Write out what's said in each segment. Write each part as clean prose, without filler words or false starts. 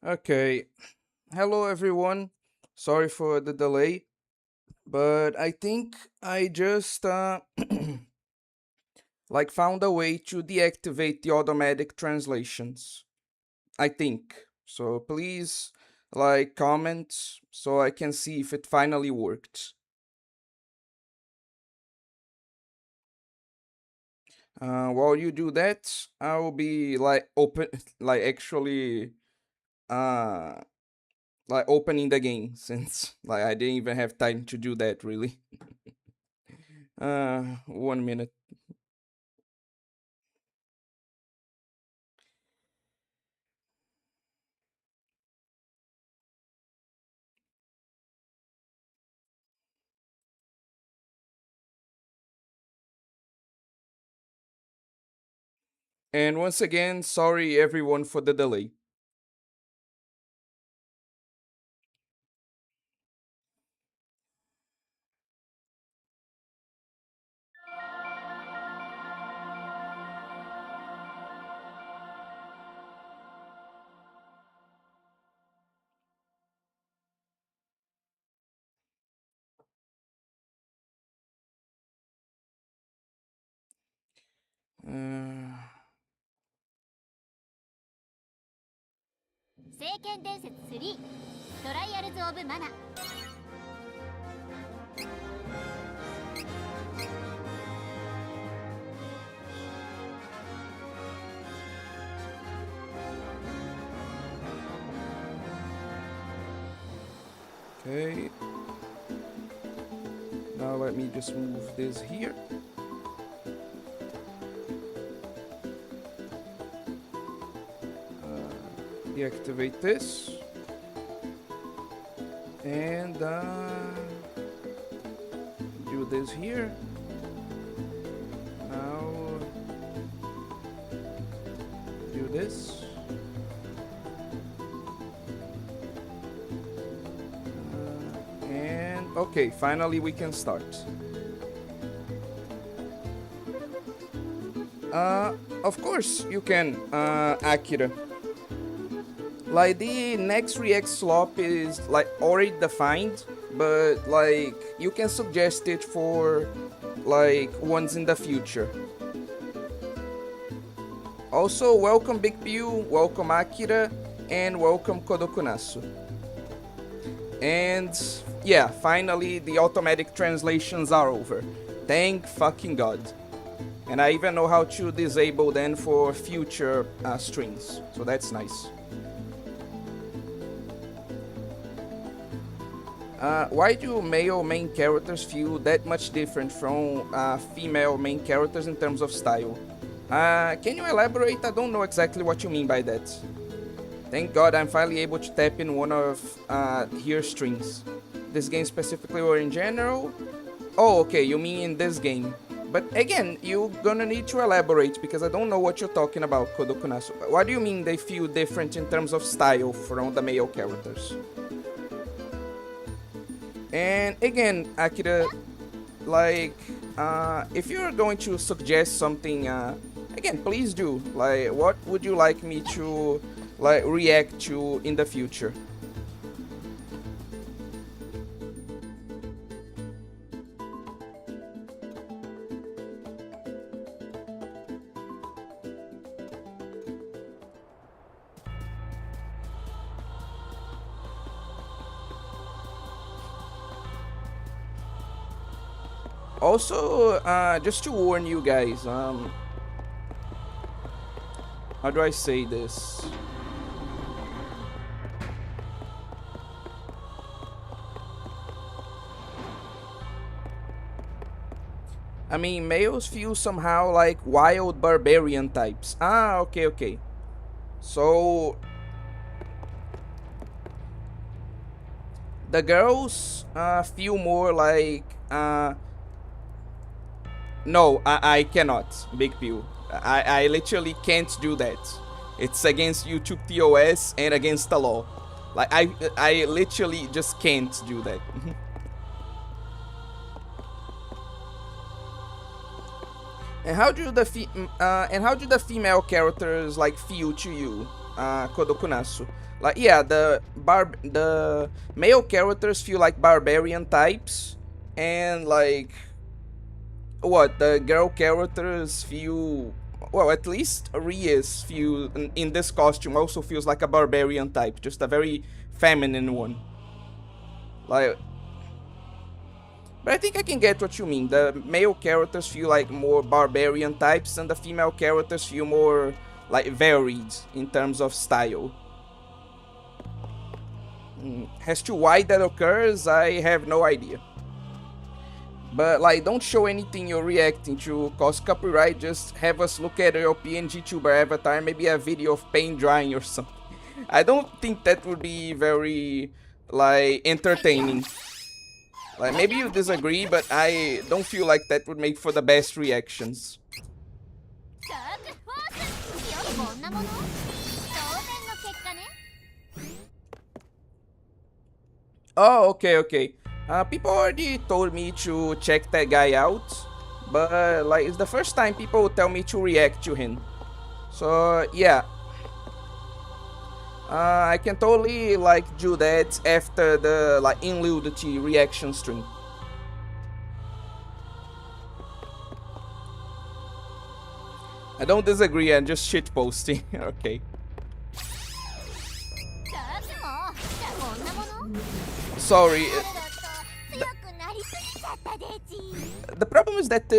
Okay. Hello, everyone. Sorry for the delay, but I think I just like found a way to deactivate the automatic translations. I think. So please comment so I can see if it finally worked. While you do that, I will be open like actually uh opening the game since I didn't even have time to do that really. 1 minute. And once again, sorry everyone for the delay. Uh, 聖剣伝説3トライアルズ・オブ・マナ。okay. Now let me just move this here. Deactivate this. And do this here. Now do this. And okay, finally we can start. Of course you can, Akira. Like the next React slop is like already defined, but like you can suggest it for like ones in the future. Also, welcome Big Pew, welcome Akira, and welcome Kodokunasu. And yeah, finally the automatic translations are over. Thank fucking god. And I even know how to disable them for future streams, so that's nice. Why do male main characters feel that much different from female main characters in terms of style? Can you elaborate? I don't know exactly what you mean by that. Thank god I'm finally able to tap in one of here strings. This game specifically or in general? Oh, okay, you mean in this game. But again, you're gonna need to elaborate because I don't know what you're talking about, Kodokunasu. What do you mean they feel different in terms of style from the male characters? And again, Akira, if you're going to suggest something, again, please do. Like, what would you like me to, react to in the future? Also, just to warn you guys, how do I say this? I mean, males feel somehow like wild barbarian types. Ah, okay, okay. So, the girls feel more like. No, I cannot, Big Pew. I literally can't do that. It's against YouTube TOS and against the law. Like, I literally just can't do that. And how do the female characters like feel to you, Kodokunasu? Like, yeah, the male characters feel like barbarian types, and like what the girl characters feel. Well, at least Rias feel in this costume also feels like a barbarian type, just a very feminine one. Like, but I think I can get what you mean. The male characters feel like more barbarian types, and the female characters feel more like varied in terms of style. As to why that occurs, I have no idea. But like, don't show anything you're reacting to, cause copyright. Just have us look at your PNG tuber avatar, maybe a video of paint drying or something. I don't think that would be very like entertaining. Like, maybe you disagree, but I don't feel like that would make for the best reactions. Oh, okay. People already told me to check that guy out, but like, it's the first time people tell me to react to him. So yeah, I can totally like do that after the like Inludity reaction stream. I don't disagree, I'm just shit posting. Okay. Sorry. The problem is that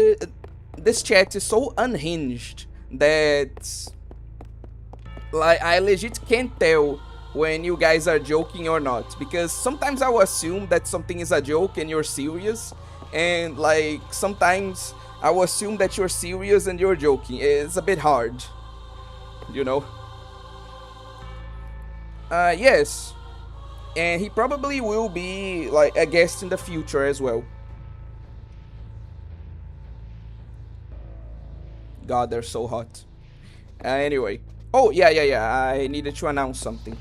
this chat is so unhinged that like I legit can't tell when you guys are joking or not, because sometimes I will assume that something is a joke and you're serious, and like sometimes I will assume that you're serious and you're joking. It's a bit hard, you know. Yes, and he probably will be like a guest in the future as well. God, they're so hot. Anyway. Oh, yeah. I needed to announce something.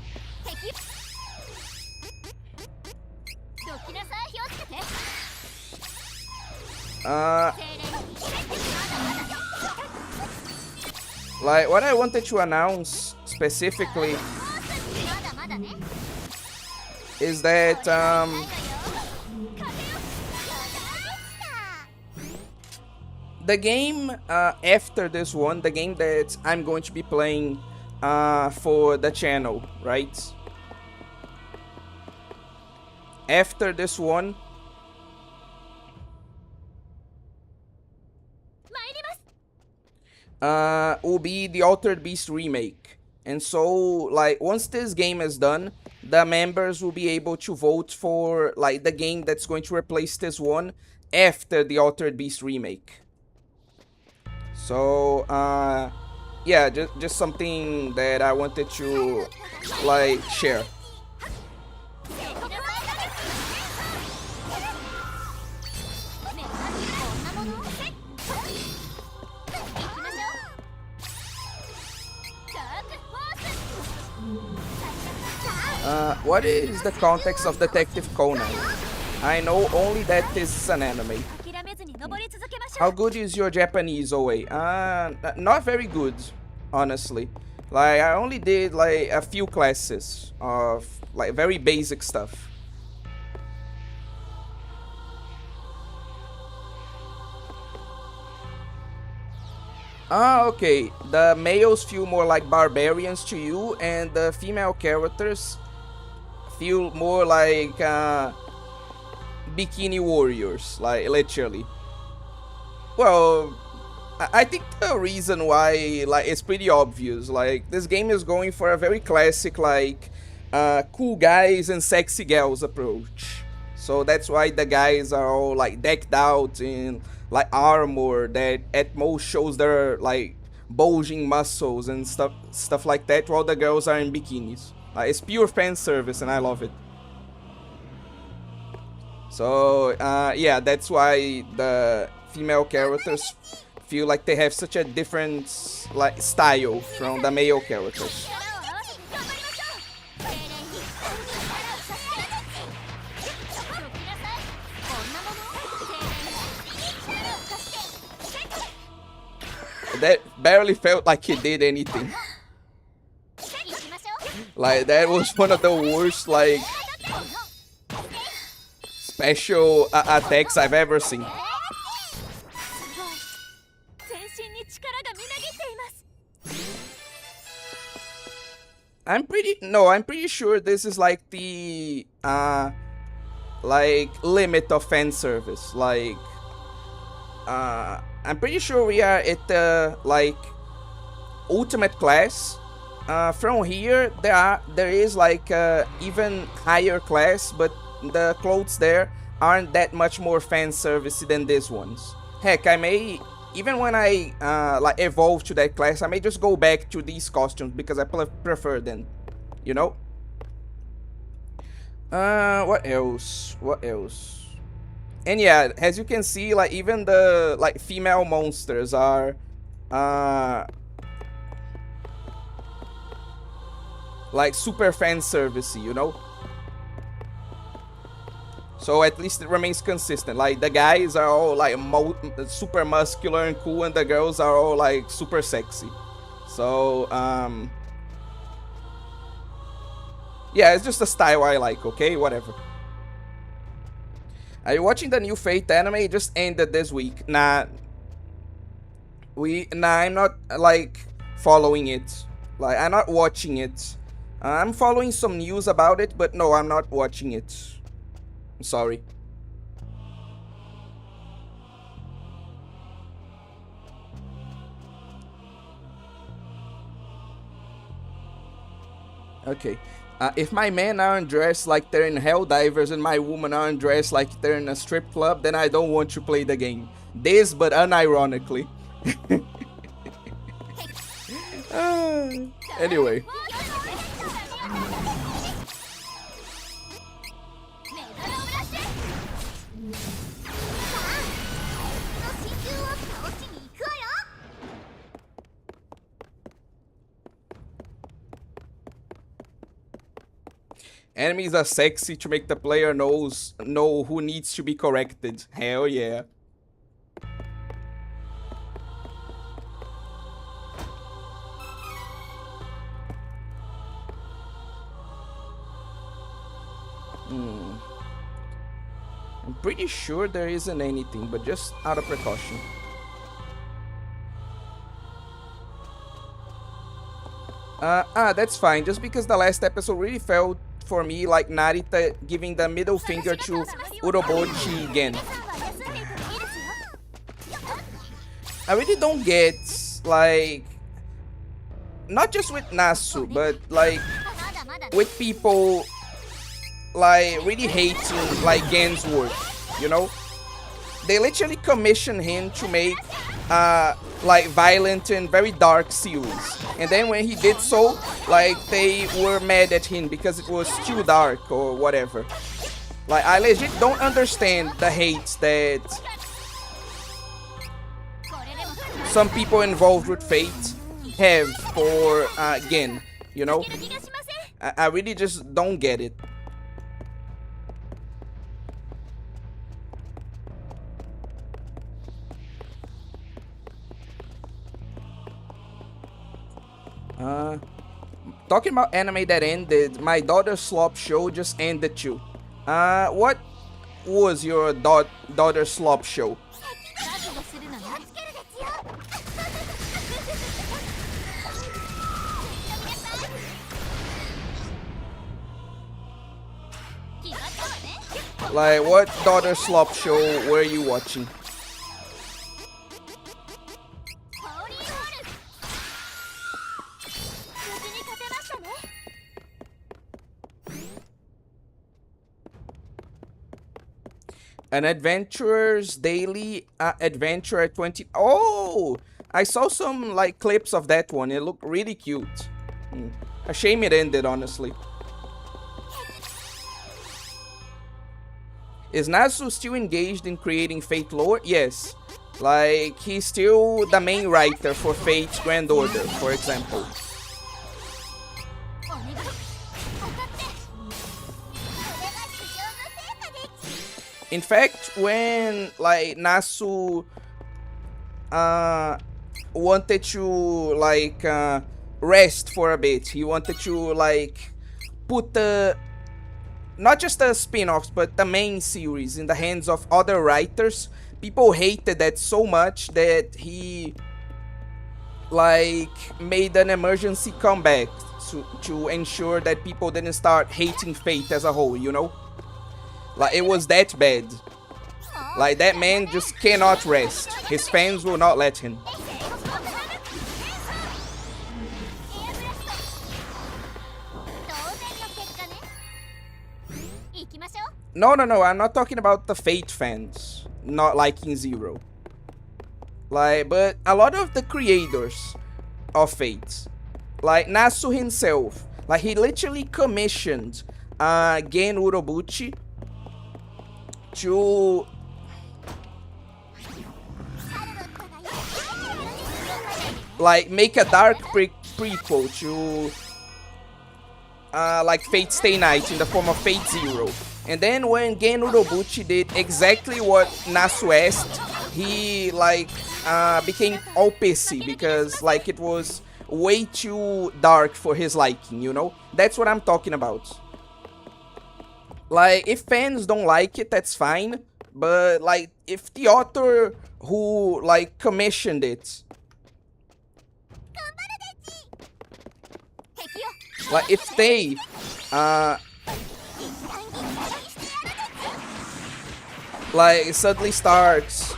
Like, what I wanted to announce specifically is that, the game after this one, the game that I'm going to be playing for the channel, right? After this one, will be the Altered Beast remake. And so, like, once this game is done, the members will be able to vote for like the game that's going to replace this one after the Altered Beast remake. So, yeah, just something that I wanted to, like, share. What is the context of Detective Conan? I know only that this is an anime. How good is your Japanese, OA? Not very good, honestly. Like, I only did like a few classes of like very basic stuff. Okay. The males feel more like barbarians to you, and the female characters feel more like bikini warriors, like literally. Well, I think the reason why, like, it's pretty obvious. Like, this game is going for a very classic, like, cool guys and sexy girls approach. So that's why the guys are all like decked out in like armor that at most shows their like bulging muscles and stuff like that, while the girls are in bikinis. It's pure fan service, and I love it. So yeah, that's why the female characters feel like they have such a different like style from the male characters. That barely felt like he did anything. Like, that was one of the worst, like, special attacks I've ever seen. 全身に力がみなぎっています。 I'm pretty sure this is like the like limit of fan service. Like I'm pretty sure we are at the like ultimate class. From here there is like even higher class, but the clothes there aren't that much more fan servicey than these ones. Heck, I may even when I like evolve to that class, I may just go back to these costumes because I prefer them, you know. What else? What else? And yeah, as you can see, like even the like female monsters are like super fan servicey, you know. So at least it remains consistent. Like the guys are all like super muscular and cool, and the girls are all like super sexy. So yeah, it's just a style I like. Okay, whatever. Are you watching the new Fate anime? It just ended this week. Nah, I'm not like following it. Like I'm not watching it. I'm following some news about it, but no, I'm not watching it. I'm sorry. Okay. If my men aren't dressed like they're in Helldivers and my women aren't dressed like they're in a strip club, then I don't want to play the game. This, but unironically. Anyway. Enemies are sexy to make the player know who needs to be corrected. Hell yeah. I'm pretty sure there isn't anything, but just out of precaution. That's fine. Just because the last episode really felt for me like Narita giving the middle finger to Urobochi again. I really don't get, like, not just with Nasu, but like with people like really hating like Gen's work, you know? They literally commissioned him to make like violent and very dark series, and then when he did so, like they were mad at him because it was too dark or whatever. Like I legit don't understand the hate that some people involved with Fate have for Gen, you know? I really just don't get it. Talking about anime that ended, my daughter's slop show just ended too. What was your daughter's slop show? Like, what daughter's slop show were you watching? An Adventurer's Daily Adventure at 20... Oh! I saw some, like, clips of that one. It looked really cute. A shame it ended, honestly. Is Nasu still engaged in creating Fate lore? Yes. Like, he's still the main writer for Fate's Grand Order, for example. In fact, when like Nasu wanted to like rest for a bit. He wanted to like put the not just the spin-offs but the main series in the hands of other writers. People hated that so much that he like made an emergency comeback to ensure that people didn't start hating Fate as a whole, you know? Like, it was that bad. Like, that man just cannot rest. His fans will not let him. No, I'm not talking about the Fate fans not liking Zero. Like, but a lot of the creators of Fate, like Nasu himself, like he literally commissioned Gen Urobuchi to like make a dark prequel to like Fate Stay Night in the form of Fate Zero. And then when Gen Urobuchi did exactly what Nasu asked, he like became all pissy because like it was way too dark for his liking, you know? That's what I'm talking about. Like, if fans don't like it, that's fine. But like, if the author who like commissioned it, like if they like suddenly starts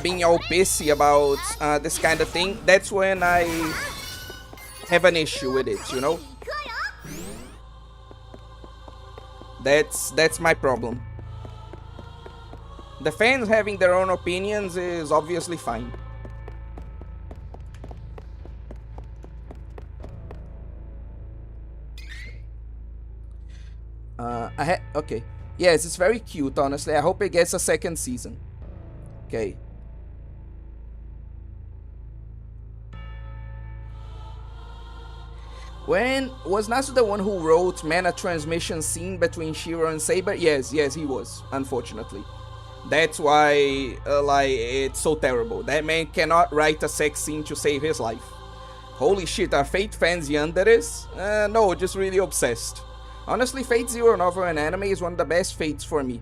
being all pissy about this kind of thing, that's when I have an issue with it, you know? That's my problem. The fans having their own opinions is obviously fine. Okay. Yes, it's very cute, honestly. I hope it gets a second season. Okay. When was Nasu the one who wrote mana transmission scene between Shiro and Saber? Yes, he was, unfortunately. That's why like it's so terrible. That man cannot write a sex scene to save his life. Holy shit, are Fate fans yandere? No, just really obsessed. Honestly, Fate Zero novel and anime is one of the best Fates for me.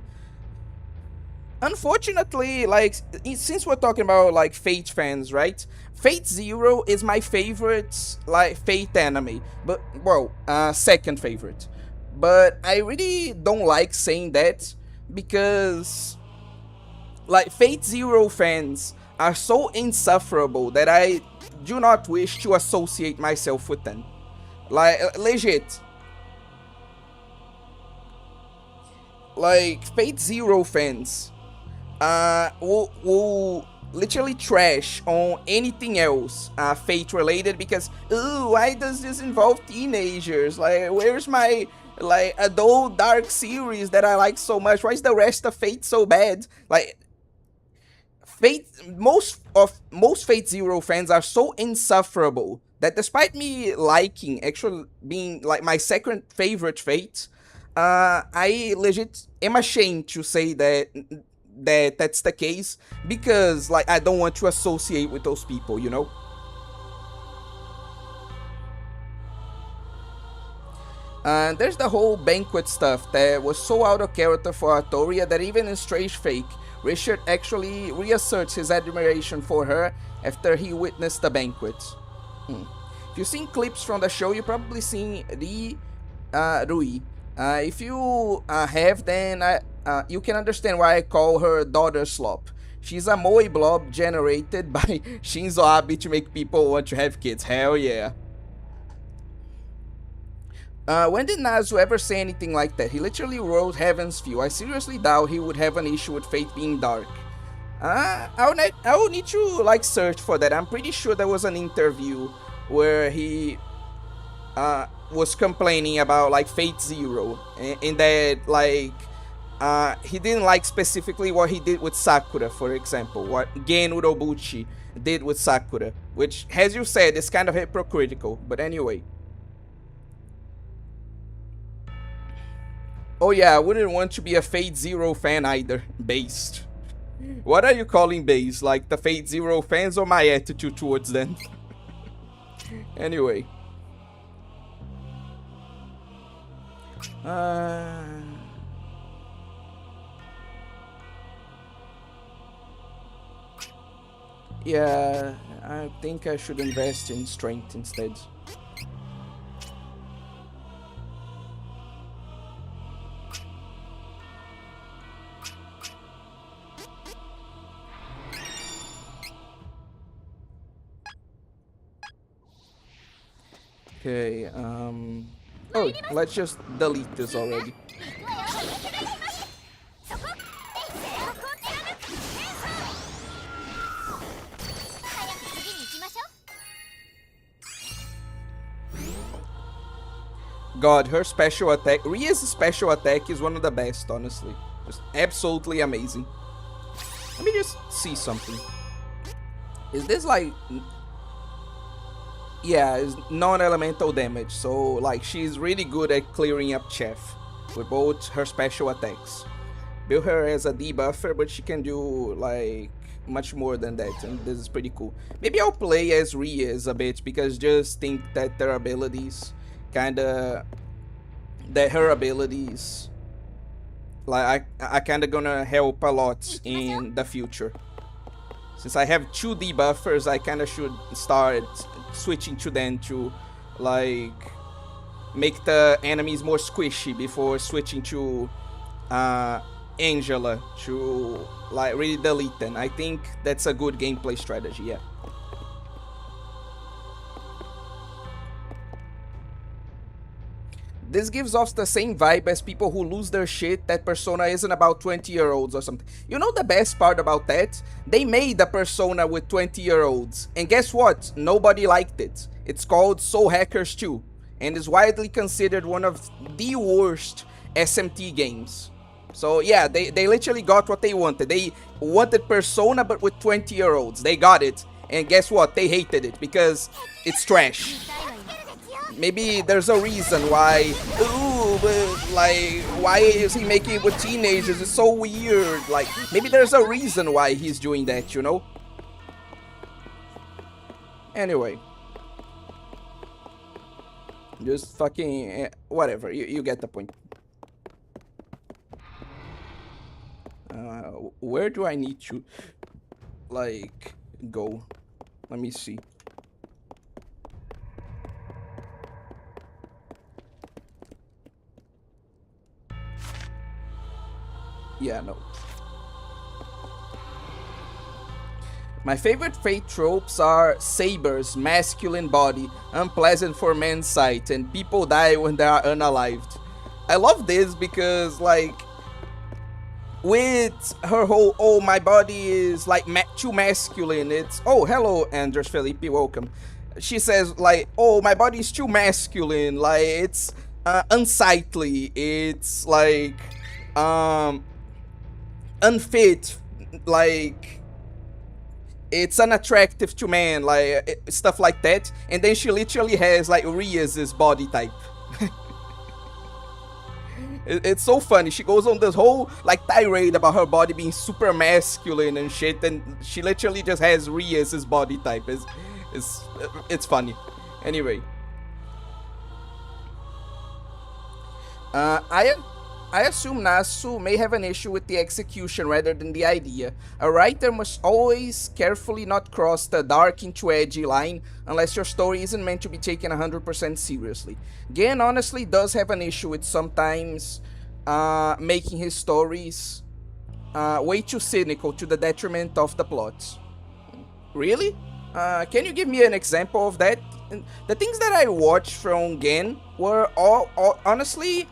Unfortunately, like, since we're talking about like Fate fans, right? Fate Zero is my favorite like Fate anime, but well, second favorite. But I really don't like saying that because like Fate Zero fans are so insufferable that I do not wish to associate myself with them. Like, legit. Like, Fate Zero fans will literally trash on anything else Fate related because, ooh, why does this involve teenagers? Like, where's my like adult dark series that I like so much? Why is the rest of Fate so bad? Like, Fate, most Fate Zero fans are so insufferable that despite me liking, actually being like my second favorite Fate, I legit am ashamed to say that's the case because like I don't want to associate with those people, you know? And there's the whole banquet stuff that was so out of character for Artoria that even in Strange Fake, Richard actually reasserts his admiration for her after he witnessed the banquet. If you've seen clips from the show, you've probably seen Rui. If you have, then you can understand why I call her Daughter Slop. She's a moe blob generated by Shinzo Abe to make people want to have kids. Hell yeah. When did Nasu ever say anything like that? He literally wrote Heaven's View. I seriously doubt he would have an issue with Fate being dark. I will need to like search for that. I'm pretty sure there was an interview where he was complaining about like Fate Zero, in that like he didn't like specifically what he did with Sakura, for example, what Gen Urobuchi did with Sakura, which, as you said, is kind of hypocritical, but anyway. Oh yeah, I wouldn't want to be a Fate Zero fan either. Based. What are you calling base? Like the Fate Zero fans or my attitude towards them? Anyway. Yeah, I think I should invest in strength instead. Okay, oh, let's just delete this already. God, her special attack, Ria's special attack is one of the best, honestly. Just absolutely amazing. Let me just see something. Is this like... Yeah, it's non-elemental damage, so like she's really good at clearing up Chef with both her special attacks. Build her as a debuffer, but she can do like much more than that, and this is pretty cool. Maybe I'll play as Rias a bit, because just think that their abilities kinda... that her abilities like I kinda gonna help a lot in the future. Since I have 2 debuffers, I kinda should start switching to them to like make the enemies more squishy before switching to Angela to like really delete them. I think that's a good gameplay strategy, yeah. This gives off the same vibe as people who lose their shit that Persona isn't about 20-year-olds or something. You know the best part about that? They made a Persona with 20-year-olds. And guess what? Nobody liked it. It's called Soul Hackers 2. And is widely considered one of the worst SMT games. So yeah, they literally got what they wanted. They wanted Persona but with 20-year-olds. They got it. And guess what? They hated it because it's trash. Maybe there's a reason why. Ooh, but like, why is he making it with teenagers? It's so weird. Like, maybe there's a reason why he's doing that, you know? Anyway. Just fucking... whatever, you get the point. Where do I need to, like, go? Let me see. Yeah, no. My favorite Fate tropes are sabers, masculine body, unpleasant for men's sight, and people die when they are unalived. I love this because, like, with her whole, oh, my body is, like, too masculine, it's, oh, hello, Andres Felipe, welcome. She says, like, oh, my body is too masculine, like, it's unsightly, it's, like, unfit, like, it's unattractive to men, like, stuff like that. And then she literally has, like, Rias' body type. It's so funny. She goes on this whole, like, tirade about her body being super masculine and shit, and she literally just has Rias' body type. It's funny. Anyway. I assume Nasu may have an issue with the execution rather than the idea. A writer must always carefully not cross the dark into edgy line unless your story isn't meant to be taken 100% seriously. Gen honestly does have an issue with sometimes making his stories way too cynical to the detriment of the plot. Really? Can you give me an example of that? The things that I watched from Gen were all honestly...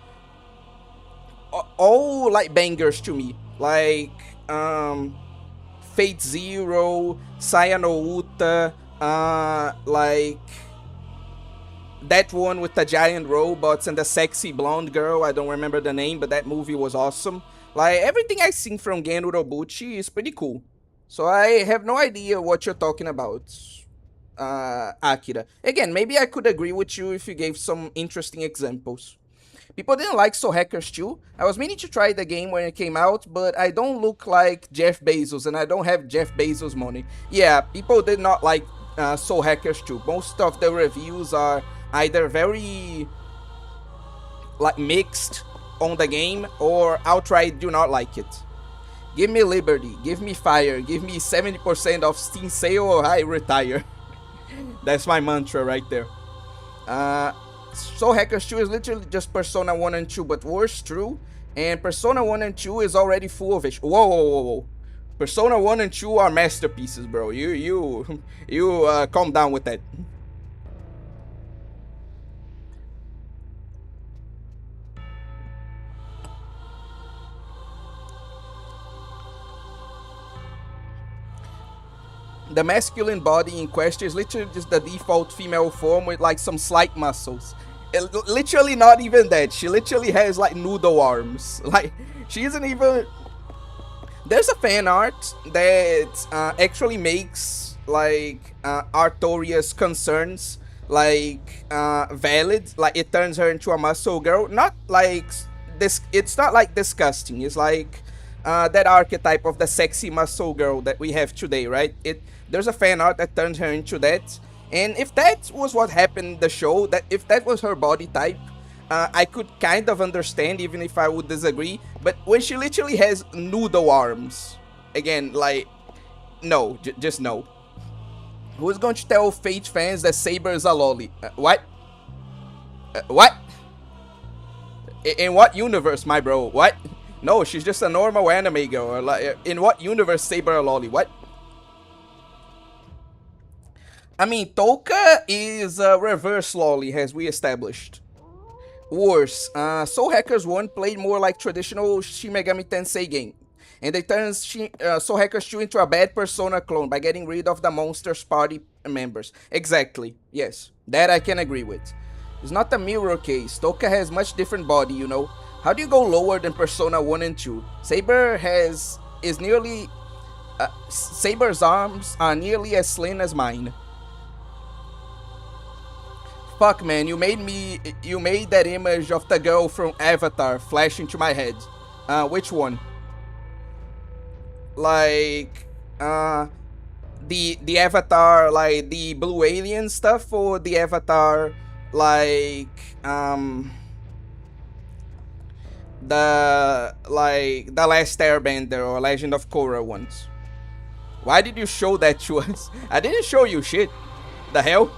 all like bangers to me, like Fate Zero, Sayano Uta, like that one with the giant robots and the sexy blonde girl, I don't remember the name, but that movie was awesome. Like, everything I've seen from Gen Urobuchi is pretty cool. So I have no idea what you're talking about, Akira. Again, maybe I could agree with you if you gave some interesting examples. People didn't like Soul Hackers 2. I was meaning to try the game when it came out, but I don't look like Jeff Bezos and I don't have Jeff Bezos money. Yeah, people did not like Soul Hackers 2. Most of the reviews are either very like mixed on the game or outright do not like it. Give me liberty, give me fire, give me 70% of Steam sale or I retire. That's my mantra right there. Soul Hackers 2 is literally just Persona 1 and 2, but worse true. And Persona 1 and 2 is already full of it. Whoa. Persona 1 and 2 are masterpieces, bro. You calm down with that. The masculine body in question is literally just the default female form with like some slight muscles. Literally not even that. She literally has like noodle arms. Like she isn't even. There's a fan art that actually makes like Artoria's concerns like valid. Like it turns her into a muscle girl. Not like this. It's not like disgusting. It's like that archetype of the sexy muscle girl that we have today, right? There's a fan art that turns her into that, and if that was what happened in the show, that if that was her body type, I could kind of understand, even if I would disagree. But when she literally has noodle arms, again, like, no, just no. Who's going to tell Fate fans that Saber is a lolly? What? What? In what universe, my bro? What? No, she's just a normal anime girl. Like, in what universe Saber a lolly? What? I mean, Touka is a reverse lolly, as we established. Worse, Soul Hackers 1 played more like traditional Shin Megami Tensei game. And they turned Soul Hackers 2 into a bad Persona clone by getting rid of the Monsters party members. Exactly, yes, that I can agree with. It's not a mirror case. Touka has much different body, you know. How do you go lower than Persona 1 and 2? Saber's arms are nearly as slim as mine. Fuck, man, you made that image of the girl from Avatar flash into my head. Which one? Like, the Avatar, like, the blue alien stuff, or the Avatar, like, the Last Airbender or Legend of Korra ones? Why did you show that to us? I didn't show you shit. The hell?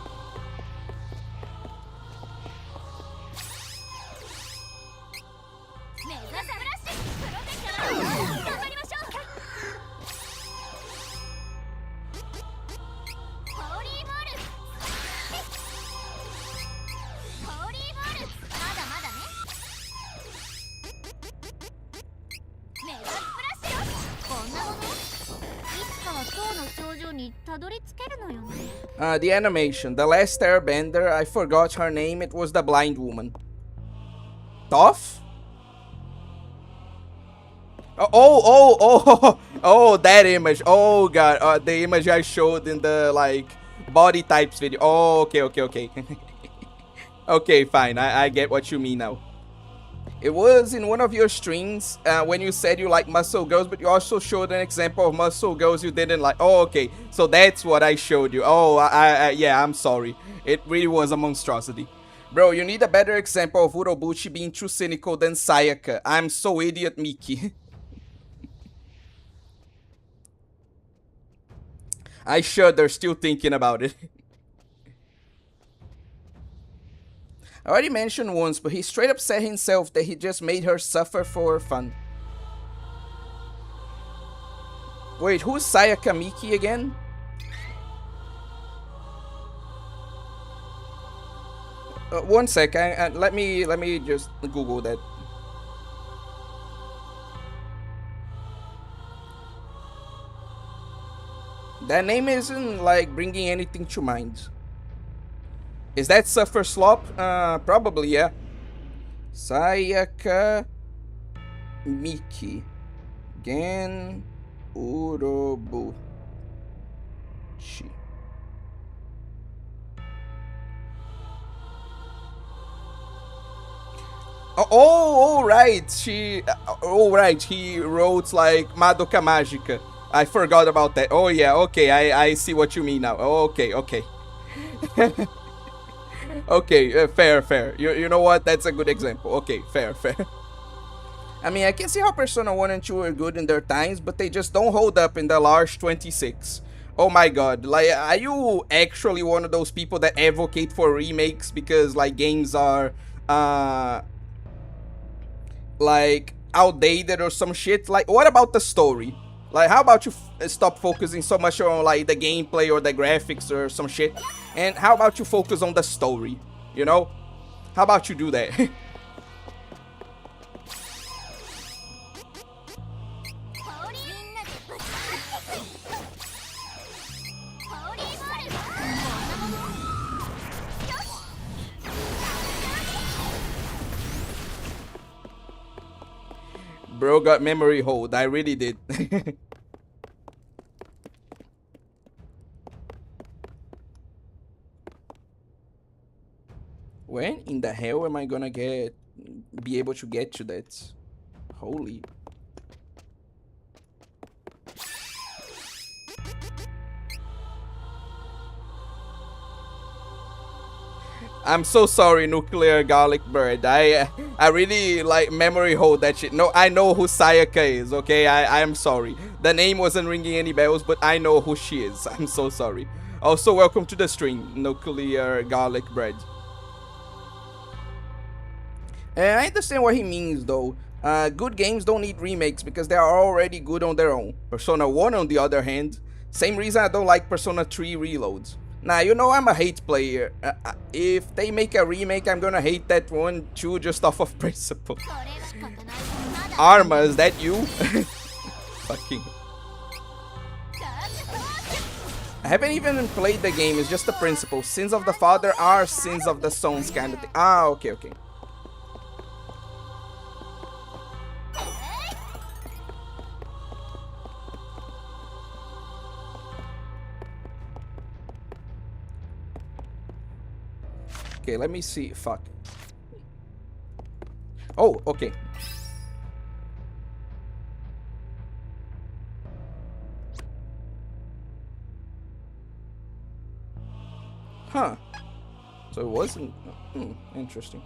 The animation. The Last Airbender, I forgot her name, it was the blind woman. Toph? Oh, that image. Oh god, the image I showed in the, like, body types video. Oh, okay. Okay, fine, I get what you mean now. It was in one of your streams when you said you like muscle girls, but you also showed an example of muscle girls you didn't like. Oh, okay. So that's what I showed you. Oh, yeah, I'm sorry. It really was a monstrosity. Bro, you need a better example of Urobuchi being too cynical than Sayaka. I'm so idiot, Miki. I shudder still thinking about it. I already mentioned once, but he straight up said himself that he just made her suffer for fun. Wait, who's Sayaka Miki again? One sec, let me just Google that. That name isn't like bringing anything to mind. Is that Suffer Slop? Probably, yeah. Sayaka Miki. Gen Urobuchi. Oh, right. Right. He wrote like Madoka Mágica. I forgot about that. Oh yeah. Okay. I see what you mean now. Okay. Okay. Okay. Fair. You know what? That's a good example. Okay. Fair. I mean, I can see how Persona 1 and 2 are good in their times, but they just don't hold up in the large 26. Oh my god, like, are you actually one of those people that advocate for remakes because, like, games are, like, outdated or some shit? Like, what about the story? Like, how about you stop focusing so much on, like, the gameplay or the graphics or some shit? And how about you focus on the story, you know? How about you do that? Bro got memory hold. I really did. When in the hell am I gonna be able to get to that? Holy. I'm so sorry, Nuclear Garlic Bird. I really like memory hold that shit. No, I know who Sayaka is, okay? I am sorry. The name wasn't ringing any bells, but I know who she is. I'm so sorry. Also, welcome to the stream, Nuclear Garlic Bread. And I understand what he means, though. Good games don't need remakes because they are already good on their own. Persona 1, on the other hand, same reason I don't like Persona 3 Reloads. Now, you know I'm a hate player. If they make a remake, I'm gonna hate that one too, just off of principle. Arma, is that you? Fucking. I haven't even played the game, it's just the principle. Sins of the father are sins of the sons kind of thing. Ah, okay. Okay, let me see. Fuck. Oh, okay. Huh. So it wasn't... interesting.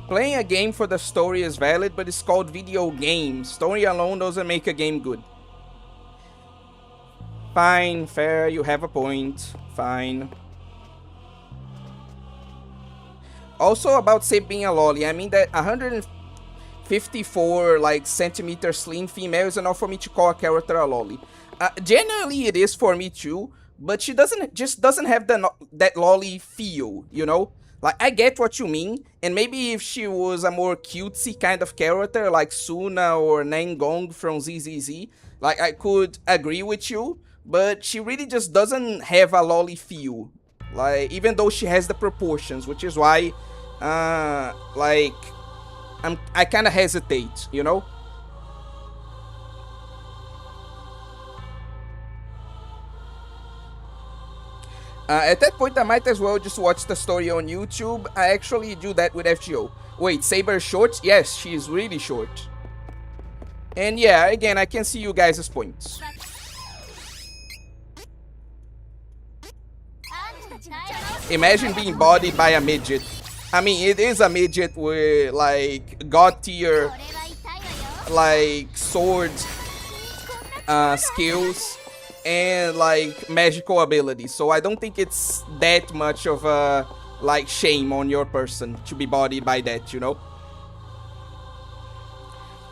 Playing a game for the story is valid, but it's called video games. Story alone doesn't make a game good. Fine, fair, you have a point. Fine. Also about Seb being a lolly, I mean that 154 like centimeter slim female is enough for me to call a character a lolly. Generally it is for me too, but she doesn't have that lolly feel, you know? Like, I get what you mean, and maybe if she was a more cutesy kind of character like Suna or Nangong from ZZZ, like, I could agree with you, but she really just doesn't have a lolly feel. Like, even though she has the proportions, which is why, like, I kind of hesitate, you know? At that point, I might as well just watch the story on YouTube. I actually do that with FGO. Wait, Saber short? Yes, she is really short. And yeah, again, I can see you guys' points. Imagine being bodied by a midget. I mean, it is a midget with, like, god tier, like, sword skills and, like, magical abilities. So I don't think it's that much of a, like, shame on your person to be bodied by that, you know?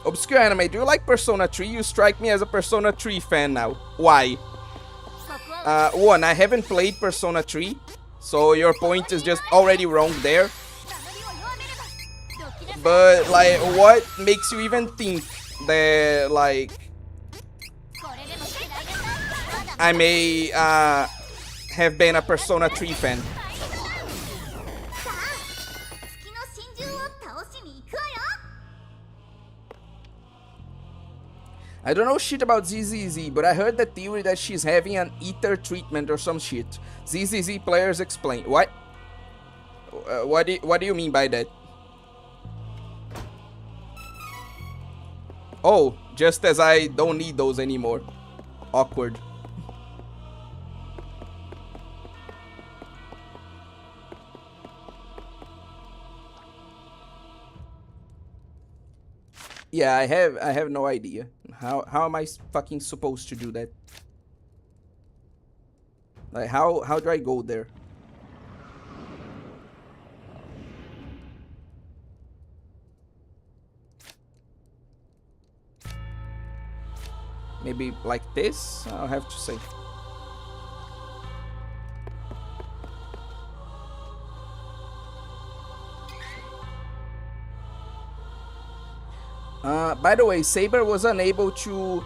Obscure Anime, do you like Persona 3? You strike me as a Persona 3 fan now. Why? One, I haven't played Persona 3. So your point is just already wrong there. But, like, what makes you even think that, like, I may have been a Persona 3 fan? I don't know shit about ZZZ, but I heard the theory that she's having an ether treatment or some shit. ZZZ players explain. What? What do you mean by that? Oh, just as I don't need those anymore. Awkward. Yeah, I have no idea. How am I fucking supposed to do that? Like how do I go there? Maybe like this? I'll have to say. By the way, Saber was unable to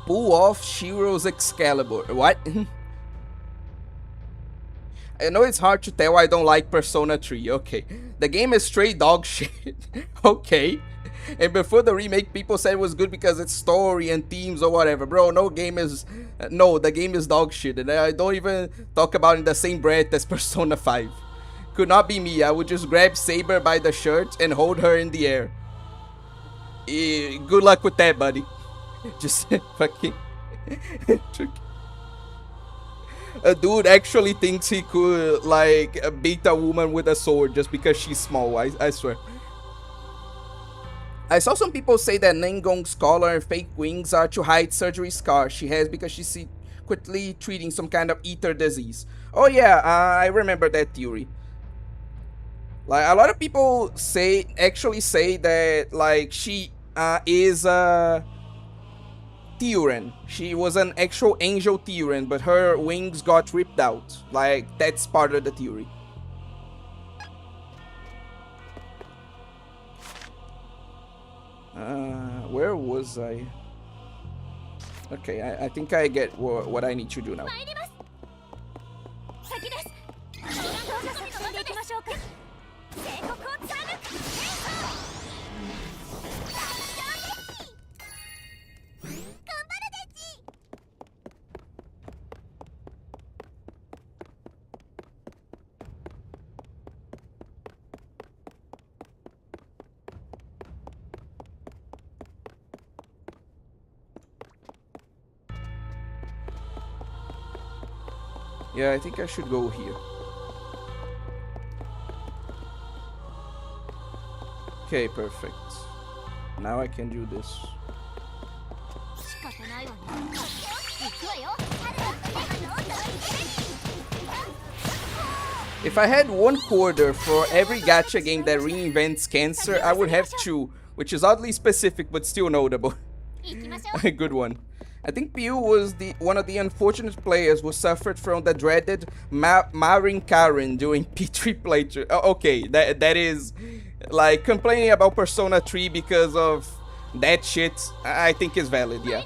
pull off Shiro's Excalibur. What? I know it's hard to tell I don't like Persona 3. Okay. The game is straight dog shit. Okay. And before the remake, people said it was good because it's story and themes or whatever. Bro, no game is... No, the game is dog shit. And I don't even talk about it in the same breath as Persona 5. Could not be me. I would just grab Saber by the shirt and hold her in the air. Good luck with that, buddy. Just fucking... A dude actually thinks he could, like, beat a woman with a sword just because she's small. I swear. I saw some people say that Nengong's collar and fake wings are to hide surgery scars she has because she's secretly treating some kind of ether disease. Oh yeah, I remember that theory. Like, a lot of people actually say that, like, she is a Theoren. She was an actual angel Theoren, but her wings got ripped out. Like, that's part of the theory. Where was I? Okay, I think I get what I need to do now. Yeah, I think I should go here. Okay, perfect. Now I can do this. If I had 1 quarter for every gacha game that reinvents cancer, I would have 2, which is oddly specific but still notable. A good one. I think Piu was one of the unfortunate players who suffered from the dreaded Marin Karen during P3 playthrough. Okay, that is like complaining about Persona 3 because of that shit. I think is valid, yeah.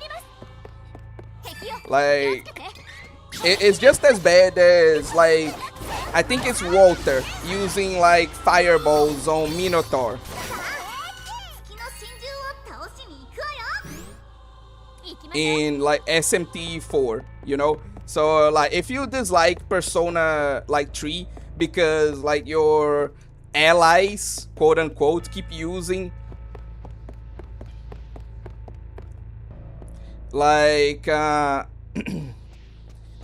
Like, it's just as bad as, like, I think it's Walter using like fireballs on Minotaur in like SMT 4, you know. So like, if you dislike Persona like 3 because like your allies, quote unquote, keep using like the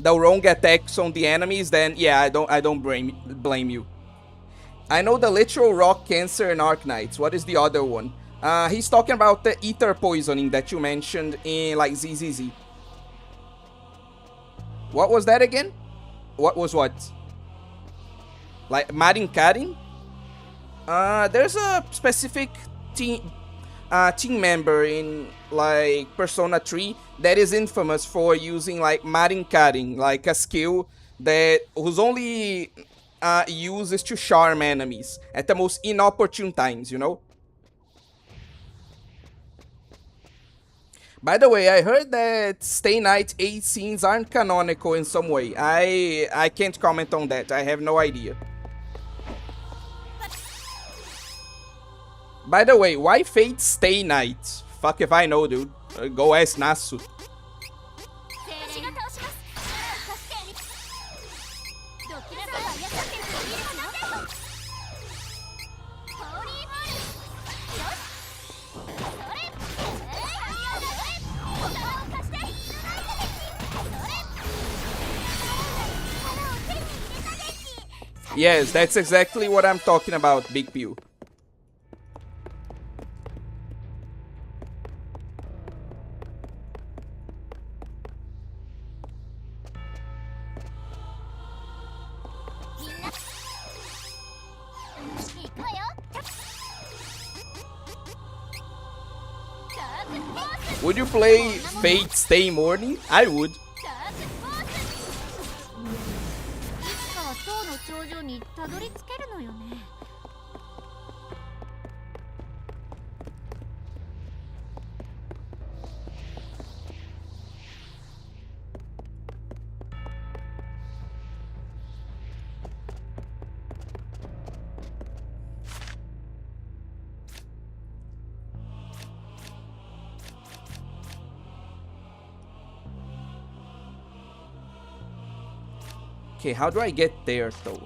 wrong attacks on the enemies, then yeah, I don't blame you. I know the literal rock cancer in Arknights. What is the other one? He's talking about the ether poisoning that you mentioned in like ZZZ. What was that again? What was what? Like Marin Karin? There's a specific team member in like Persona 3 that is infamous for using like Marin Karin, like a skill that whose only use is to charm enemies at the most inopportune times, you know. By the way, I heard that Stay Night 8 scenes aren't canonical in some way. I can't comment on that. I have no idea. By the way, why Fate Stay Night? Fuck if I know, dude. Go ask Nasu. Yes, that's exactly what I'm talking about, Big Pew. Would you play Fate Stay Morning? I would. いつかは塔の頂上にたどり着けるのよね。Okay, how do I get there though?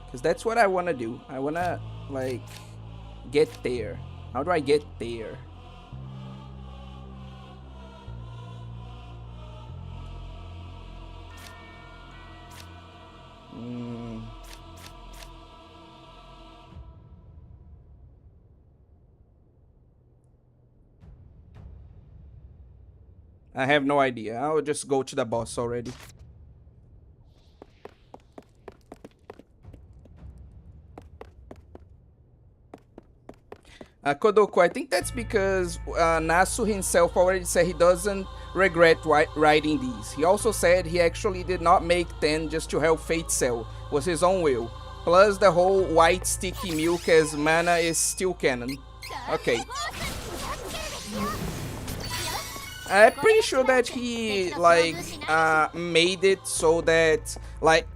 Because that's what I want to do. I want to, like, get there. How do I get there? I have no idea. I'll just go to the boss already. Kodoko, I think that's because Nasu himself already said he doesn't regret writing these. He also said he actually did not make 10 just to help Fate Cell. It was his own will. Plus the whole white sticky milk as mana is still canon. Okay. I'm pretty sure that he, like, made it so that, like,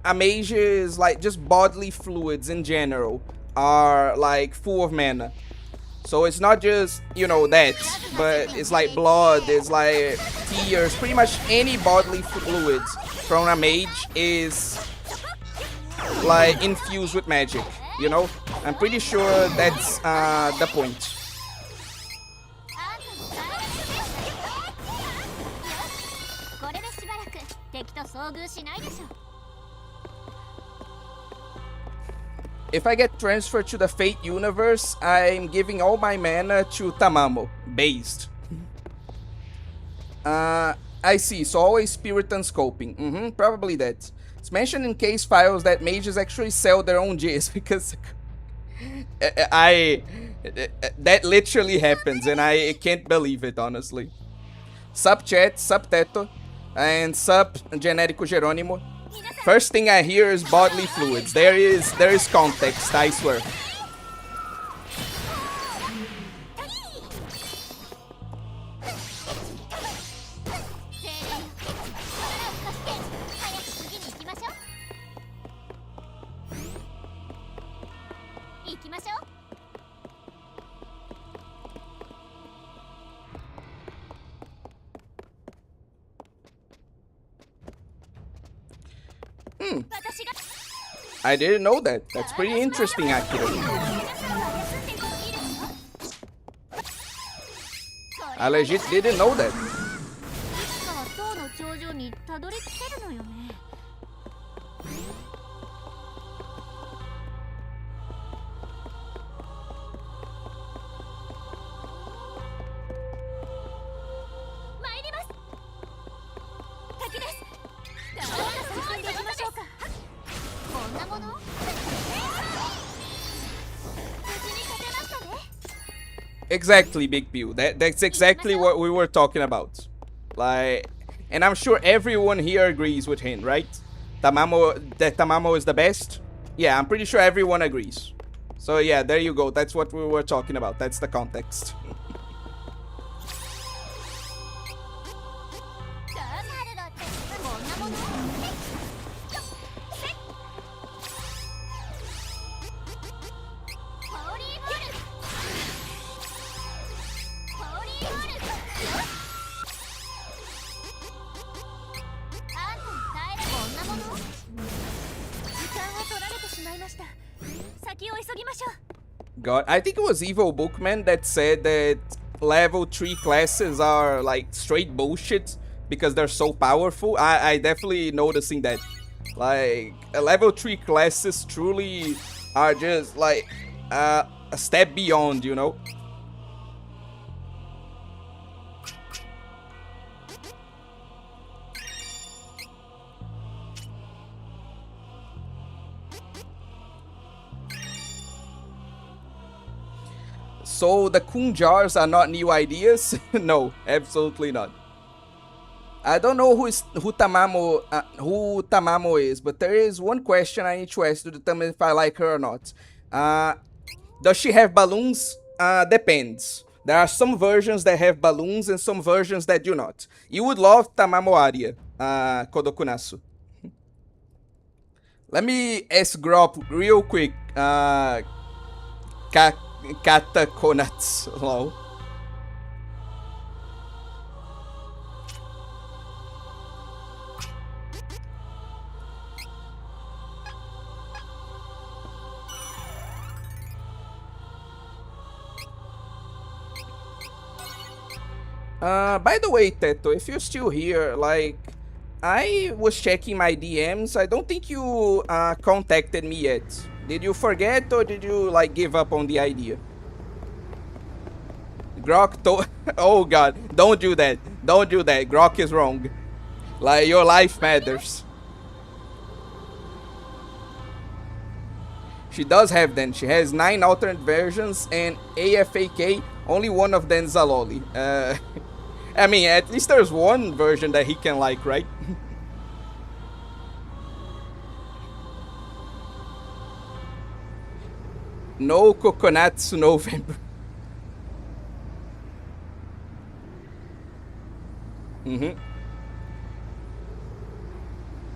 Amazia's, like, just bodily fluids in general are, like, full of mana. So it's not just, you know, that, but it's like blood, it's like tears, pretty much any bodily fluids from a mage is, like, infused with magic, you know? I'm pretty sure that's the point. If I get transferred to the Fate universe, I'm giving all my mana to Tamamo, based. I see, so always spirit unscoping. Probably that. It's mentioned in case files that mages actually sell their own J's, because that literally happens, and I can't believe it, honestly. Sup chat, sup Teto, and sup Genérico Jerônimo. First thing I hear is bodily fluids. There is context, I swear. I didn't know that. That's pretty interesting, actually. I legit didn't know that. Exactly, Big Pew. That's exactly what we were talking about. Like, and I'm sure everyone here agrees with him, right? That Tamamo is the best? Yeah, I'm pretty sure everyone agrees. So yeah, there you go. That's what we were talking about. That's the context. God, I think it was Evil Bookman that said that level 3 classes are like straight bullshit because they're so powerful. I definitely noticing that. Like, level 3 classes truly are just like a step beyond, you know? So the kun jars are not new ideas? No, absolutely not. I don't know who Tamamo is, but there is one question I need to ask to determine if I like her or not. Does she have balloons? Depends. There are some versions that have balloons and some versions that do not. You would love Tamamo Aria, Kodokunasu. Let me ask Grop real quick. Kata Konats. Lol. By the way, Teto, if you're still here, like, I was checking my DMs. I don't think you contacted me yet. Did you forget or did you, like, give up on the idea? Grok oh god, don't do that. Don't do that. Grok is wrong. Like, your life matters. She does have them. She has 9 alternate versions and AFAK, only one of them is a lolly. I mean, at least there's one version that he can like, right? No Kokonatsu November.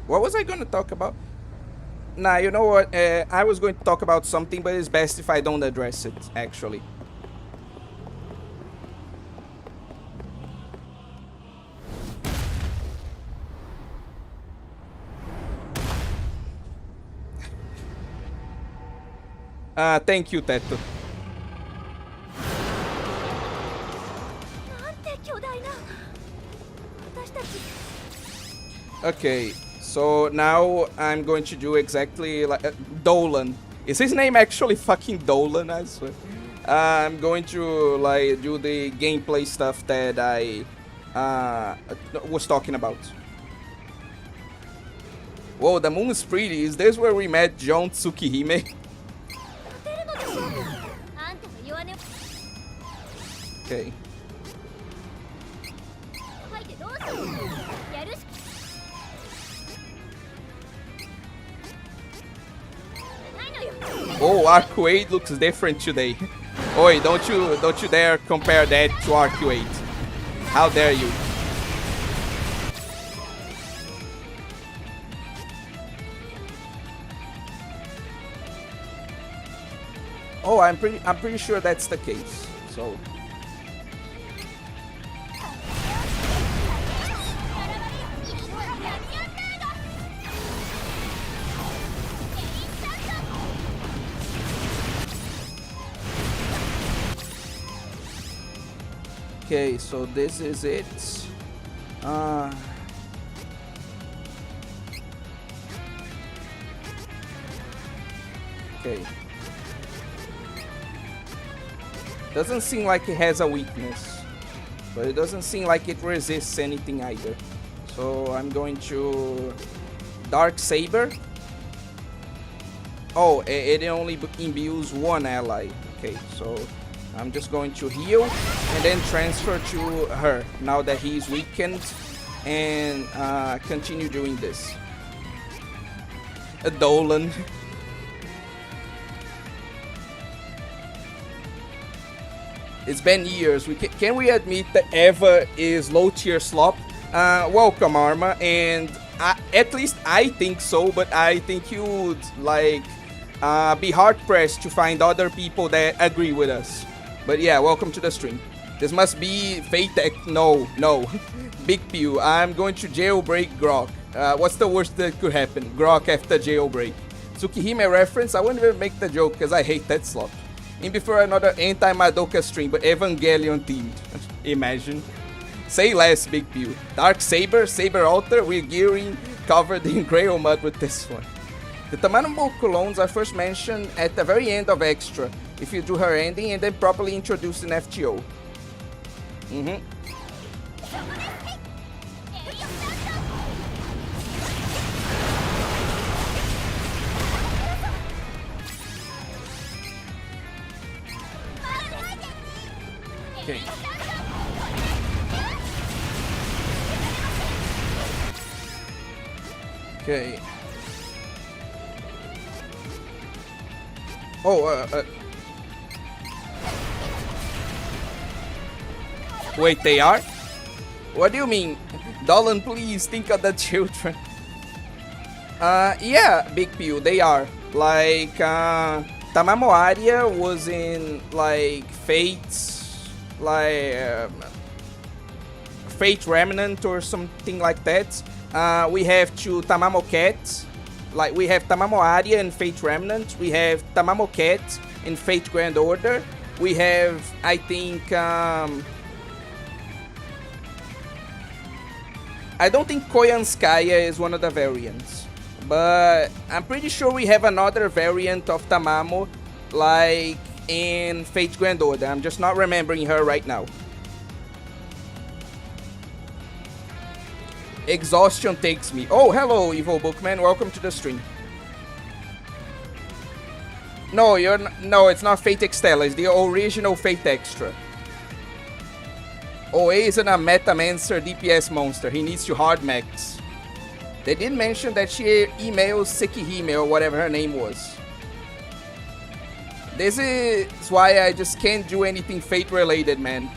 What was I gonna talk about? Nah, you know what? I was going to talk about something, but it's best if I don't address it, actually. Thank you, Teto. Okay, so now I'm going to do exactly like Dolan. Is his name actually fucking Dolan? I swear. I'm going to like do the gameplay stuff that I was talking about. Whoa, the moon is pretty. Is this where we met John Tsukihime? Okay. Oh, Arc 8 looks different today. Oi, don't you dare compare that to Arc 8. How dare you? Oh, I'm pretty sure that's the case. So okay, so this is it. Okay. Doesn't seem like it has a weakness, but it doesn't seem like it resists anything either. So I'm going to Dark Saber. Oh, it only imbues one ally. Okay, so I'm just going to heal and then transfer to her now that he's weakened and continue doing this. A Dolan. It's been years. Can we admit that Eva is low tier slop? Welcome, Arma, and at least I think so. But I think you would like be hard pressed to find other people that agree with us. But yeah, welcome to the stream. This must be fate. No. Big Pew. I'm going to jailbreak Grok. What's the worst that could happen? Grok after jailbreak. Tsukihime reference. I won't even make the joke because I hate that slop. In before another anti-Madoka stream, but Evangelion themed. Imagine. Say less, Big Pew. Dark Saber, Saber Altar, we're gearing covered in Grail mud with this one. The Tamamo clones are first mentioned at the very end of Extra, if you do her ending, and then properly introduced in FGO. Okay. Okay. Oh, wait, they are? What do you mean? Dolan, please think of the children. Yeah, Big Pew, they are. Like, Tamamo Aria was in, like, Fate's, like, Fate Remnant or something like that. We have two Tamamo Cats. Like, we have Tamamo Aria in Fate Remnant. We have Tamamo Cat in Fate Grand Order. We have, I think, I don't think Koyanskaya is one of the variants. But I'm pretty sure we have another variant of Tamamo, like, in Fate Grand Order. I'm just not remembering her right now. Exhaustion takes me. Oh, hello, Evil Bookman. Welcome to the stream. No, no, it's not Fate Extella. It's the original Fate Extra. OA isn't a Metamancer DPS monster. He needs to hard max. They did mention that she emails Sekihime or whatever her name was. This is why I just can't do anything Fate related, man.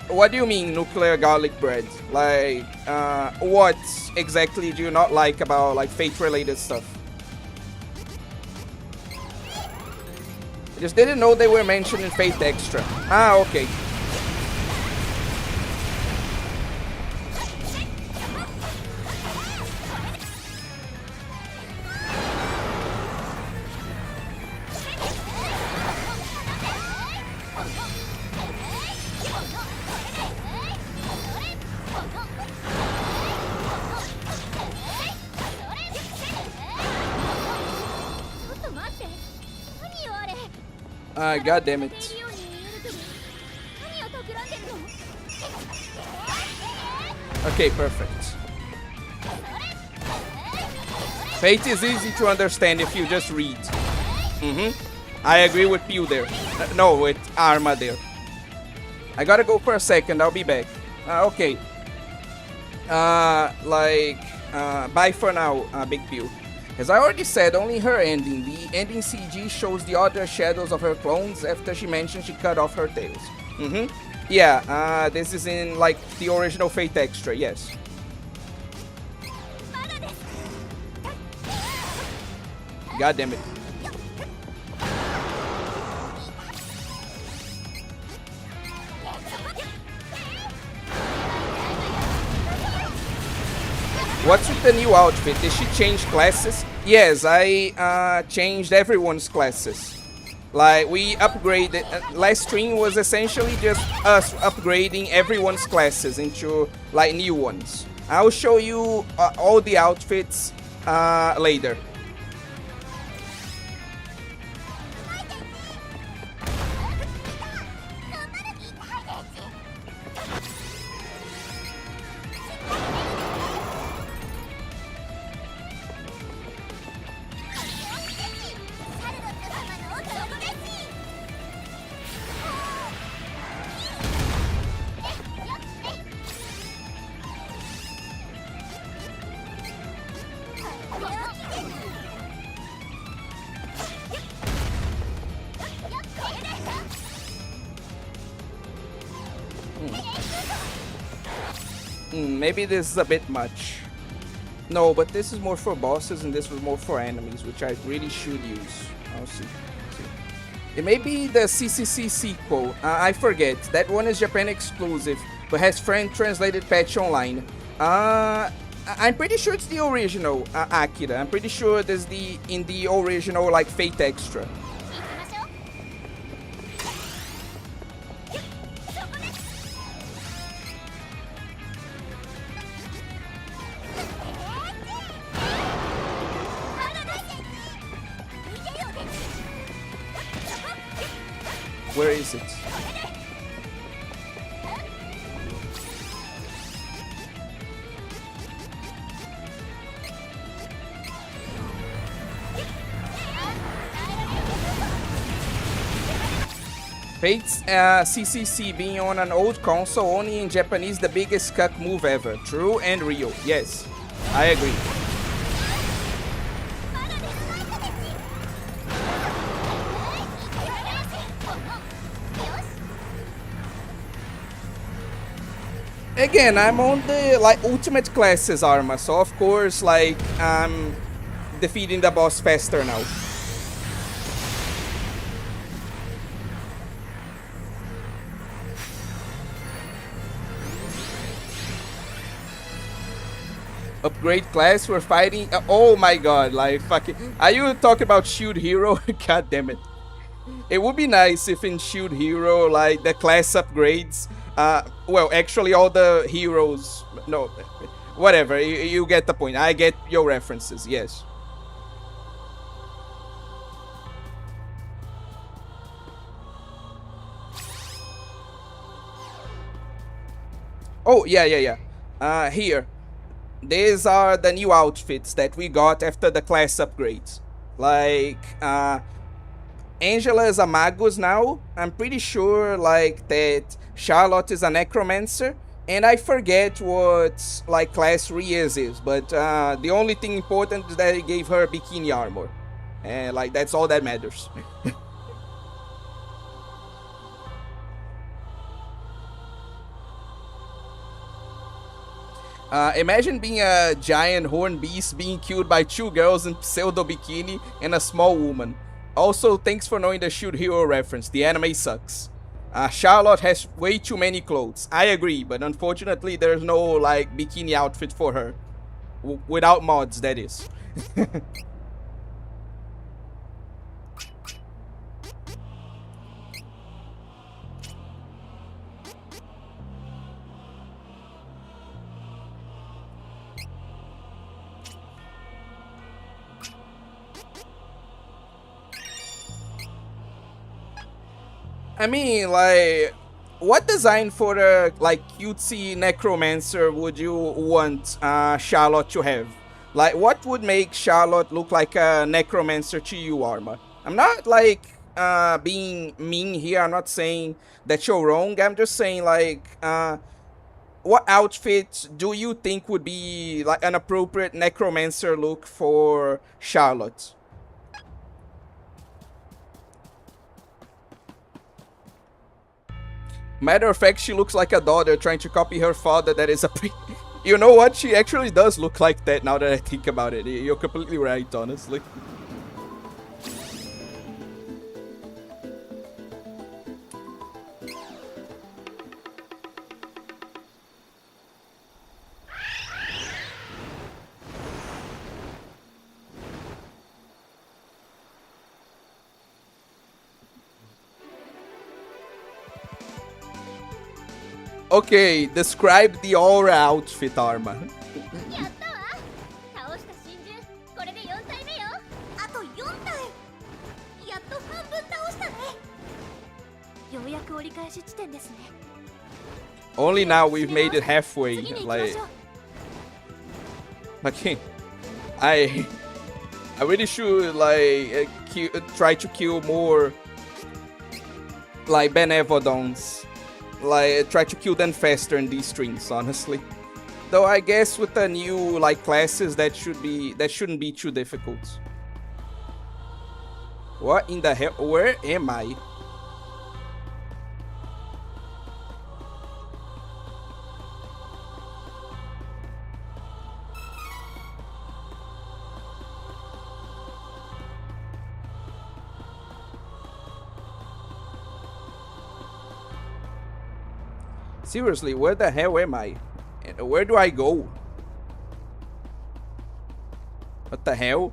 What do you mean nuclear garlic bread? Like, what exactly do you not like about, like, Fate-related stuff? I just didn't know they were mentioned in Fate Extra. Ah, okay. God damn it. Okay, perfect. Fate is easy to understand if you just read. I agree with Pew there. No, with Arma there. I gotta go for a second, I'll be back. Okay. Bye for now, Big Pew. As I already said, only her ending. The ending CG shows the other shadows of her clones after she mentioned she cut off her tails. Yeah, this is in, like, the original Fate Extra, yes. God damn it. What's with the new outfit? Did she change classes? Yes, I changed everyone's classes. Like, we upgraded. Last stream was essentially just us upgrading everyone's classes into, like, new ones. I'll show you all the outfits later. Maybe this is a bit much. No, but this is more for bosses and this was more for enemies, which I really should use. I'll see. It may be the CCC sequel. I forget. That one is Japan exclusive, but has translated patch online. I'm pretty sure it's the original, Akira. I'm pretty sure there's in the original, like, Fate Extra. Where is it? Fate's CCC being on an old console, only in Japanese, the biggest cuck move ever. True and real. Yes, I agree. Again, I'm on the like ultimate classes armor, so of course like I'm defeating the boss faster now. Upgrade class, we're fighting. Oh my god, like fucking. Are you talking about Shield Hero? God damn it. It would be nice if in Shield Hero, like the class upgrades. Well, actually, all the heroes. No, whatever. You get the point. I get your references, yes. Oh, yeah. Here. These are the new outfits that we got after the class upgrades. Like, Angela is a Magus now. I'm pretty sure, like, that Charlotte is a Necromancer. And I forget what, like, class Riez is. But the only thing important is that it gave her bikini armor. And, like, that's all that matters. Imagine being a giant horned beast being killed by 2 girls in pseudo bikini and a small woman. Also, thanks for knowing the Shield Hero reference. The anime sucks. Charlotte has way too many clothes. I agree, but unfortunately there's no like bikini outfit for her. Without mods, that is. I mean, like, what design for a like cutesy necromancer would you want Charlotte to have? Like, what would make Charlotte look like a necromancer to you, Arma? I'm not like being mean here. I'm not saying that you're wrong. I'm just saying like, what outfit do you think would be like an appropriate necromancer look for Charlotte? Matter of fact, she looks like a daughter trying to copy her father that is a You know what? She actually does look like that now that I think about it. You're completely right, honestly. Okay, describe the aura outfit, Arma. やったわ。倒した真珠、これで4体目よ。あと4体。やっと半分倒したね。ようやく折り返し地点ですね。 Only now we've made it halfway. Like, I really should like try to kill more like Benevodons. Like, try to kill them faster in these streams, honestly. Though I guess with the new like classes that shouldn't be too difficult. What in the hell? Where am I? Seriously, where the hell am I? Where do I go? What the hell?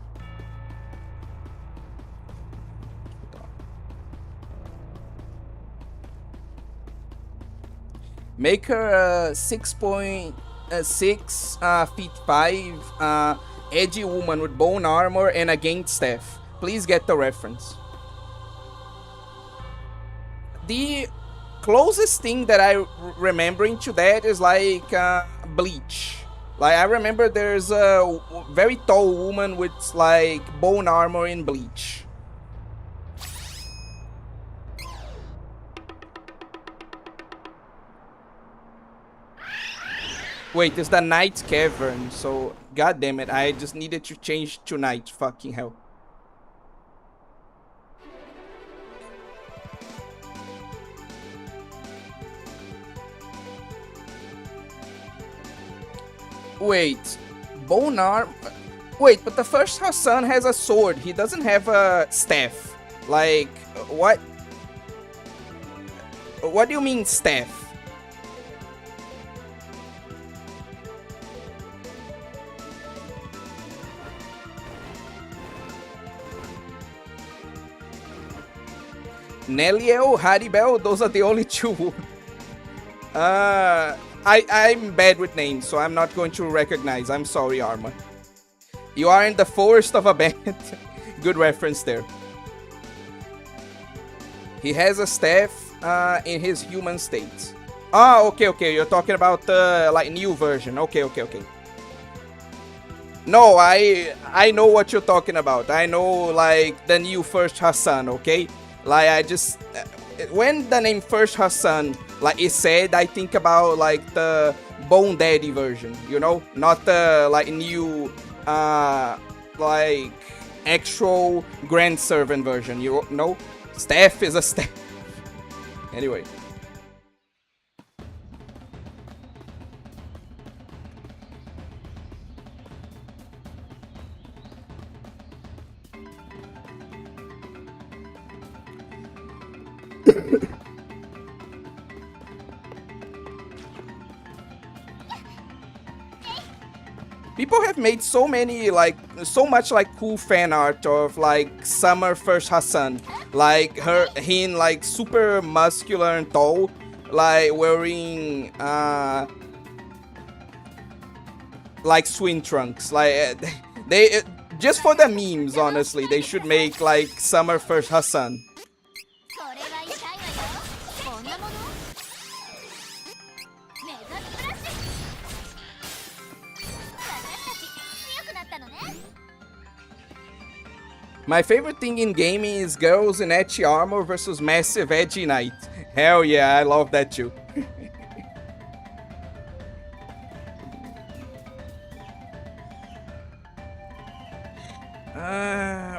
Make her 6.6 feet 5 edgy woman with bone armor and a gained staff. Please get the reference. The closest thing that I remembering to that is like Bleach. Like I remember there's a very tall woman with like bone armor in Bleach. Wait, it's the night cavern, so god damn it, I just needed to change to night, fucking hell. Wait, bone arm? Wait, but the first Hassan has a sword, he doesn't have a staff. Like, what? What do you mean staff? Neliel, Haribel, those are the only two. I'm bad with names, so I'm not going to recognize. I'm sorry, Arma. You are in the forest of a band. Good reference there. He has a staff in his human state. Ah, okay. You're talking about the like new version. Okay. No, I know what you're talking about. I know like the new first Hassan, okay? Like I just when the name first Hassan like is said, I think about like the Bone Daddy version, you know, not the like new like actual grand servant version. You know, staff is a staff. Anyway. People have made so many, like, so much, like, cool fan art of, like, Summer First Hassan. Like, him, like, super muscular and tall, like, wearing, like, swim trunks. Like, they just for the memes, honestly, they should make, like, Summer First Hassan. My favorite thing in gaming is girls in ecchi armor versus massive edgy knight. Hell yeah, I love that too.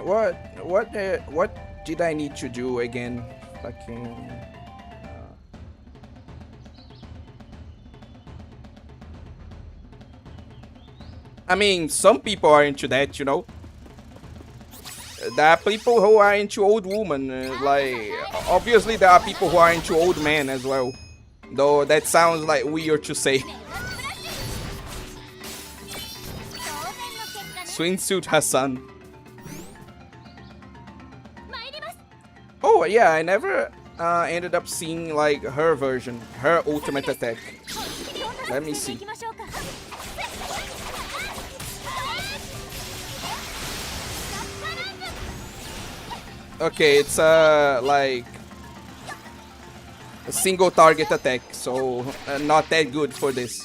What did I need to do again? Fucking. I mean, some people are into that, you know. There are people who are into old women, like, obviously there are people who are into old men as well. Though that sounds like weird to say. Swimsuit Hassan. Oh yeah, I never ended up seeing like her version, her ultimate attack. Let me see. Okay, it's like a single target attack, so not that good for this.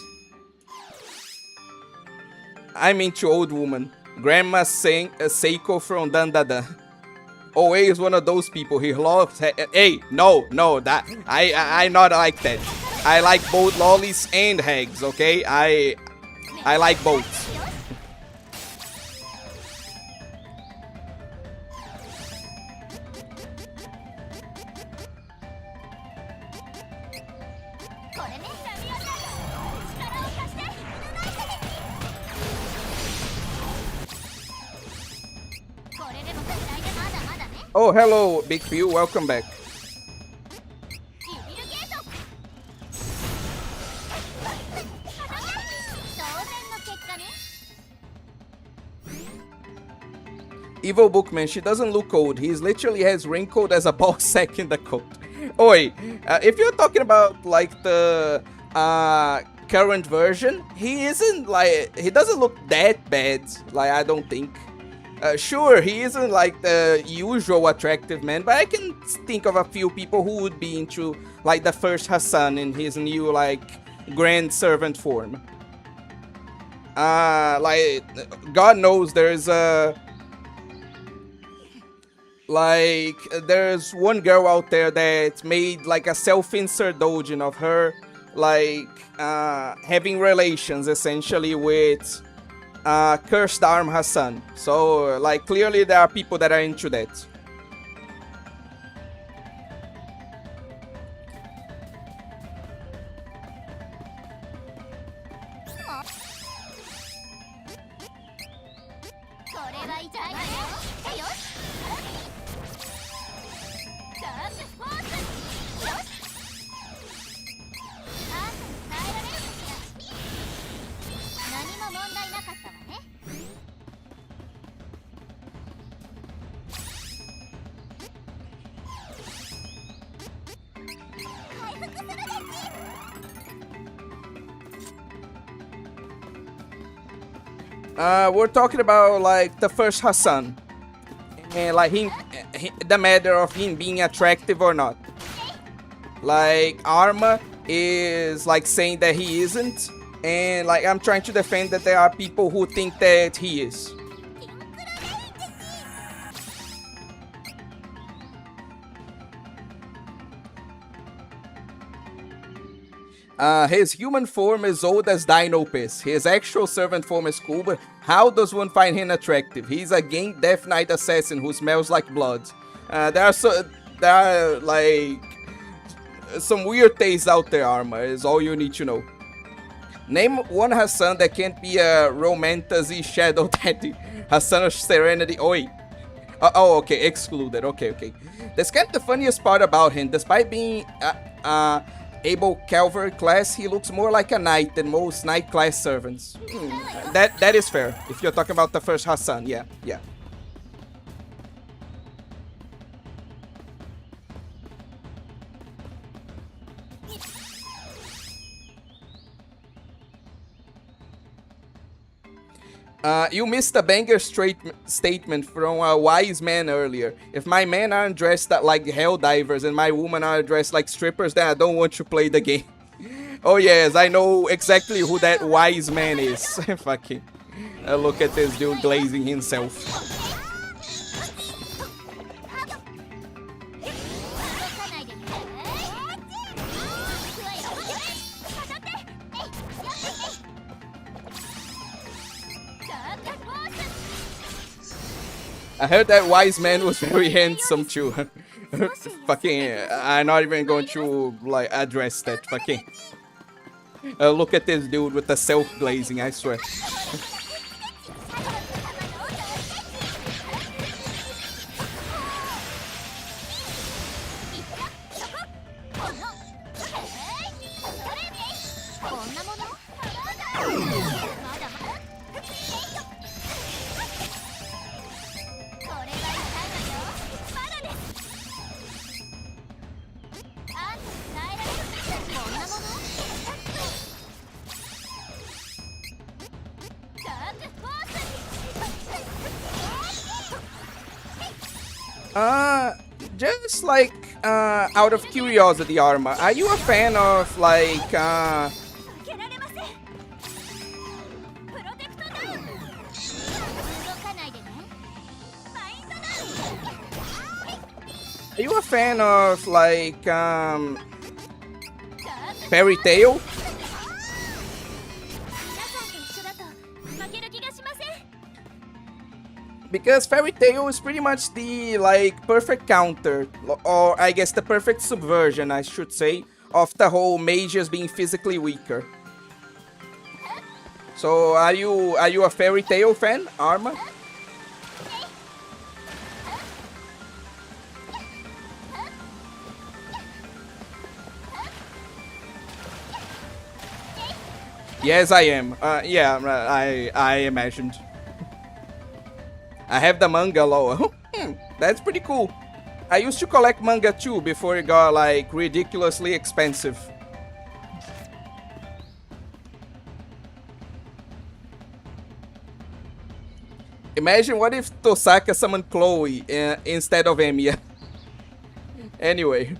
I'm into old woman. Grandma Seiko from Dandada. OA is one of those people. He loves. Hey, no, that I not like that. I like both lollies and hags. Okay, I like both. Oh, hello, Big Pew. Welcome back. Evil Bookman, she doesn't look old. He literally has wrinkled as a ball sack in the coat. Oi, if you're talking about like the current version, he isn't like, he doesn't look that bad. Like, I don't think. Sure, he isn't like the usual attractive man, but I can think of a few people who would be into like the first Hassan in his new like grand servant form. Like God knows there's there's one girl out there that made like a self-insert doujin of her like having relations essentially with Cursed Arm Hassan. So, like, clearly there are people that are into that. We're talking about like the first Hassan, and like the matter of him being attractive or not. Like Arma is like saying that he isn't, and like I'm trying to defend that there are people who think that he is. His human form is old as Dino Piss. His actual servant form is cool, but how does one find him attractive? He's a gang Death Knight assassin who smells like blood. There are like some weird tastes out there, Arma, is all you need to know. Name one Hassan that can't be a romantasy shadow daddy. Hassan of Serenity. Oi. Oh, okay, excluded. Okay. That's kind of the funniest part about him. Despite being able cavalry class, he looks more like a knight than most knight class servants. That is fair. If you're talking about the first Hassan, yeah. You missed a banger statement from a wise man earlier. If my men aren't dressed like hell divers and my women are dressed like strippers, then I don't want to play the game. Oh yes, I know exactly who that wise man is. Fucking look at this dude glazing himself. I heard that wise man was very handsome too. Fucking, I'm not even going to like address that. Fucking, look at this dude with the self-glazing, I swear. Just like, out of curiosity, Arma, are you a fan of, like, are you a fan of, like, Fairy Tail? Because Fairy Tail is pretty much the, like, perfect counter, or I guess the perfect subversion, I should say, of the whole mages being physically weaker. So, are you a Fairy Tail fan, Arma? Yes, I am. Yeah, I imagined. I have the manga, lol. That's pretty cool. I used to collect manga too before it got like ridiculously expensive. Imagine what if Tosaka summoned Chloe instead of Emiya. Anyway.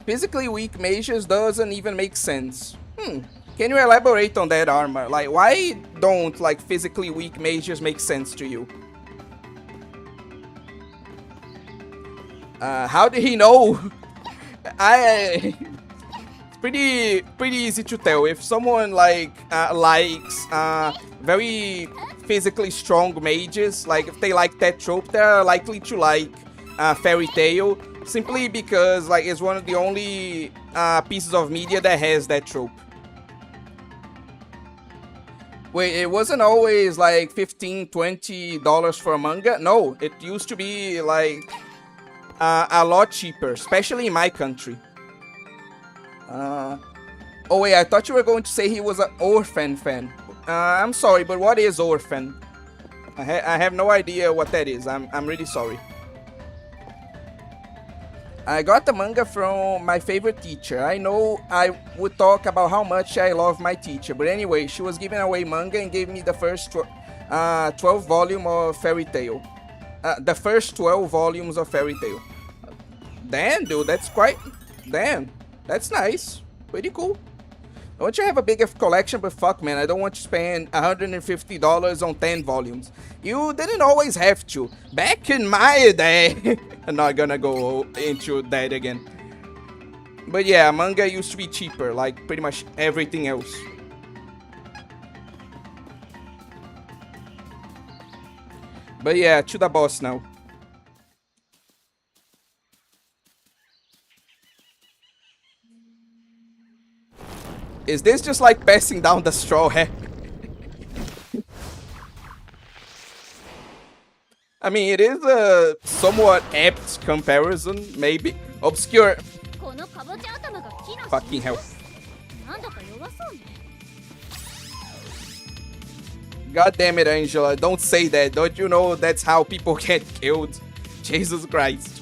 Physically weak mages doesn't even make sense. Can you elaborate on that, Arma? Like, why don't, like, physically weak mages make sense to you? How did he know? It's pretty easy to tell. If someone, like, likes very physically strong mages, like, if they like that trope, they're likely to like Fairy Tail. Simply because, like, it's one of the only pieces of media that has that trope. Wait, it wasn't always like $15, $20 for a manga? No, it used to be like a lot cheaper, especially in my country. Oh wait, I thought you were going to say he was an Orphan fan. I'm sorry, but what is Orphan? I have no idea what that is. I'm really sorry. I got the manga from my favorite teacher. I know I would talk about how much I love my teacher, but anyway, she was giving away manga and gave me the first 12 volume of Fairy Tail. The first 12 volumes of Fairy Tail. Damn, dude, that's quite... Damn, that's nice. Pretty cool. I want you to have a big collection, but fuck, man, I don't want to spend $150 on 10 volumes. You didn't always have to. Back in my day... I'm not gonna go into that again. But yeah, manga used to be cheaper, like pretty much everything else. But yeah, to the boss now. Is this just like passing down the straw hat? I mean, it is a somewhat apt comparison, maybe. Obscure. Fucking hell. God damn it, Angela. Don't say that. Don't you know that's how people get killed? Jesus Christ.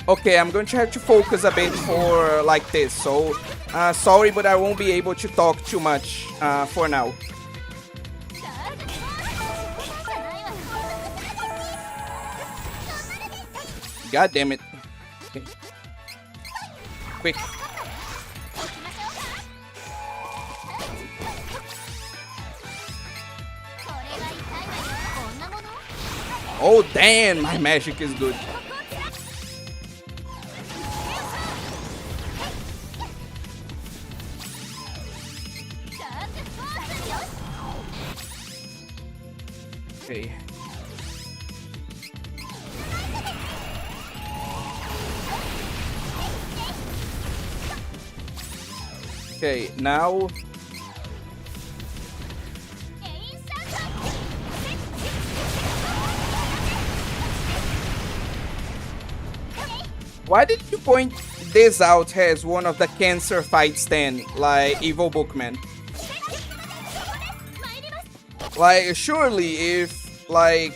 Okay, I'm going to have to focus a bit for like this, so sorry, but I won't be able to talk too much for now. God damn it. Okay. Quick. Oh damn, my magic is good. Okay. Okay, now... Why did you point this out as one of the cancer fights then, like Evil Bookman? Like, surely if, like...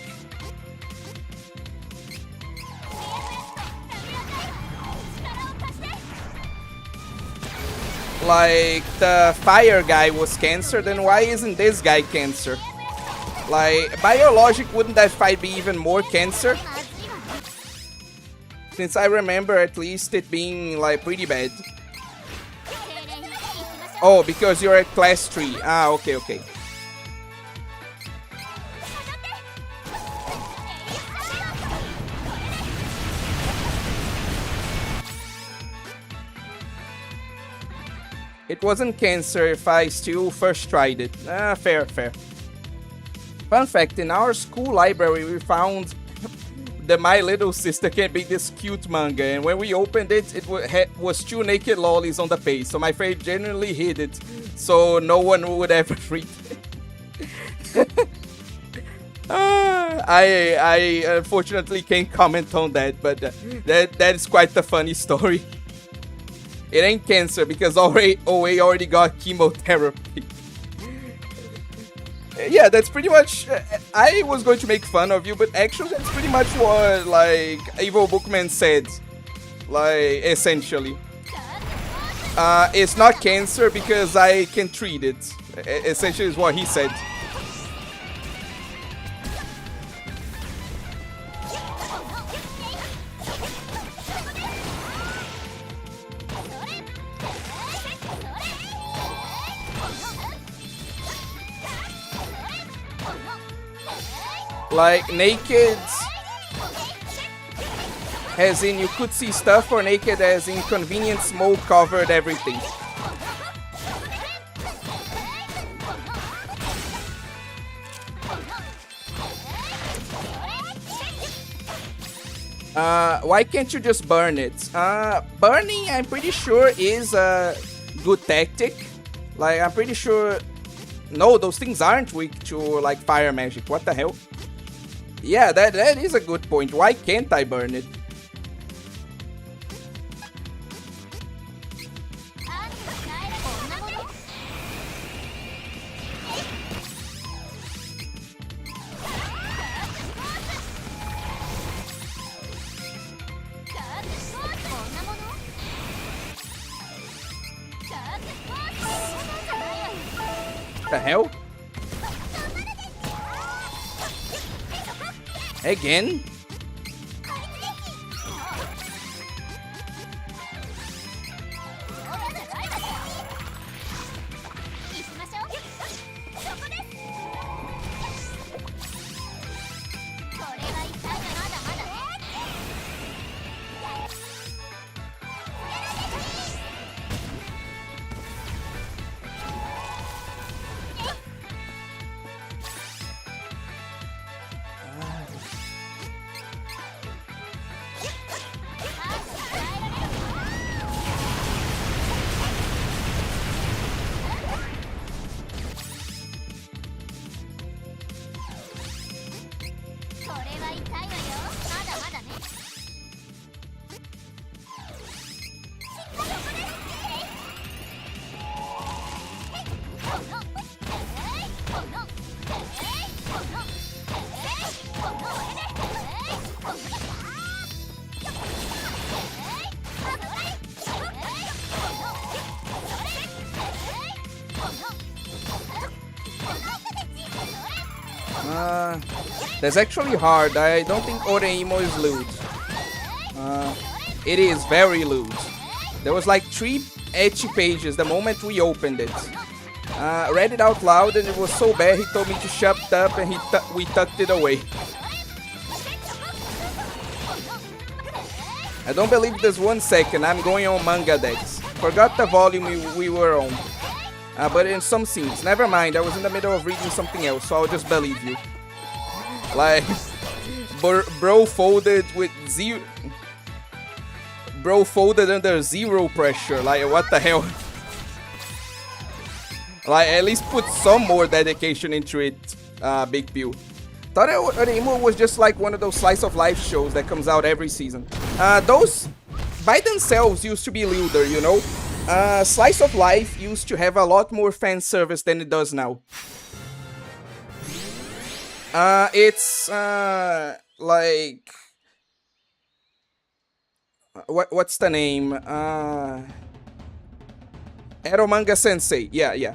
Like, the fire guy was cancer, then why isn't this guy cancer? Like, by your logic, wouldn't that fight be even more cancer? Since I remember at least it being, like, pretty bad. Oh, because you're at class 3. Ah, okay, okay. It wasn't cancer if I still first tried it. Ah, fair, fair. Fun fact, in our school library we found that my little sister can be this cute manga, and when we opened it, it was 2 naked lollies on the page, so my friend genuinely hid it, so no one would ever read it. I unfortunately can't comment on that, but that is quite a funny story. It ain't cancer because OA already got chemotherapy. Yeah, that's pretty much. I was going to make fun of you, but actually, that's pretty much what like Evil Bookman said. Like essentially, it's not cancer because I can treat it. Essentially, is what he said. Like naked as in you could see stuff, or naked as in convenient smoke covered everything? Why can't you just burn it? Burning, I'm pretty sure, is a good tactic. Like, I'm pretty sure... No, those things aren't weak to, like, fire magic. What the hell? Yeah, that is a good point. Why can't I burn it? The hell? Again? That's actually hard. I don't think Oreimo is lewd. It is very lewd. There was like 3 ecchi pages the moment we opened it. Read it out loud and it was so bad he told me to shut up and we tucked it away. I don't believe this 1 second. I'm going on manga decks. Forgot the volume we were on. But in some scenes. Never mind, I was in the middle of reading something else, so I'll just believe you. Like, bro folded with zero... Bro folded under 0 pressure. Like, what the hell? Like, at least put some more dedication into it, Big Pew. Thought Oreimo was just like one of those slice of life shows that comes out every season. Those, by themselves, used to be lewder, you know? Slice of life used to have a lot more fan service than it does now. It's like what's the name? Eromanga Sensei. Yeah.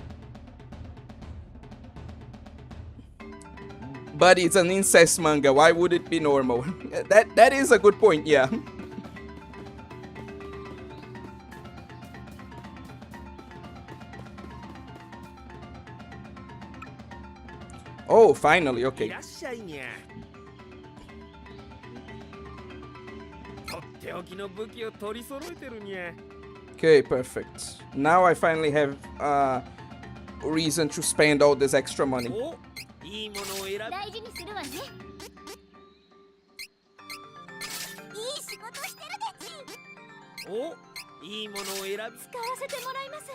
But it's an incest manga. Why would it be normal? That is a good point. Yeah. Oh, finally, okay. Okay, perfect. Now I finally have reason to spend all this extra money. お、いいものを選び。使わせてもらいます。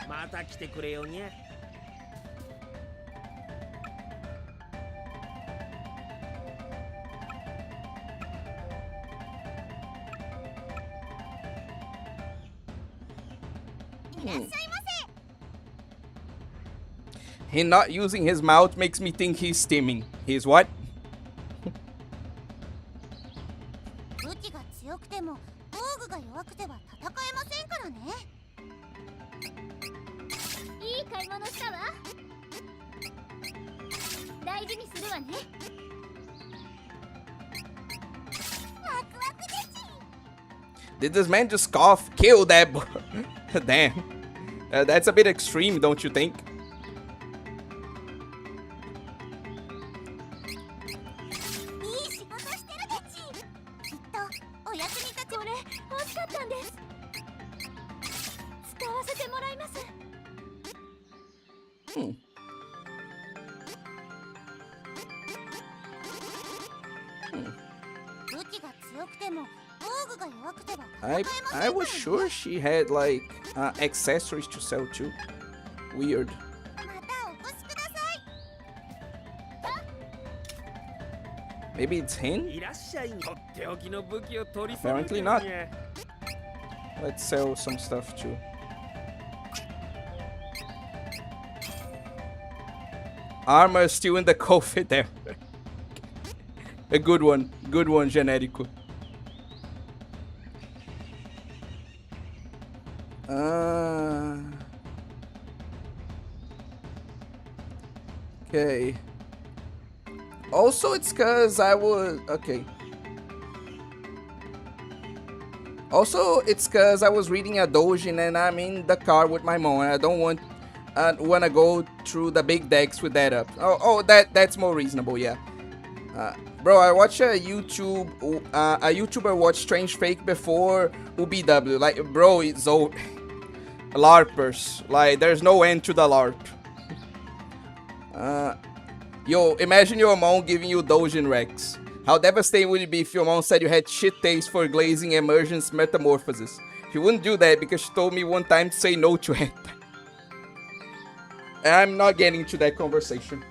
また来てくれよにゃ。He not using his mouth makes me think he's steaming. He's what? 武器が強くても防具が弱くては戦えませんからね。いい買い物したわ。大事にするわね。ワクワクです。 Did this man just cough? Kill that boy. Damn. That's a bit extreme, don't you think? いい仕事してるでち。きっとお役に立ち。これ欲しかったんです。使わせてもらいます。武器が強くても防具が弱くては戦えませんからね。 I was sure she had like accessories to sell too. Weird. またお越しください。 Maybe it's him? いらっしゃい。とっておきの武器を取り Apparently not. Let's sell some stuff too. Armor still in the coffee there. A good one, genérico. Okay. Also, it's cause I was okay. Also, it's cause I was reading a doujin and I'm in the car with my mom and I don't wanna go through the big decks with that up. That's more reasonable, yeah. Bro, I watch a YouTuber watch Strange Fake before UBW. Like, bro, it's all LARPers. Like, there's no end to the LARP. Yo, imagine your mom giving you Doujin Rex. How devastating would it be if your mom said you had shit taste for glazing emergence metamorphosis? She wouldn't do that because she told me one time to say no to it. I'm not getting into that conversation.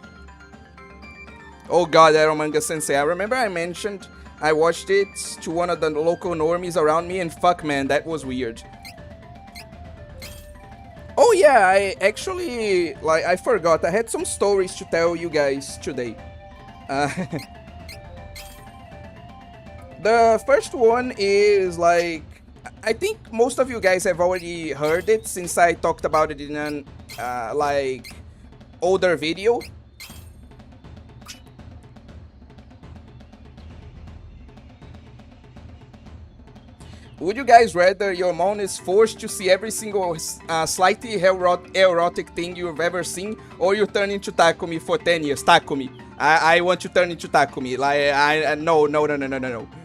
Oh god, Arrow Manga Sensei. I remember I mentioned I watched it to one of the local normies around me and fuck man, that was weird. Oh yeah, I actually, like, I forgot. I had some stories to tell you guys today. The first one is, like, I think most of you guys have already heard it since I talked about it in an, like, older video. Would you guys rather your mom is forced to see every single slightly erotic thing you've ever seen, or you turn into Takumi for 10 years? Takumi. I want to turn into Takumi. Like, no.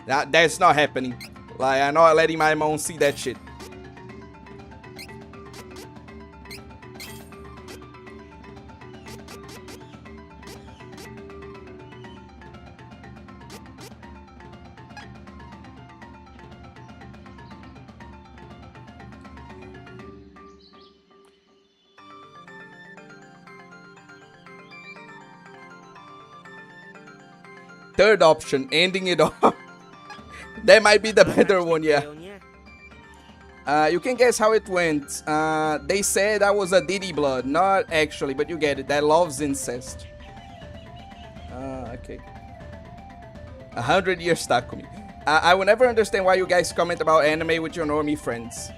That's not happening. Like, I'm not letting my mom see that shit. Third option, ending it off. That might be the better one, yeah. You can guess how it went. They said I was a Diddy blood. Not actually, but you get it. That loves incest. Okay. 100 years Takumi. I will never understand why you guys comment about anime with your normie friends.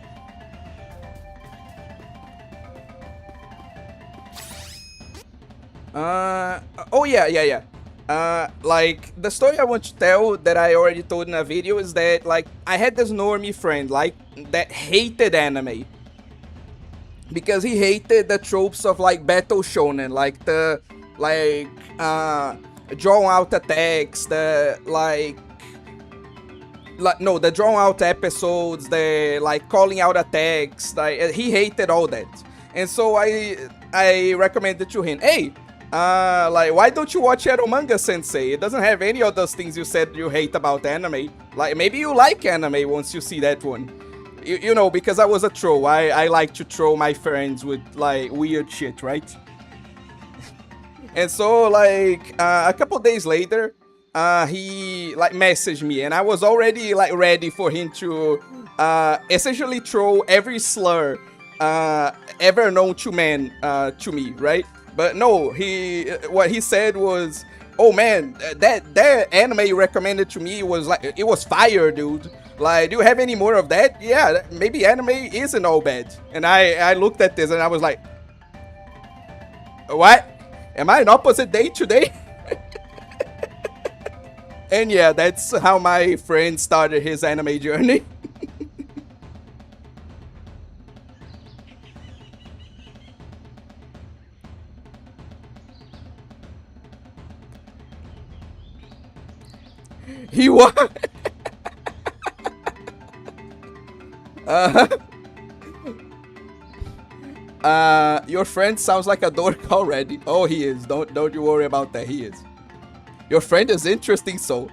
Oh yeah. Like, the story I want to tell that I already told in a video is that, like, I had this normie friend, like, that hated anime. Because he hated the tropes of, like, battle shonen, like, the, like, drawn out attacks, the, like, like no, the drawn out episodes, the like calling out attacks, like he hated all that. And so I recommended to him, hey, like why don't you watch Eromanga Sensei? It doesn't have any of those things you said you hate about anime. Like maybe you like anime once you see that one. You know, because I was a troll. I like to troll my friends with like weird shit, right? And so like a couple days later, he like messaged me, and I was already like ready for him to essentially throw every slur ever known to man to me, right? But no, what he said was, "Oh man, that anime you recommended to me was like it was fire, dude. Like, do you have any more of that? Yeah, maybe anime isn't all bad." And I looked at this and I was like, "What? Am I an opposite day today?" And yeah, that's how my friend started his anime journey. He was. Your friend sounds like a dork already. Oh, he is. Don't you worry about that. He is. Your friend is interesting, so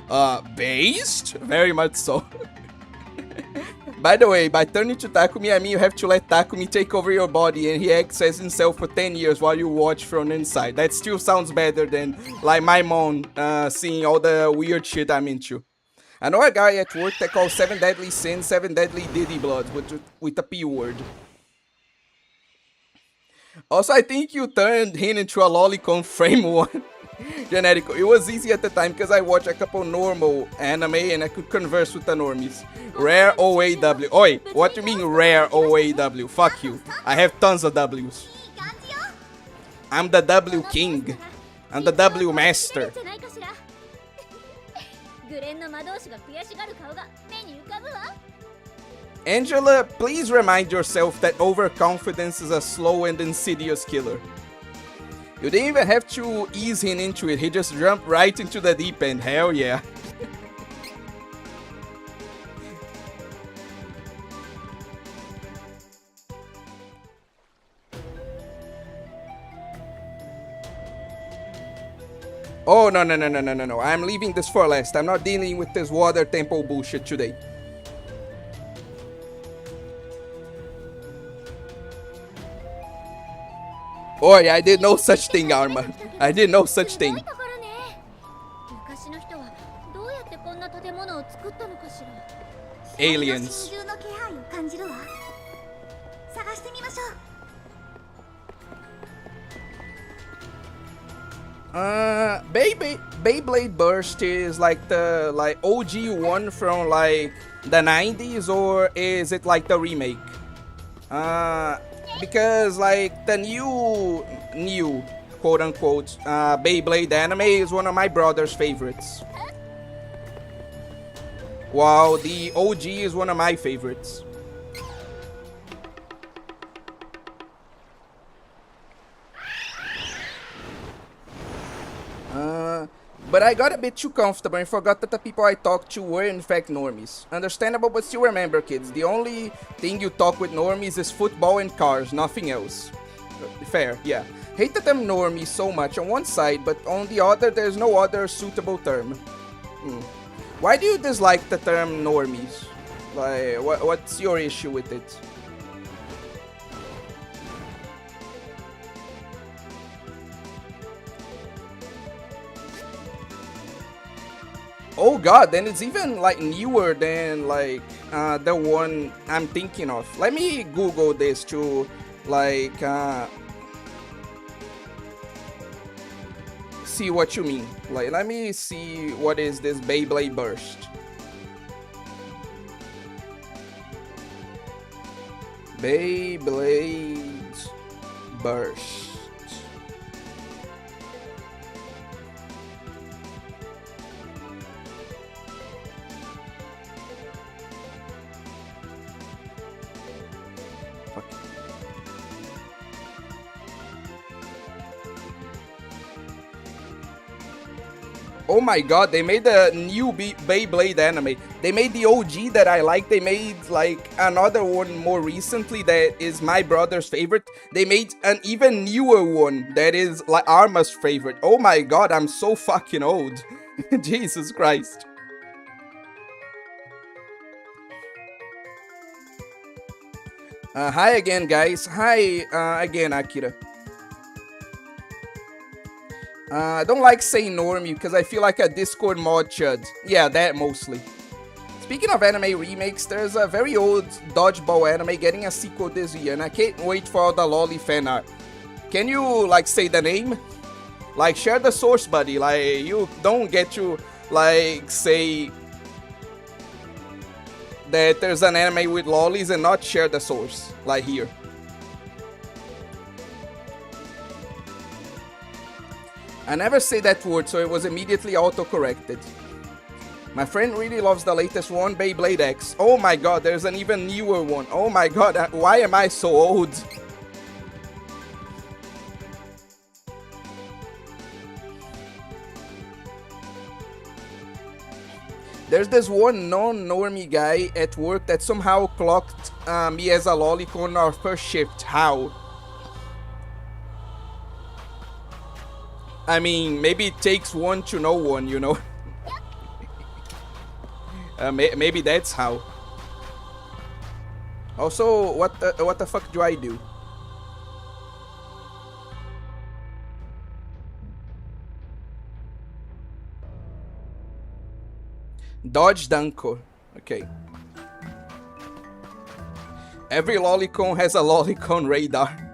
based? Very much so. By the way, by turning to Takumi, I mean you have to let Takumi take over your body and he acts as himself for 10 years while you watch from inside. That still sounds better than like my mom seeing all the weird shit I'm into. I know a guy at work that calls 7 Deadly Sins 7 Deadly Diddy Blood with a P word. Also, I think you turned him into a lolicon frame one. Generico. It was easy at the time because I watched a couple normal anime and I could converse with the normies. Rare OAW. Oi, what do you mean rare OAW? Fuck you. I have tons of W's. I'm the W king. I'm the W master. Angela, please remind yourself that overconfidence is a slow and insidious killer. You didn't even have to ease him into it, he just jumped right into the deep end, hell yeah. Oh, no, I'm leaving this for last. I'm not dealing with this water temple bullshit today. Oh yeah, I did no such thing, Arma. I did no such thing. Aliens. Beyblade Burst is like the OG one from like the 90s, or is it like the remake? Because like the new quote unquote Beyblade anime is one of my brother's favorites, while the OG is one of my favorites. But I got a bit too comfortable and forgot that the people I talked to were in fact normies. Understandable, but still remember, kids, the only thing you talk with normies is football and cars, nothing else. Fair, yeah. Hate the term normie so much on one side, but on the other there's no other suitable term. Why do you dislike the term normies? Like, what's your issue with it? Oh god, then it's even like newer than like the one I'm thinking of. Let me Google this to like see what you mean. Like, let me see what is this Beyblade Burst. Beyblade Burst. Oh my god, they made a new Beyblade anime. They made the OG that I like. They made like another one more recently that is my brother's favorite. They made an even newer one that is like Arma's favorite. Oh my god, I'm so fucking old. Jesus Christ. Hi again, guys. Hi again, Akira. I don't like saying normie because I feel like a Discord mod should. Yeah, that mostly. Speaking of anime remakes, there's a very old dodgeball anime getting a sequel this year, and I can't wait for all the lolly fan art. Can you, like, say the name? Like, share the source, buddy. Like, you don't get to, like, say that there's an anime with lollies and not share the source, like here. I never say that word, so it was immediately auto-corrected. My friend really loves the latest one, Beyblade X. Oh my god, there's an even newer one. Oh my god, why am I so old? There's this one non-normie guy at work that somehow clocked me as a lolicon on our first shift. How? I mean, maybe it takes one to know one, you know? Maybe that's how. Also, what the fuck do I do? Dodge Danko. Okay. Every lolicon has a lolicon radar.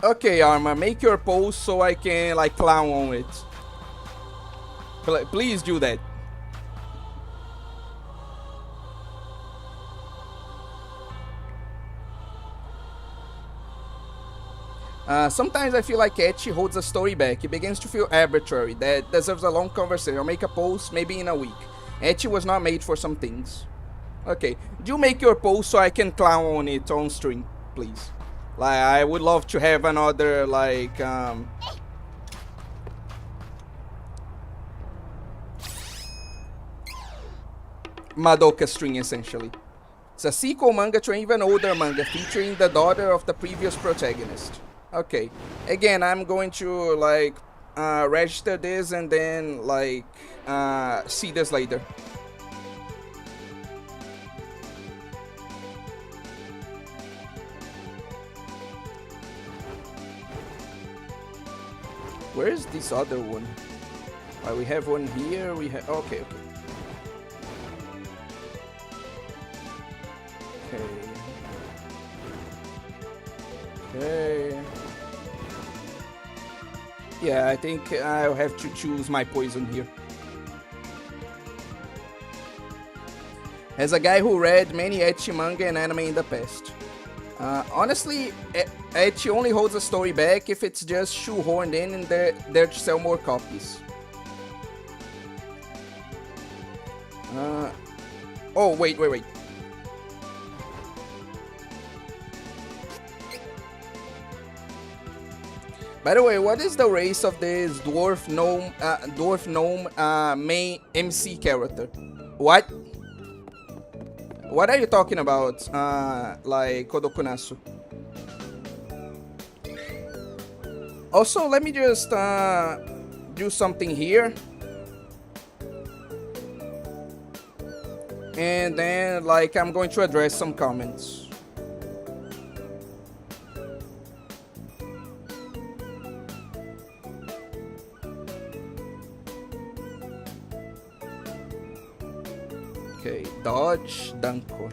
Okay, Arma, make your pose so I can, like, clown on it. Please do that. Sometimes I feel like ecchi holds a story back. It begins to feel arbitrary. That deserves a long conversation. I'll make a post maybe in a week. Ecchi was not made for some things. Okay, do make your post so I can clown on it on stream, please. Like, I would love to have another, like, Madoka string, essentially. It's a sequel manga to an even older manga featuring the daughter of the previous protagonist. Okay, again, I'm going to, like, register this and then, like, see this later. Where is this other one? We have one here, we have... Okay. Yeah, I think I'll have to choose my poison here. As a guy who read many ecchi manga and anime in the past. Honestly, ecchi only holds a story back if it's just shoehorned in and there to sell more copies. Oh, wait. By the way, what is the race of this dwarf gnome main MC character? What? What are you talking about, like Kodokunasu? Also, let me just do something here. And then, like, I'm going to address some comments. Okay, Dodge Danko.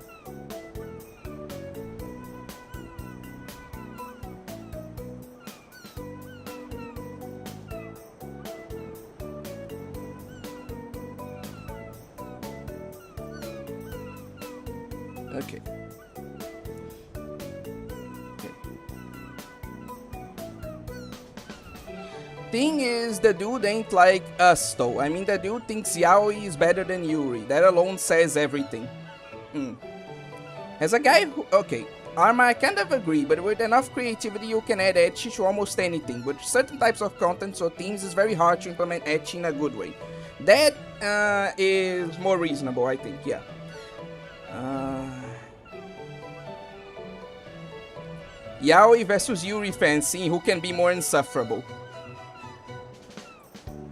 Okay. Thing is, the dude ain't like us though. I mean, the dude thinks Yaoi is better than Yuri. That alone says everything. As a guy who... Okay. Arma, I kind of agree, but with enough creativity you can add ecchi to almost anything. With certain types of contents or themes, it's very hard to implement ecchi in a good way. That is more reasonable, I think, yeah. Yaoi versus Yuri fans, seeing who can be more insufferable.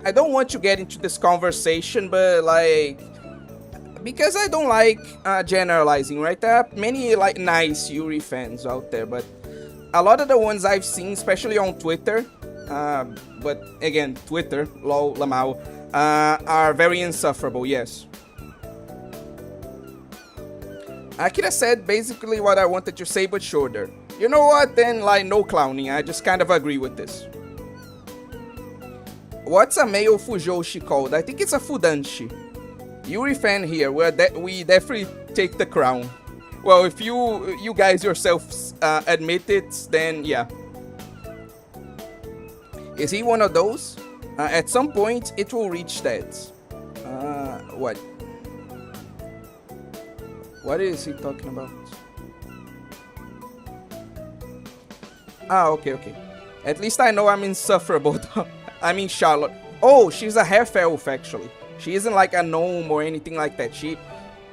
I don't want to get into this conversation, but like, because I don't like generalizing, right? There are many like nice Yuri fans out there, but a lot of the ones I've seen, especially on Twitter, but again, Twitter, lol, lamau, are very insufferable, yes. Akira said basically what I wanted to say, but shorter. You know what? Then, like, no clowning. I just kind of agree with this. What's a male Fujoshi called? I think it's a Fudanshi. Yuri fan here. We definitely take the crown. Well, if you guys yourselves admit it, then yeah. Is he one of those? At some point, it will reach that. What? What is he talking about? Ah, okay. At least I know I'm insufferable. I mean Charlotte. Oh, she's a half-elf, actually. She isn't like a gnome or anything like that. She...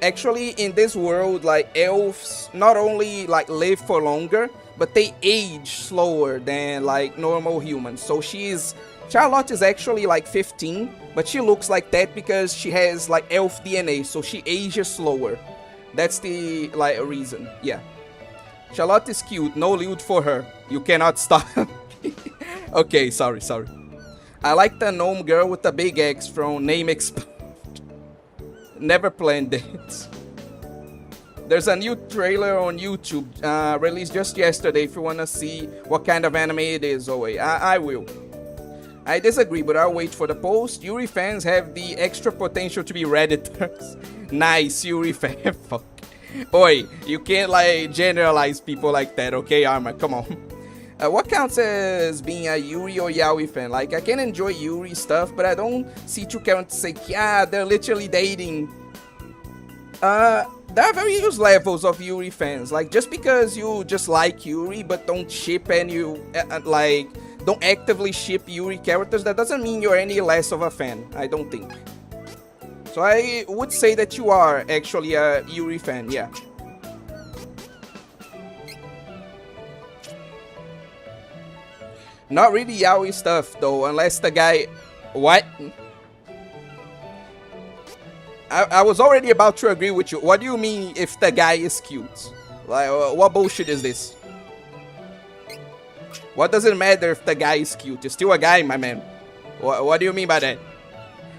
Actually, in this world, like, elves not only, like, live for longer, but they age slower than, like, normal humans. So Charlotte is actually, like, 15, but she looks like that because she has, like, elf DNA, so she ages slower. That's the, like, reason, yeah. Charlotte is cute, no lewd for her. You cannot stop. Okay, sorry. I like the gnome girl with the big X from Name Expound. Never planned it. There's a new trailer on YouTube, released just yesterday if you wanna see what kind of anime it is, Oe. I will. I disagree, but I'll wait for the post. Yuri fans have the extra potential to be Redditors. Nice, Yuri fan. Fuck. Oi, you can't like generalize people like that, okay, Arma? Come on. What counts as being a Yuri or Yaoi fan? Like, I can enjoy Yuri stuff, but I don't see two characters say, yeah, they're literally dating. There are various levels of Yuri fans. Like, just because you just like Yuri, but don't ship and you, like, don't actively ship Yuri characters, that doesn't mean you're any less of a fan, I don't think. So I would say that you are actually a Yuri fan, yeah. Not really yaoi stuff though, unless the guy... What? I was already about to agree with you. What do you mean if the guy is cute? Like, what bullshit is this? What does it matter if the guy is cute? You're still a guy, my man. What do you mean by that?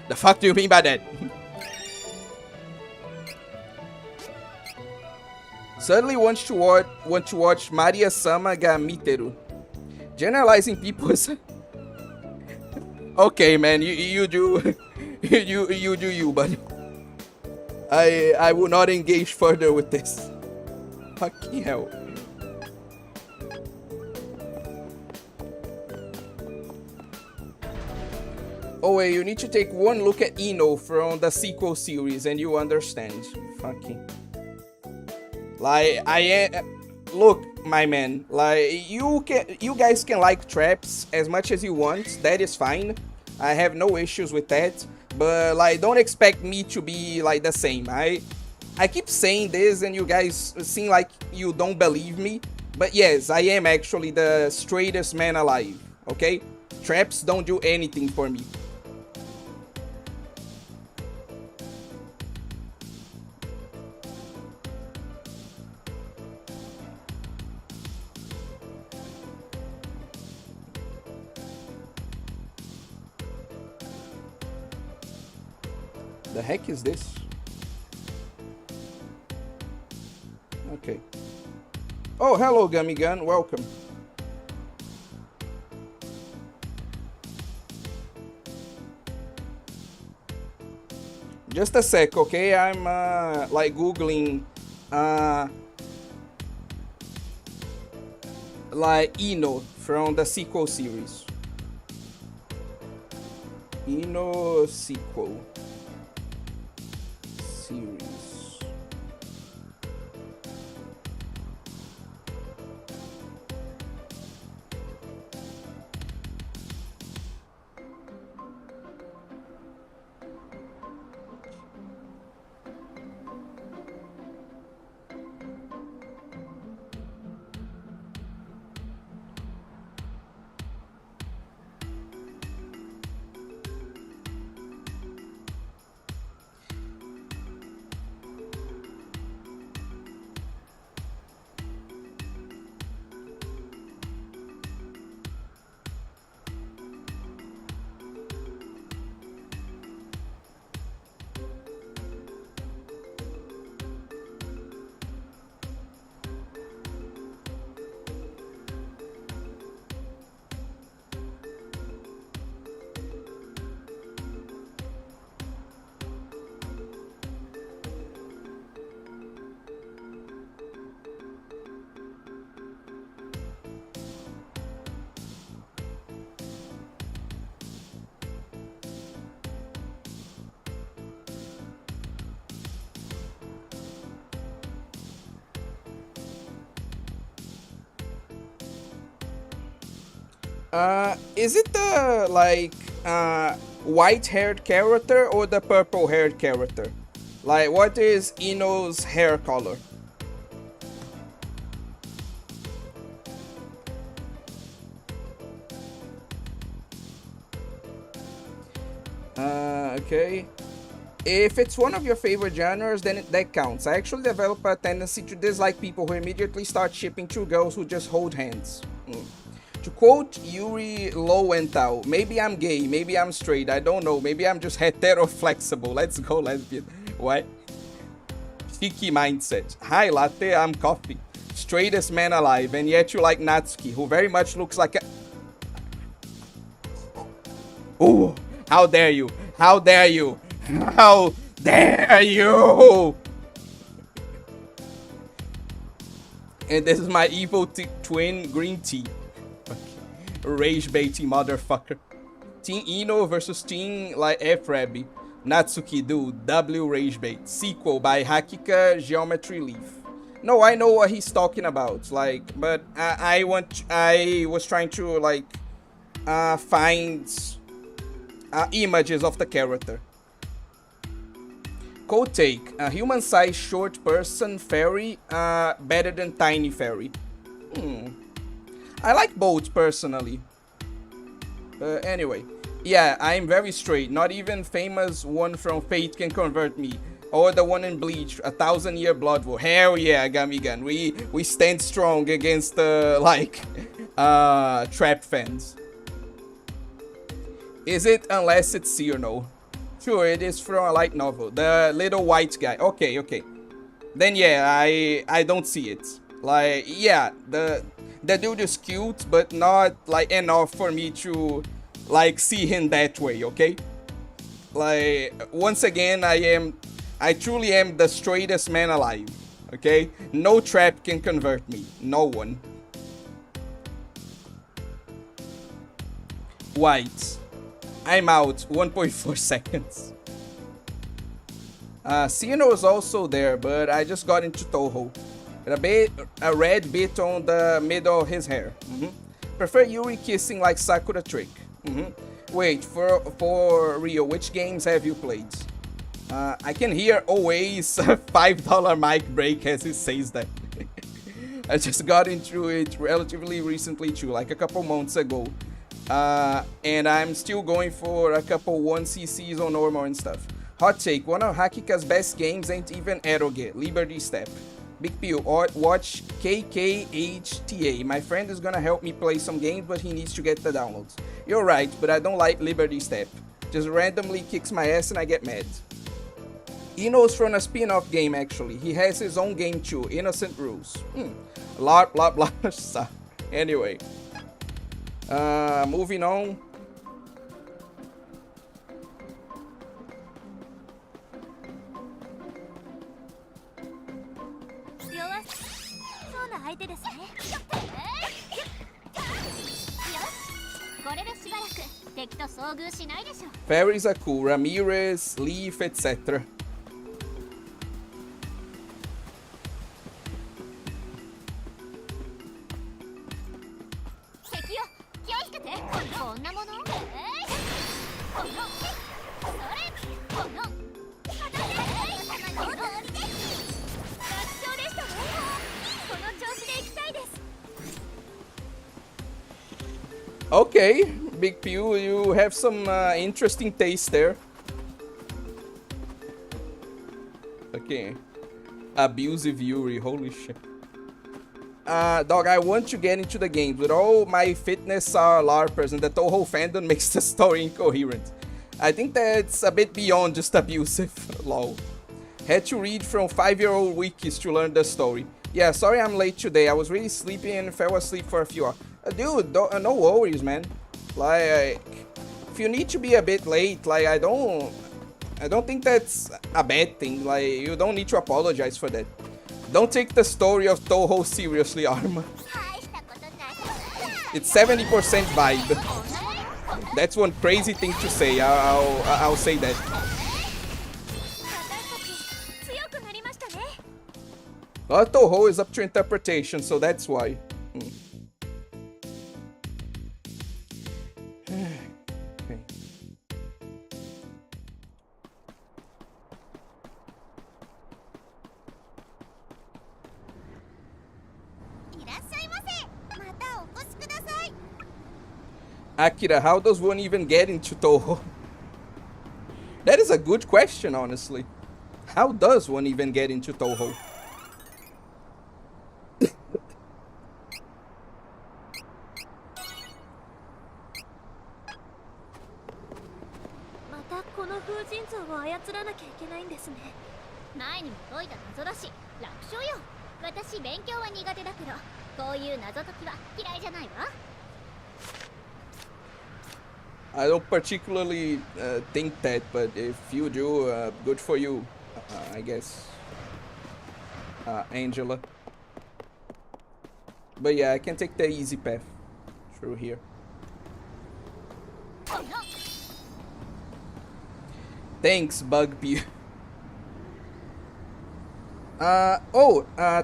The fuck do you mean by that? Suddenly want to watch Maria-sama ga Miteru. Generalizing people is... Okay, man, you do... you do you, buddy. I will not engage further with this. Fucking hell. Oh wait, you need to take one look at Ino from the sequel series and you understand. Fucking... Like, look, my man, like, you guys can like traps as much as you want, that is fine. I have no issues with that, but like, don't expect me to be like the same. I keep saying this and you guys seem like you don't believe me, but yes, I am actually the straightest man alive, okay? Traps don't do anything for me. The heck is this? Okay. Oh, hello, Gummy Gun. Welcome. Just a sec, okay? I'm like googling like Ino from the sequel series. Ino sequel series. Is it the like white-haired character or the purple-haired character? Like, what is Ino's hair color? Okay. If it's one of your favorite genres, then that counts. I actually develop a tendency to dislike people who immediately start shipping two girls who just hold hands. To quote Yuri Lowenthal, maybe I'm gay, maybe I'm straight, I don't know, maybe I'm just hetero-flexible. Let's go, lesbian. What? Cheeky mindset. Hi, latte, I'm coffee. Straightest man alive, and yet you like Natsuki, who very much looks like a... Ooh, how dare you? How dare you? How dare you? And this is my evil twin green tea. Rage baiting motherfucker. Team Ino versus Team like F Rabby. Natsuki dude, W Rage Bait. Sequel by Hakika Geometry Leaf. No, I know what he's talking about. Like, but I was trying to like find images of the character. Cold take. A human-sized short person fairy better than tiny fairy. I like both personally. Anyway, yeah, I'm very straight. Not even famous one from Fate can convert me, or the one in Bleach, 1,000-year blood war. Hell yeah, Gamigan. We stand strong against the like trap fans. Is it unless it's Cyrano? Sure, it is from a light novel. The little white guy. Okay, okay. Then yeah, I don't see it. Like, yeah, the dude is cute, but not like enough for me to like see him that way, okay? Like, once again, I truly am the straightest man alive, okay? No trap can convert me. No one. White. I'm out. 1.4 seconds. Sino is also there, but I just got into Toho. A red bit on the middle of his hair. Prefer Yuri kissing like Sakura trick. Wait, for real, which games have you played? I can hear always a $5 mic break as he says that. I just got into it relatively recently too, like a couple months ago. And I'm still going for a couple 1cc's on normal and stuff. Hot take, one of Hakika's best games ain't even Eroge, Liberty Step. Big Pew, watch KKHTA. My friend is gonna help me play some games, but he needs to get the downloads. You're right, but I don't like Liberty Step. Just randomly kicks my ass and I get mad. Ino's from a spin-off game actually. He has his own game too, Innocent Rules. Blah blah blah. Anyway. Moving on. Fairies are cool, Ramirez, Leaf, etc. Okay, Big Pew, you have some interesting taste there. Okay. Abusive Yuri, holy shit. Dog, I want to get into the games, but all my fitness are LARPers and the Toho fandom makes the story incoherent. I think that's a bit beyond just abusive. Lol. Had to read from 5-year-old wikis to learn the story. Yeah, sorry I'm late today. I was really sleepy and fell asleep for a few hours. Dude, no worries, man. Like, if you need to be a bit late, like, I don't think that's a bad thing. Like, you don't need to apologize for that. Don't take the story of Toho seriously, Arma. It's 70% vibe. That's one crazy thing to say. I'll say that. Well, Toho is up to interpretation, so that's why. Akira, how does one even get into Toho? That is a good question, honestly. How does one even get into Toho? またこの風神像を操らなきゃいけないんですね。前にも解いた謎だし楽勝よ。私勉強は苦手だけどこういう謎解きは嫌いじゃないわ。 I don't particularly think that, but if you do, good for you, I guess. Angela. But yeah, I can take the easy path through here. Thanks, Bugbear.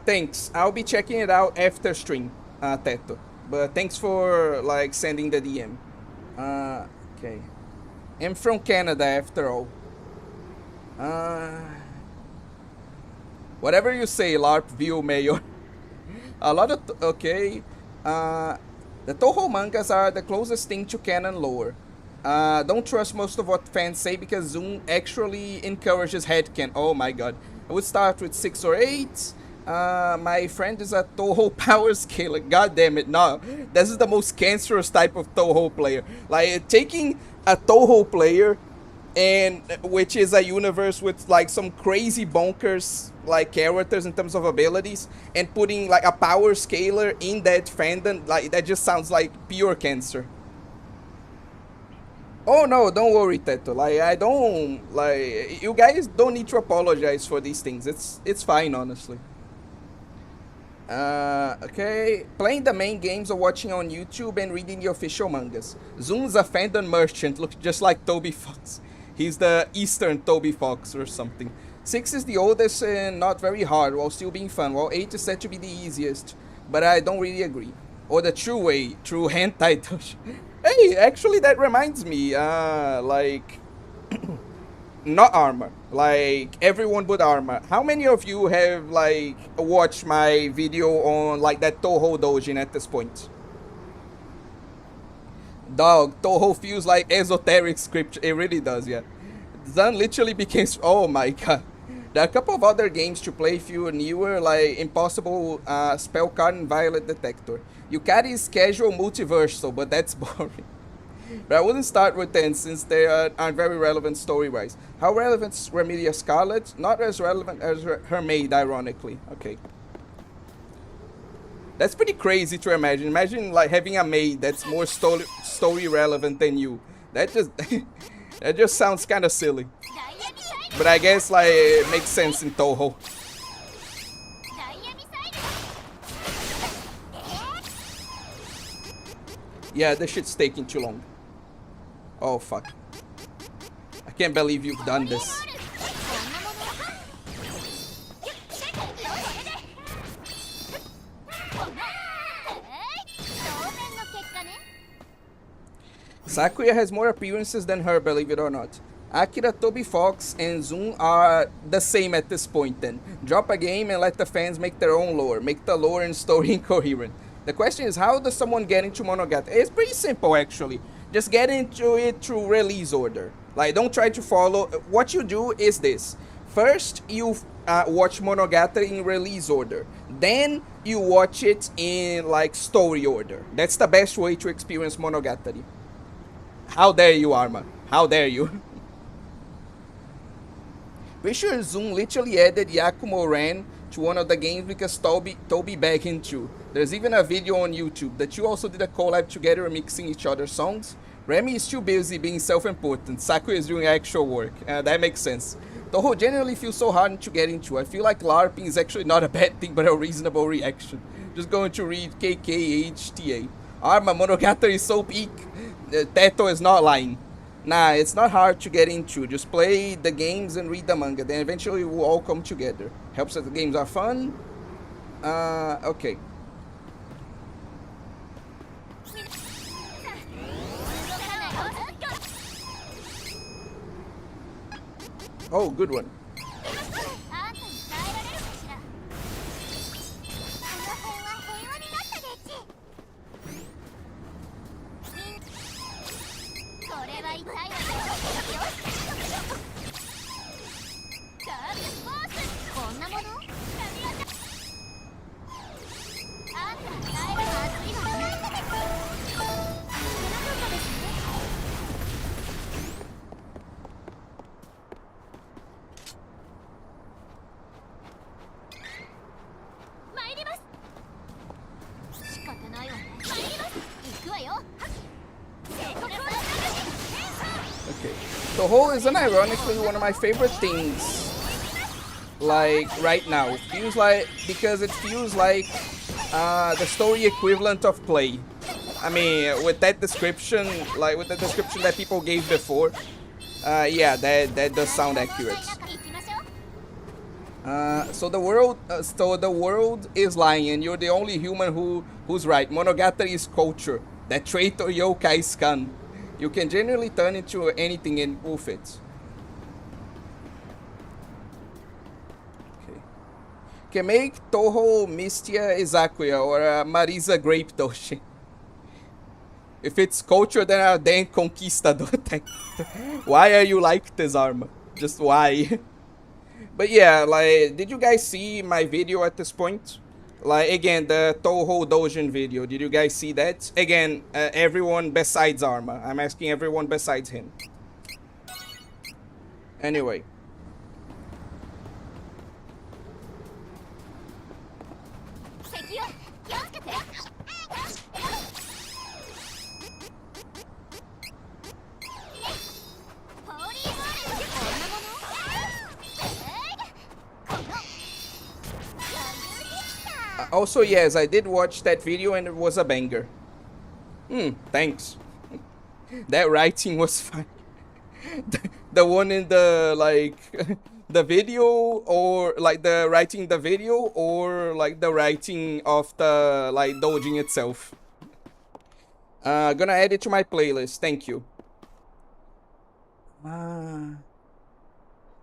Thanks. I'll be checking it out after stream, Teto. But thanks for, like, sending the DM. Okay. I'm from Canada, after all. Whatever you say, LARPville Mayor. A lot of... okay. The Toho mangas are the closest thing to canon lore. Don't trust most of what fans say because Zoom actually encourages headcanon. Oh my god. I would start with 6 or 8. My friend is a Toho power scaler. God damn it, no. This is the most cancerous type of Toho player. Like, taking a Toho player, and which is a universe with, like, some crazy bonkers, like, characters in terms of abilities, and putting, like, a power scaler in that fandom, like, that just sounds like pure cancer. Oh no, don't worry, Teto. Like, I don't, like, you guys don't need to apologize for these things. It's fine, honestly. Okay. Playing the main games or watching on YouTube and reading the official mangas. Zoom's a fandom merchant, looks just like Toby Fox. He's the Eastern Toby Fox or something. 6 is the oldest and not very hard while still being fun, while 8 is said to be the easiest. But I don't really agree. Or the true way, true hentai touch. Hey, actually that reminds me, like... not Armor, like everyone but Armor. How many of you have, like, watched my video on, like, that Toho Dojin at this point? Dog, Toho feels like esoteric scripture. It really does, yeah. Zan literally became... oh my god. There are a couple of other games to play if you're newer, like Impossible Spell Card and Violet Detector. Yukari is casual multiversal, but that's boring. But I wouldn't start with 10 since they aren't very relevant story-wise. How relevant is Remedia Scarlet? Not as relevant as her maid, ironically. Okay. That's pretty crazy to imagine. Imagine, like, having a maid that's more story relevant than you. That just that just sounds kind of silly. But I guess, like, it makes sense in Toho. Yeah, this shit's taking too long. Oh fuck. I can't believe you've done this. Sakuya has more appearances than her, believe it or not. Akira, Toby Fox, and Zoom are the same at this point then. Drop a game and let the fans make their own lore. Make the lore and story incoherent. The question is, how does someone get into Monogatari? It's pretty simple, actually. Just get into it through release order. Like, don't try to follow. What you do is this. First, you watch Monogatari in release order. Then, you watch it in, like, story order. That's the best way to experience Monogatari. How dare you, Arma? How dare you? Pretty sure Zoom literally added Yakumo Ren to one of the games because Toby back into. There's even a video on YouTube that you also did a collab together mixing each other's songs. Remy is too busy being self-important. Sakuya is doing actual work. That makes sense. Toho generally feels so hard to get into. I feel like LARPing is actually not a bad thing but a reasonable reaction. Just going to read KKHTA. Arma, Monogatari is so peak. Teto is not lying. Nah, it's not hard to get into. Just play the games and read the manga. Then eventually we'll all come together. Helps that the games are fun. Okay. Oh, good one. Toho is unironically one of my favorite things. Like right now, feels like because it feels like the story equivalent of play. I mean, with that description, like with the description that people gave before, yeah, that does sound accurate. So the world is lying, and you're the only human who's right. Monogatari is culture. That traitor yokai is can. You can genuinely turn into anything and woof it. Okay. Can make Toho Mistia Izakuya or Marisa Grape Doshi. If it's culture, then I'll then Conquistador. Why are you like this armor? Just why? But yeah, like, did you guys see my video at this point? Like, again, the Toho Dojin video. Did you guys see that? Again, everyone besides Arma. I'm asking everyone besides him. Anyway. Also, yes, I did watch that video and it was a banger. Thanks. That writing was fine. The one in the, like, the video, or, like, the writing the video, or, like, the writing of the, like, dojin itself. Gonna add it to my playlist, thank you.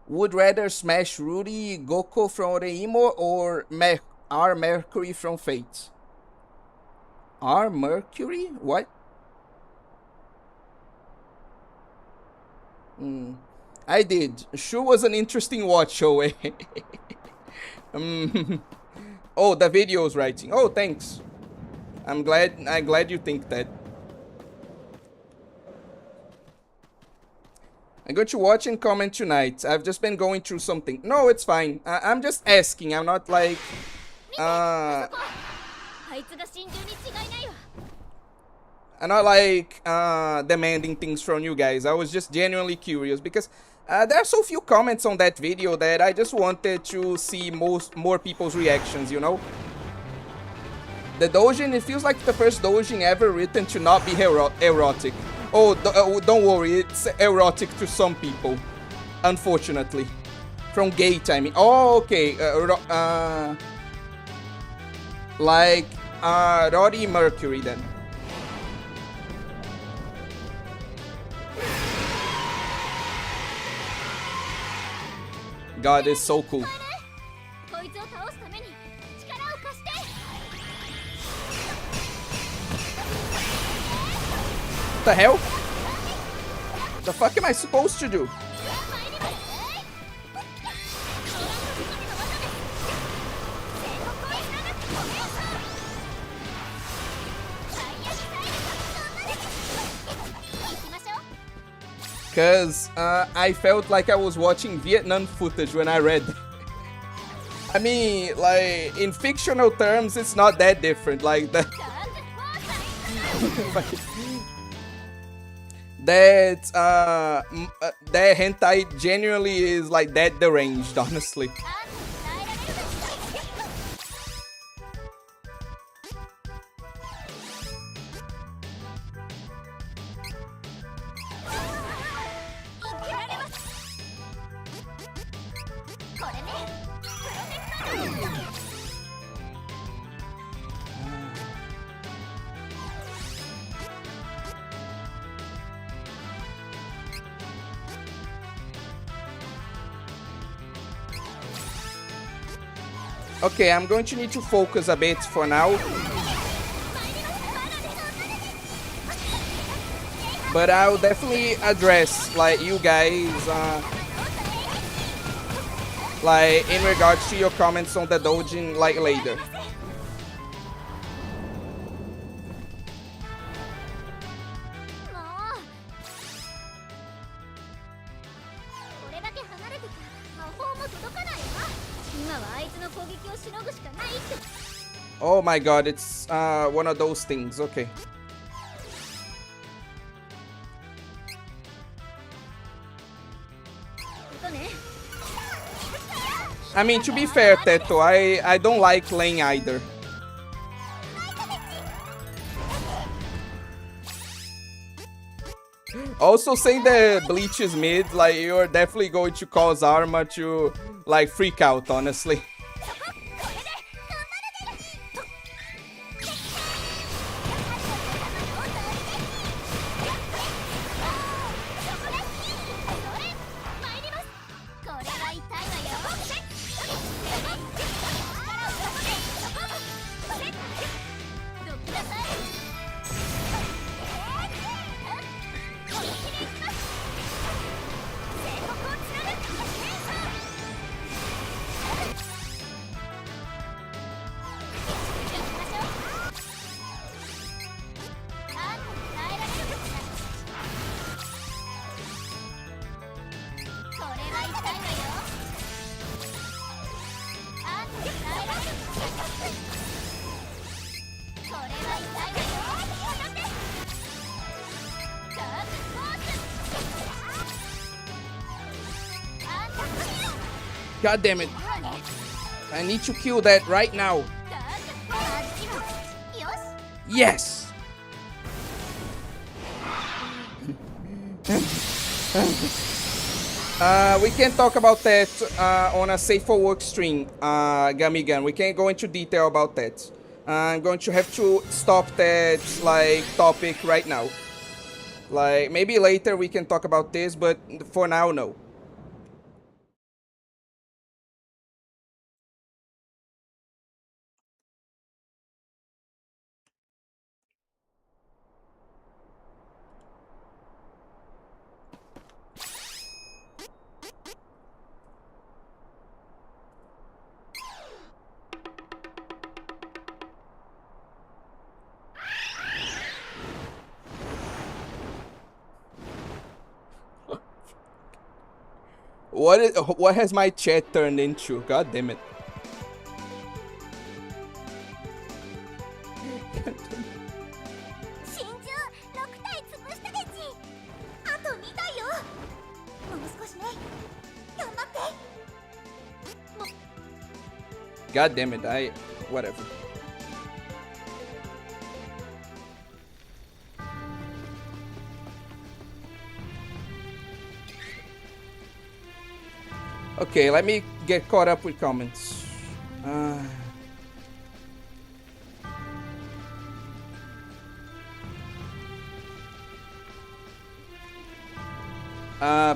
Would rather smash Rudy Goko from Oreimo or R. Mercury from Fate? R. Mercury? What? I did. Sure was an interesting watch, Oe. Oh, the video's writing. Oh, thanks. I'm glad you think that. I'm going to watch and comment tonight. I've just been going through something. No, it's fine. I'm just asking. I'm not like... I'm not like demanding things from you guys. I was just genuinely curious because there are so few comments on that video that I just wanted to see more people's reactions, you know? The dojin, it feels like the first dojin ever written to not be erotic. Oh, don't worry, it's erotic to some people, unfortunately. From Gate, I mean. Oh, okay. Like Roddy Mercury then. God, it's so cool. What the hell? The fuck am I supposed to do? Because I felt like I was watching Vietnam footage when I read. I mean, like, in fictional terms, it's not that different. Like, that hentai genuinely is, like, that deranged, honestly. Okay, I'm going to need to focus a bit for now. But I'll definitely address, like, you guys, like, in regards to your comments on the dojin, like, later. Oh my god, it's one of those things, okay. I mean, to be fair, Teto, I don't like lane either. Also, saying that Bleach is mid, like, you're definitely going to cause Arma to, like, freak out, honestly. God damn it. I need to kill that right now. Yes! We can talk about that on a safe for work stream, Gamigan. We can't go into detail about that. I'm going to have to stop that, like, topic right now. Like, maybe later we can talk about this, but for now, no. What has my chat turned into? God damn it. God damn it, whatever. Okay, let me get caught up with comments.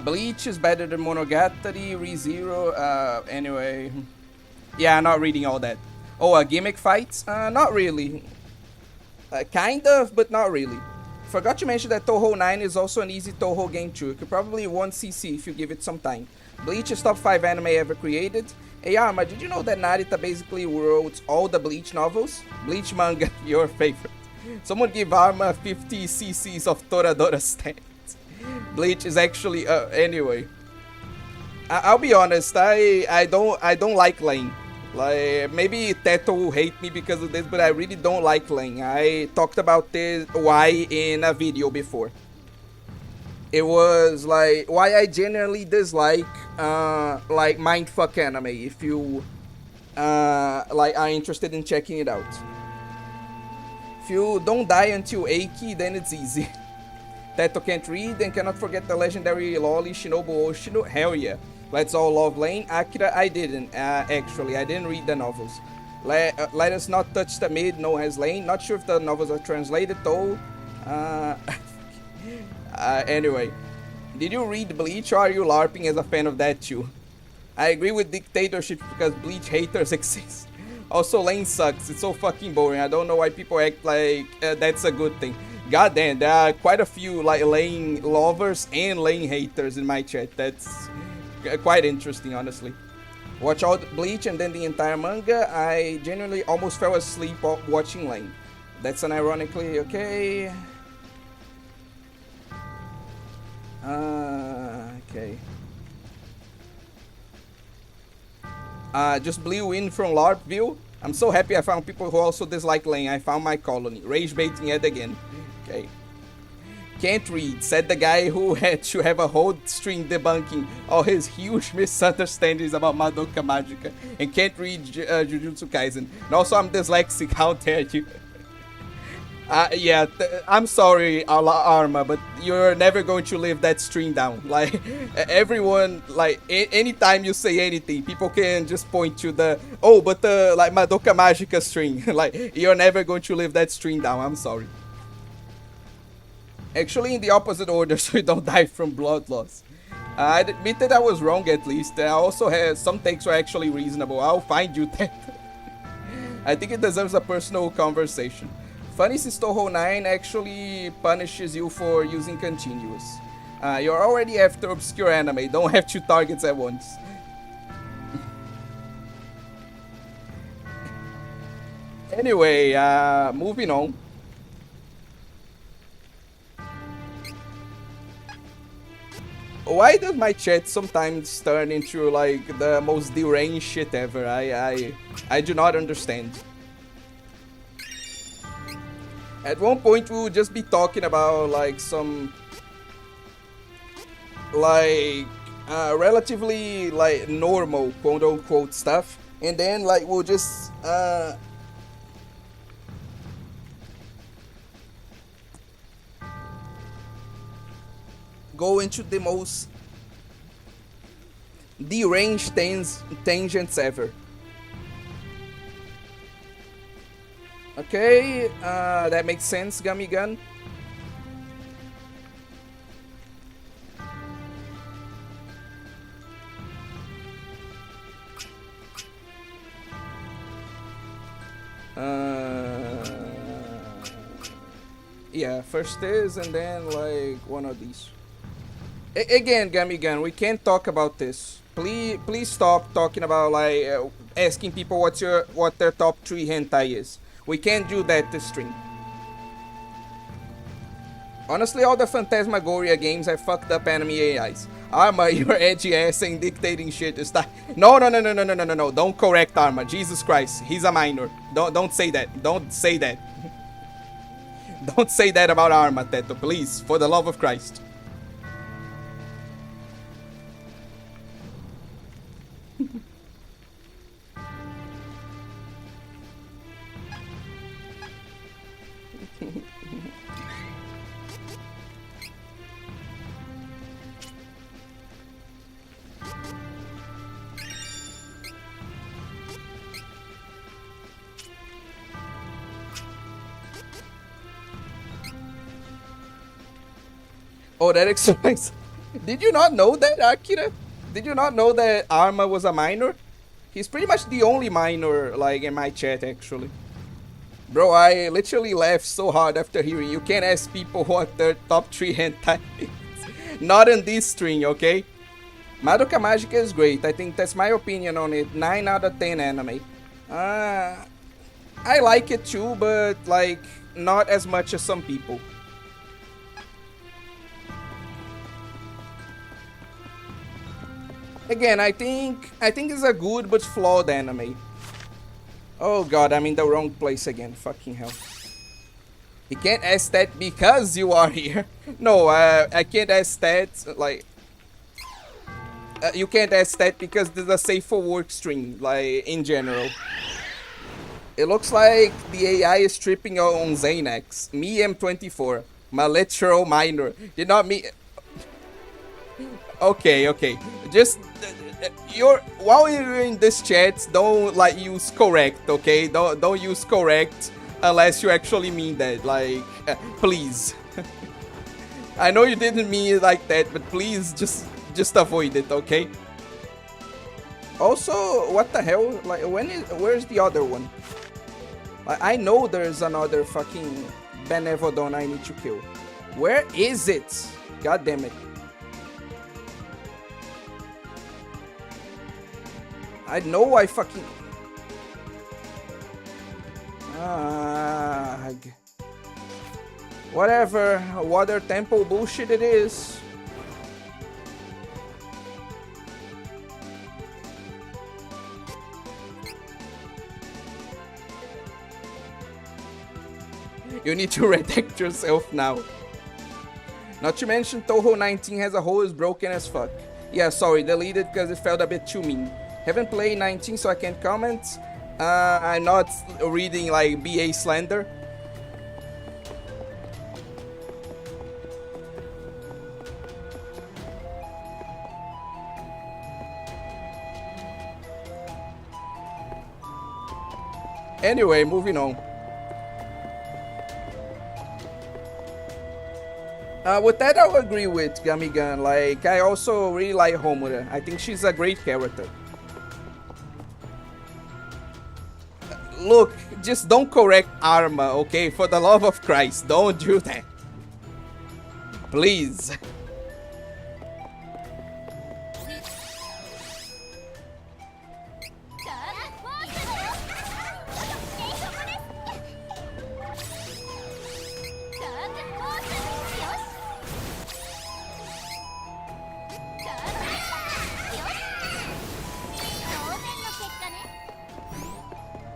Bleach is better than Monogatari, ReZero, anyway. Yeah, not reading all that. Oh, gimmick fights? Not really. Kind of, but not really. Forgot to mention that Touhou 9 is also an easy Touhou game too. You could probably 1cc if you give it some time. Bleach is top 5 anime ever created. Hey Arma, did you know that Narita basically wrote all the Bleach novels? Bleach manga, your favorite. Someone give Arma 50 cc's of Toradora stats. Bleach is actually, anyway. I'll be honest, I don't like Lane. Like, maybe Teto will hate me because of this, but I really don't like Lane. I talked about this why in a video before. It was like why I generally dislike like mindfuck anime if you like are interested in checking it out. If you don't die until Eiki, then it's easy. Teto can't read and cannot forget the legendary loli Shinobu Oshino. Hell yeah. Let's all love Lane. Akira, I didn't, actually. I didn't read the novels. Let us not touch the mid, no has Lane. Not sure if the novels are translated though. Anyway. Did you read Bleach or are you LARPing as a fan of that too? I agree with dictatorship because Bleach haters exist. Also, Lane sucks. It's so fucking boring. I don't know why people act like that's a good thing. God damn, there are quite a few like Lane lovers and Lane haters in my chat. That's quite interesting, honestly. Watch all the Bleach and then the entire manga. I genuinely almost fell asleep watching Lane. That's unironically okay. Okay. Just blew in from LARPville. I'm so happy I found people who also dislike Lane. I found my colony. Rage baiting yet again. Okay. can't read, said the guy who had to have a whole stream debunking all his huge misunderstandings about Madoka Magica and can't read Jujutsu Kaisen. And also, I'm dyslexic, how dare you? Yeah, I'm sorry, Arma, but you're never going to live that stream down. Like, everyone, like, anytime you say anything, people can just point to the, oh, but the, like, Madoka Magica string. Like, you're never going to live that stream down, I'm sorry. Actually, in the opposite order, so you don't die from blood loss. I admit that I was wrong, at least. I also had some takes were actually reasonable. I'll find you that. I think it deserves a personal conversation. Funny Toho 9 actually punishes you for using continuous. You're already after obscure anime, don't have 2 targets at once. Anyway, moving on. Why does my chat sometimes turn into like the most deranged shit ever? I do not understand. At one point we would just be talking about like some like relatively like normal quote unquote stuff, and then like we'll just go into the most deranged tangents ever. Okay, that makes sense, Gummy Gun. Yeah, first this and then like one of these. Again, Gummy Gun, we can't talk about this. Please stop talking about like asking people what their top 3 hentai is. We can't do that this stream. Honestly, all the Phantasmagoria games have fucked up anime AIs. Arma, your edgy ass ain't dictating shit. No. Don't correct Arma. Jesus Christ, he's a minor. Don't say that. Don't say that. Don't say that about Arma, Teto, please, for the love of Christ. Oh, that explains. Did you not know that, Akira? Did you not know that Arma was a minor? He's pretty much the only minor, like, in my chat, actually. Bro, I literally laughed so hard after hearing you can't ask people what their top 3 hentai is. Not in this string, okay? Madoka Magica is great. I think that's my opinion on it. 9 out of 10 anime. I like it too, but, like, not as much as some people. Again, I think it's a good but flawed anime. Oh god, I'm in the wrong place again. Fucking hell. You can't ask that because you are here. No, I can't ask that, like... you can't ask that because there's a safe for work string, like, in general. It looks like the AI is tripping on Xanax. Me M24. My literal minor. Did not me... Okay. Just while you're in this chat, don't like use correct, okay? Don't use correct unless you actually mean that. Like, please. I know you didn't mean it like that, but please just avoid it, okay? Also, what the hell? Like, where's the other one? Like, I know there's another fucking Benevodon I need to kill. Where is it? God damn it. I know I fucking... whatever. Water temple bullshit it is. You need to redact yourself now. Not to mention Toho 19 as a whole is broken as fuck. Yeah, sorry, deleted because it felt a bit too mean. Haven't played 19 so I can't comment. I'm not reading like BA slander. Anyway, moving on. With that, I'll agree with Gamigan. Like, I also really like Homura. I think she's a great character. Look, just don't correct Arma, okay? For the love of Christ, don't do that. Please.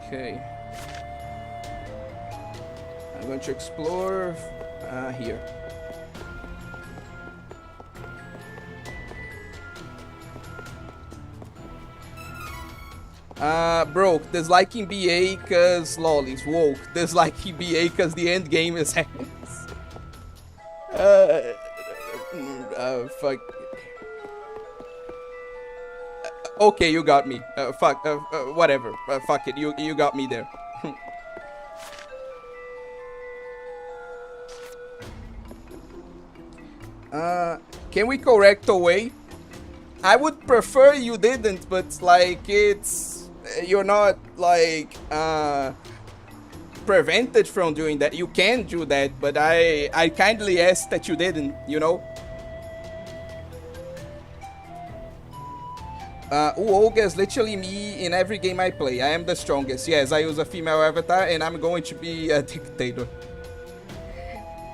Okay. I'm going to explore here. Broke. Disliking BA cause lollies. Woke. Disliking BA cause the end game is ass. Fuck. Okay, you got me. Fuck. Whatever. Fuck it. You got me there. Can we correct away? I would prefer you didn't, but like it's you're not like prevented from doing that. You can do that, but I kindly ask that you didn't, you know? Uoga is literally me in every game I play. I am the strongest. Yes, I use a female avatar and I'm going to be a dictator.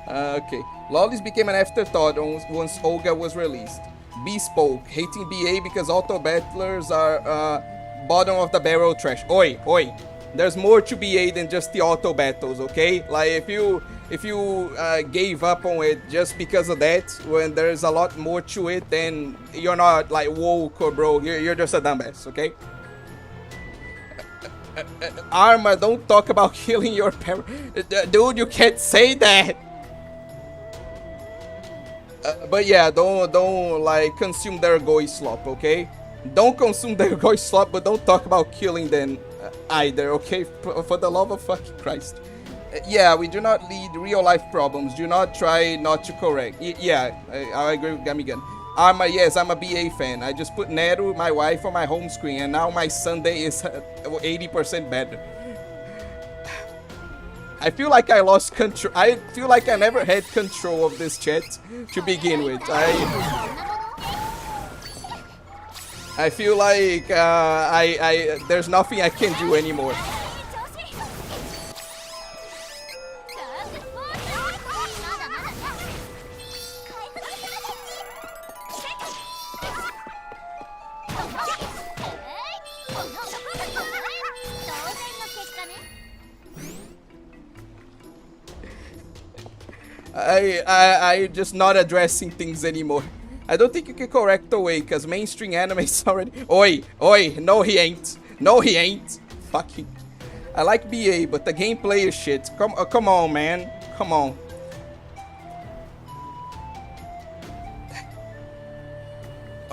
Okay. Lollies became an afterthought once Olga was released. B spoke, hating BA because auto battlers are bottom of the barrel trash. Oi, oi. There's more to BA than just the auto battles, okay? Like if you gave up on it just because of that, when there's a lot more to it, then you're not like woke or bro. You're just a dumbass, okay? Arma, don't talk about killing your parent. Dude, you can't say that. But yeah, don't like consume their goy slop, okay? Don't consume their goy slop, but don't talk about killing them either, okay? For the love of fucking Christ. Yeah, we do not lead real life problems. Do not try not to correct. Yeah, I agree with Gamigan. Arma, yes, I'm a BA fan. I just put Neru, my wife, on my home screen, and now my Sunday is 80% better. I feel like I lost control. I feel like I never had control of this chat to begin with. I feel like there's nothing I can do anymore. I just not addressing things anymore. I don't think you can correct away, because mainstream anime is already... Oi, oi, no he ain't. No he ain't. Fucking... I like BA, but the gameplay is shit. Come on, man. Come on.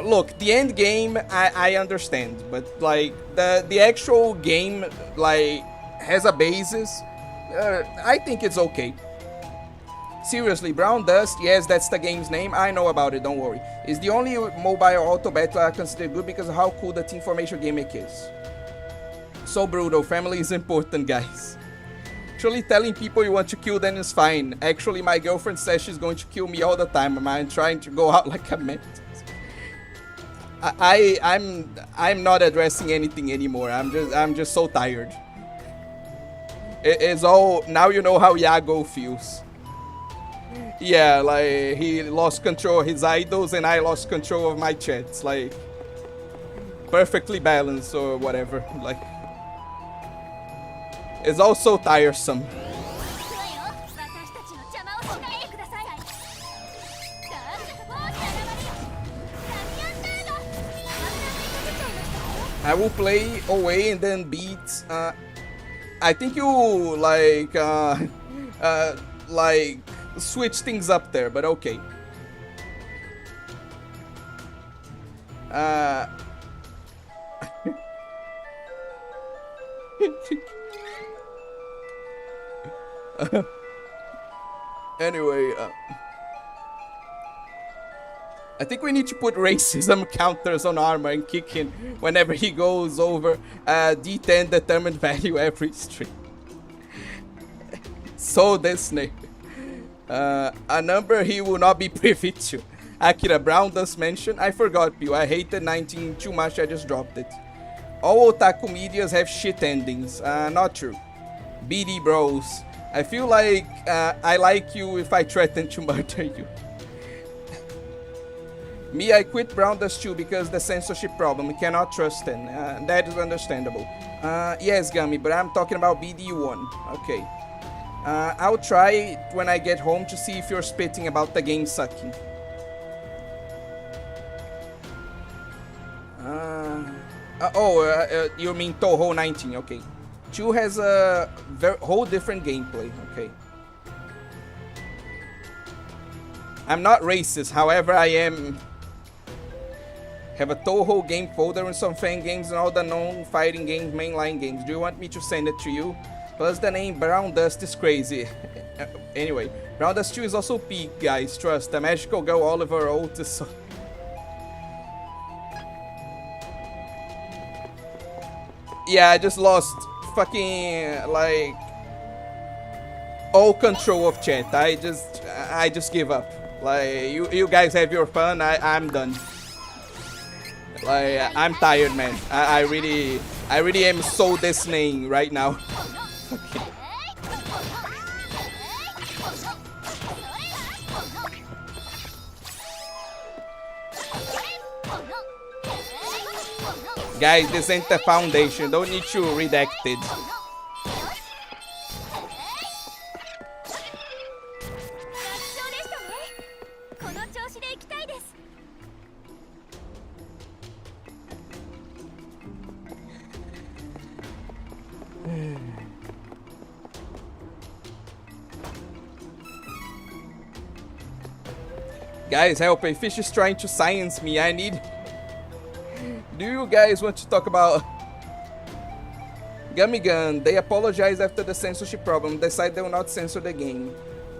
Look, the end game, I understand, but like, the actual game, like, has a basis. I think it's okay. Seriously, Brown Dust, yes, that's the game's name. I know about it, don't worry. It's the only mobile auto battle I consider good because of how cool the team formation gimmick is. So brutal, family is important, guys. Actually, telling people you want to kill them is fine. Actually, my girlfriend says she's going to kill me all the time. I'm trying to go out like a man. I'm not addressing anything anymore. I'm just so tired. It's all, now you know how Yago feels. Yeah, like, he lost control of his idols and I lost control of my chats. Like, perfectly balanced or whatever. Like, it's all so tiresome. I will play away and then beat. I think you like like switch things up there, but okay. Anyway, I think we need to put racism counters on armor and kick him whenever he goes over D10 determined value every stream. So Disney. A number he will not be privy to. Akira Brown does mention, I forgot you, I hated 19 too much, I just dropped it. All otaku medias have shit endings. Not true. BD bros. I feel like I like you if I threaten to murder you. Me, I quit Brown Dust 2 because the censorship problem. We cannot trust him. That is understandable. Yes, Gummy, but I'm talking about BD1. Okay. I'll try it when I get home to see if you're spitting about the game sucking. You mean Toho 19, okay. 2 has a whole different gameplay, okay. I'm not racist, however I have a Toho game folder with some fan games and all the known fighting games, mainline games. Do you want me to send it to you? Plus the name Brown Dust is crazy. Anyway, Brown Dust 2 is also peak, guys, trust. The magical girl Oliver Otis. So yeah, I just lost fucking like all control of chat. I just give up. Like you guys have your fun. I'm done. Like I'm tired, man. I really am so dismaying right now. Okay. Guys, this ain't the foundation. Don't need to redact it. Guys, help, a fish is trying to silence me. I need... Do you guys want to talk about... Gummy Gun, they apologized after the censorship problem. Decide they will not censor the game.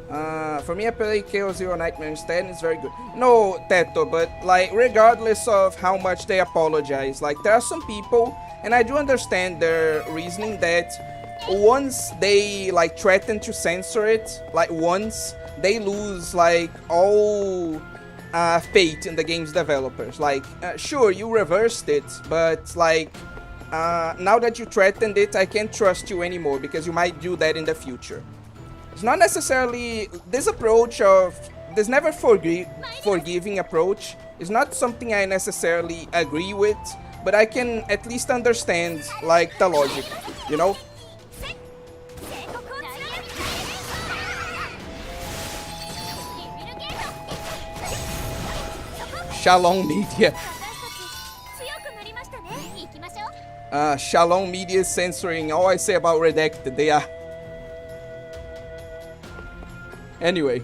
For me, I play Chaos Zero Nightmare instead, and it's very good. No, Teto, but like, regardless of how much they apologize, like, there are some people, and I do understand their reasoning, that once they, like, threaten to censor it, like, once, they lose, like, all faith in the game's developers. Like, sure, you reversed it, but, like, now that you threatened it, I can't trust you anymore, because you might do that in the future. It's not necessarily... This approach of... This never forgiving approach is not something I necessarily agree with, but I can at least understand, like, the logic, you know? Shalom Media. Shalom Media is censoring all I say about Redacted. They are... Anyway.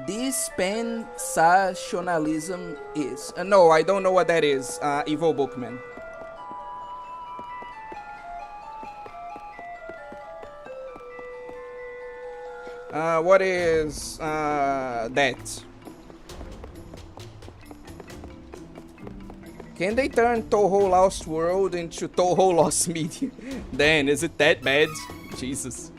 Dispensationalism is... no, I don't know what that is, Evil Bookman. What is that? Can they turn Toho Lost World into Toho Lost Media? Dan, is it that bad? Jesus.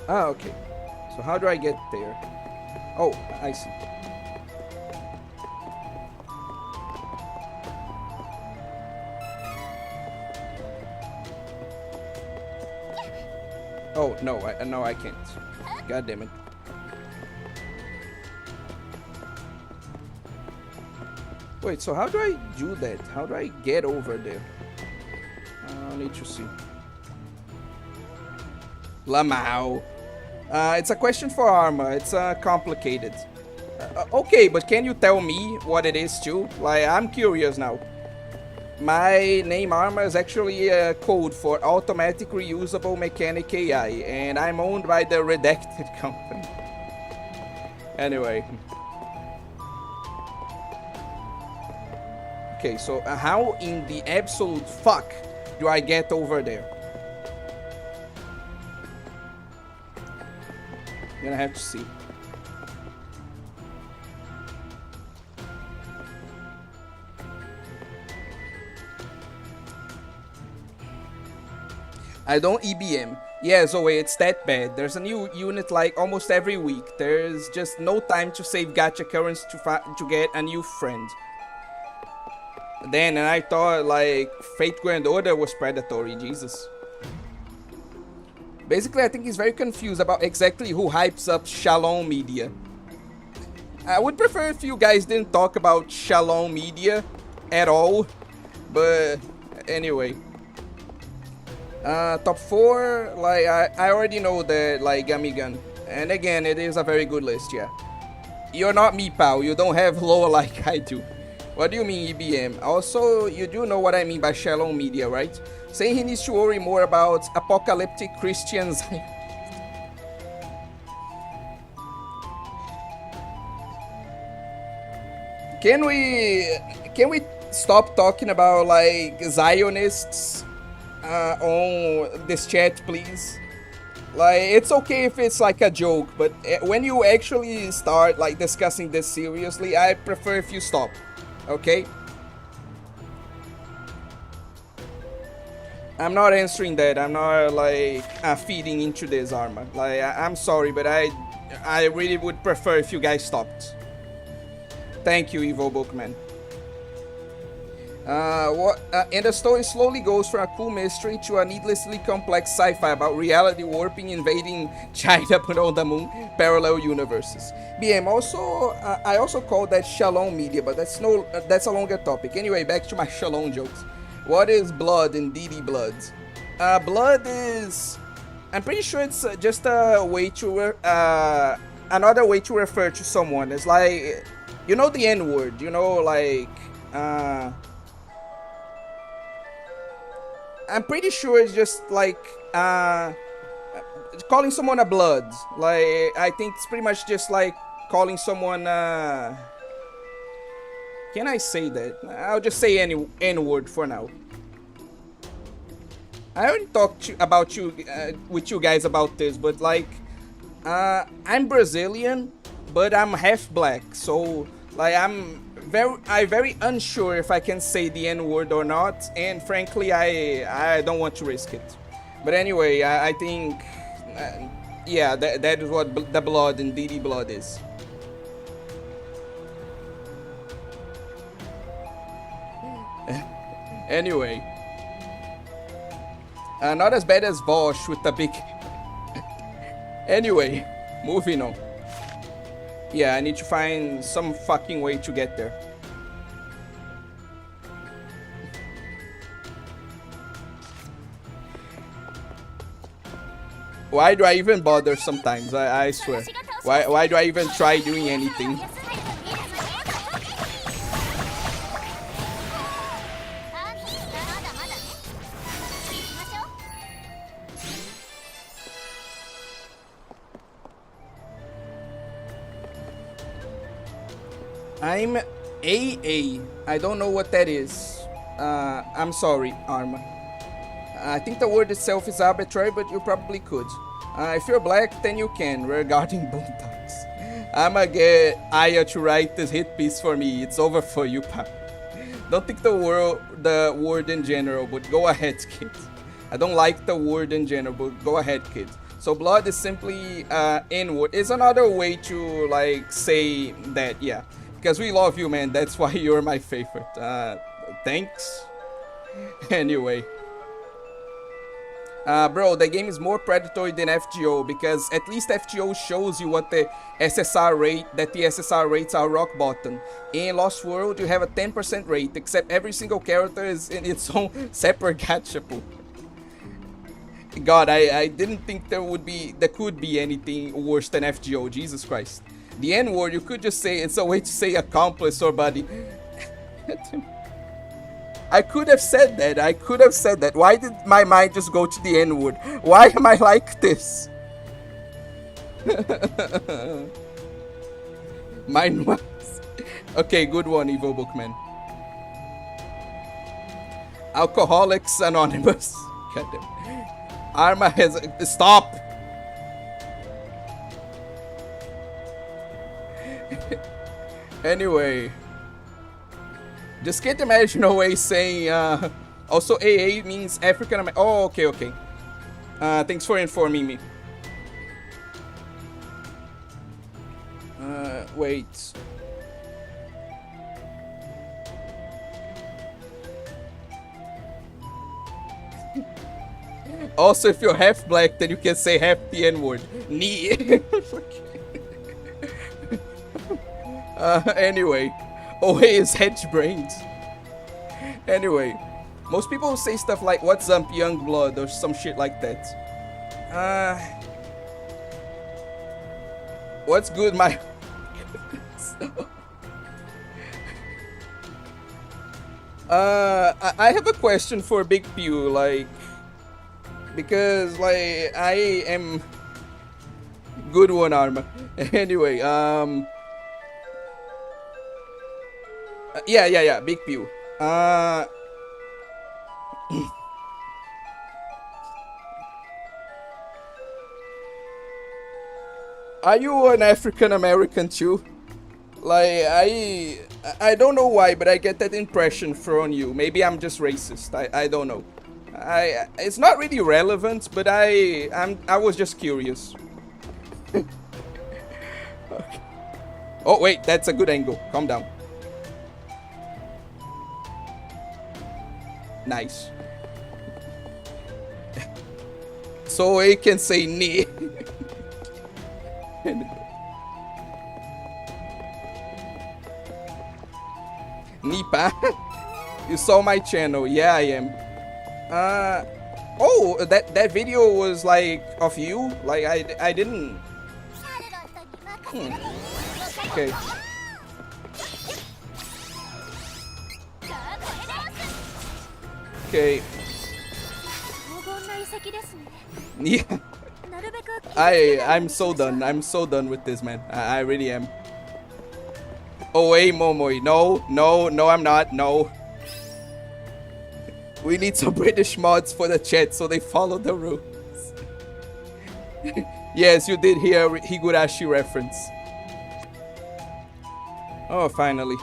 Ah, okay. So how do I get there? Oh, I see. Oh, no, no, I can't. God damn it. Wait, so how do I do that? How do I get over there? I need to see. Lamau. It's a question for Arma. It's complicated. Okay, but can you tell me what it is too? Like, I'm curious now. My name Arma is actually a code for Automatic Reusable Mechanic AI, and I'm owned by the Redacted company. Anyway. Okay, so how in the absolute fuck do I get over there? Gonna have to see. I don't EBM. Yeah, Zoe, it's that bad. There's a new unit like almost every week. There's just no time to save gacha currency to get a new friend. Then, and I thought like Fate Grand Order was predatory, Jesus. Basically, I think he's very confused about exactly who hypes up Shalom Media. I would prefer if you guys didn't talk about Shalom Media at all, but anyway. Top 4, like, I already know that, like, Gamigan. And again, it is a very good list, yeah. You're not me, pal. You don't have lore like I do. What do you mean, EBM? Also, you do know what I mean by Shalom Media, right? Saying he needs to worry more about apocalyptic Christians. Can we stop talking about, like, Zionists on this chat, please? Like, it's okay if it's like a joke, but when you actually start like discussing this seriously, I prefer if you stop. Okay? I'm not answering that. I'm not like feeding into this, Arma. Like, I'm sorry, but I really would prefer if you guys stopped. Thank you, Evil Bookman. And the story slowly goes from a cool mystery to a needlessly complex sci-fi about reality warping, invading China, but on the moon, parallel universes. BM, also, I also call that Shalom Media, but that's a longer topic. Anyway, back to my Shalom jokes. What is blood in DD Blood? Blood is... I'm pretty sure it's just a way to... another way to refer to someone. It's like... You know the N-word, you know, like... I'm pretty sure it's just like calling someone a blood. Like, I think it's pretty much just like calling someone can I say that? I'll just say any N-word for now. I already talked with you guys about this, but like I'm Brazilian, but I'm half black, so like I'm very unsure if I can say the N-word or not, and frankly, I don't want to risk it. But anyway, I think, yeah, that is what the blood in DD Blood is. Anyway, not as bad as Vosh with the big... Anyway, moving on. Yeah, I need to find some fucking way to get there. Why do I even bother sometimes? I swear. Why do I even try doing anything? I'm AA. I don't know what that is. I'm sorry, Arma. I think the word itself is arbitrary, but you probably could. If you're black, then you can, regarding boondocks. I'ma get Aya to write this hit piece for me. It's over for you, pal. Don't think the word in general, but go ahead, kid. I don't like the word in general, but go ahead, kid. So blood is simply N-word. It's another way to like say that, yeah. Because we love you, man. That's why you're my favorite. Thanks. Anyway. Bro, the game is more predatory than FGO because at least FGO shows you what the SSR rate, that the SSR rates are rock bottom. In Lost World, you have a 10% rate, except every single character is in its own separate gacha pool. God, I didn't think there could be anything worse than FGO, Jesus Christ. The N-word, you could just say, it's a way to say accomplice or buddy. I could have said that. Why did my mind just go to the N-word? Why am I like this? Mine was... Okay, good one, Evil Bookman. Alcoholics Anonymous. Goddamn. Arma has... Stop! Anyway... Just can't imagine a way saying, also AA means African American. Oh, okay. Thanks for informing me. Wait. Also, if you're half black, then you can say half the N-word. Anyway. OA is hedge brains. Anyway, most people say stuff like, what's up, young blood, or some shit like that. What's good, my... I have a question for Big Pew, like... Because, like, I am... Good one, Arma. Anyway, yeah, Big Pew. Are you an African American too? Like, I don't know why, but I get that impression from you. Maybe I'm just racist. I don't know. It's not really relevant, but I was just curious. Okay. Oh wait, that's a good angle. Calm down. Nice. So I can say ni. Nipa. You saw my channel. Yeah, I am. Oh, that video was like of you? Like I didn't. Okay. Okay. Yeah. I'm so done. I'm so done with this, man. I really am. Oh, hey, Momoi. No, I'm not. No. We need some British mods for the chat so they follow the rules. Yes, you did hear a Higurashi reference. Oh, finally.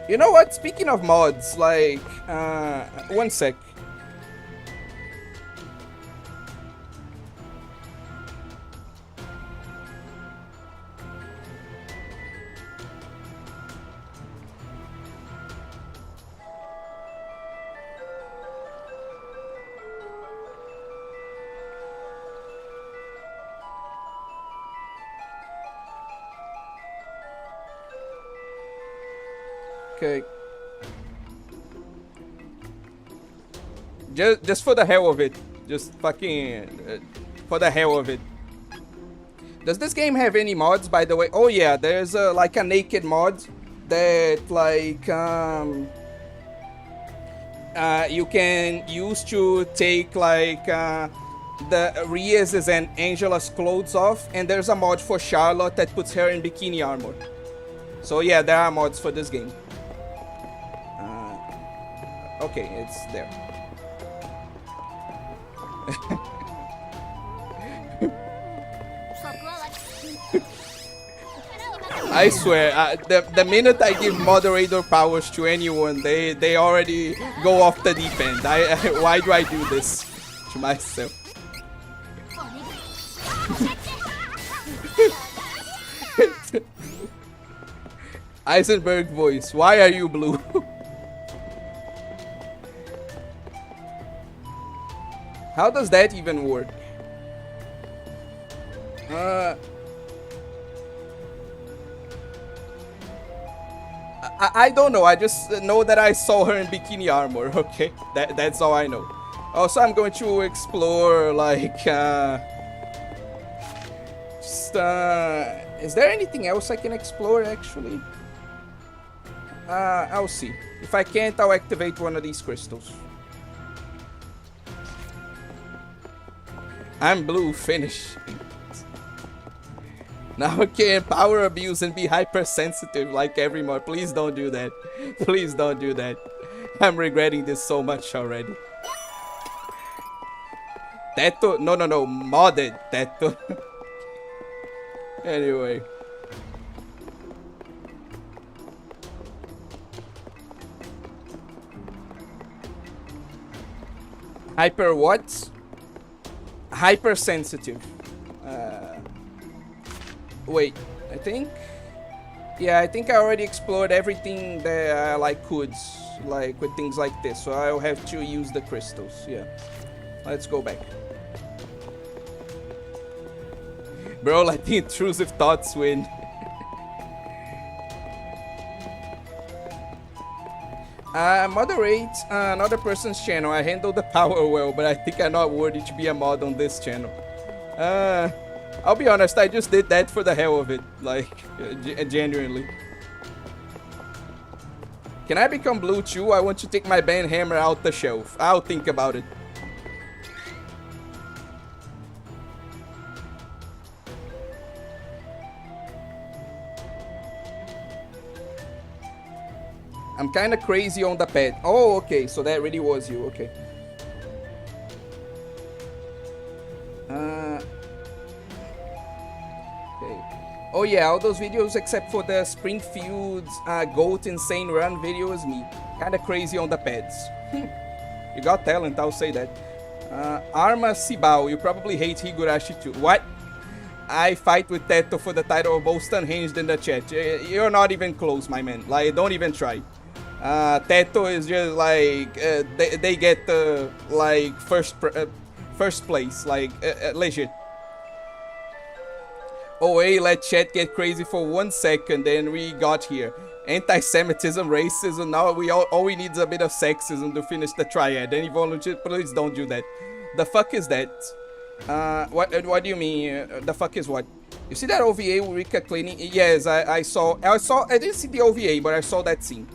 You know what? Speaking of mods, like, one sec. Okay. Just for the hell of it. Just fucking... for the hell of it. Does this game have any mods, by the way? Oh yeah, there's like a naked mod that like you can use to take like the Ria's and Angela's clothes off, and there's a mod for Charlotte that puts her in bikini armor. So yeah, there are mods for this game. Okay, it's there. I swear, the minute I give moderator powers to anyone, they already go off the deep end. Why do I do this to myself? Eisenberg voice, why are you blue? How does that even work? I don't know. I just know that I saw her in bikini armor. Okay, that's all I know. Also, I'm going to explore like is there anything else I can explore actually? I'll see. If I can't, I'll activate one of these crystals. I'm blue. Finish. Now I can power abuse and be hypersensitive like every mod. Please don't do that. Please don't do that. I'm regretting this so much already. Teto? No. Modded Teto. Anyway. Hyper what? Hypersensitive. Wait, I think I already explored everything that I could, like with things like this, so I'll have to use the crystals. Yeah, let's go back. Bro, let the intrusive thoughts win. Moderate another person's channel. I handle the power well, but I think I'm not worthy to be a mod on this channel. I'll be honest, I just did that for the hell of it, like, genuinely. Can I become blue too? I want to take my band hammer out the shelf. I'll think about it. I'm kinda crazy on the pad. Oh, okay, so that really was you, okay. Oh yeah, all those videos except for the Springfield Goat Insane Run video is me. Kinda crazy on the pads. You got talent, I'll say that. Arma Sibao, you probably hate Higurashi too. What? I fight with Teto for the title of most unhinged in the chat. You're not even close, my man. Like, don't even try. Teto is just like, they get the, like, first place, like, legit. Oh, hey, let chat get crazy for 1 second, and we got here. Anti-Semitism, racism, now all we need is a bit of sexism to finish the triad. Any volunteer, please don't do that. The fuck is that? What do you mean? The fuck is what? You see that OVA with Rika cleaning? Yes, I didn't see the OVA, but I saw that scene.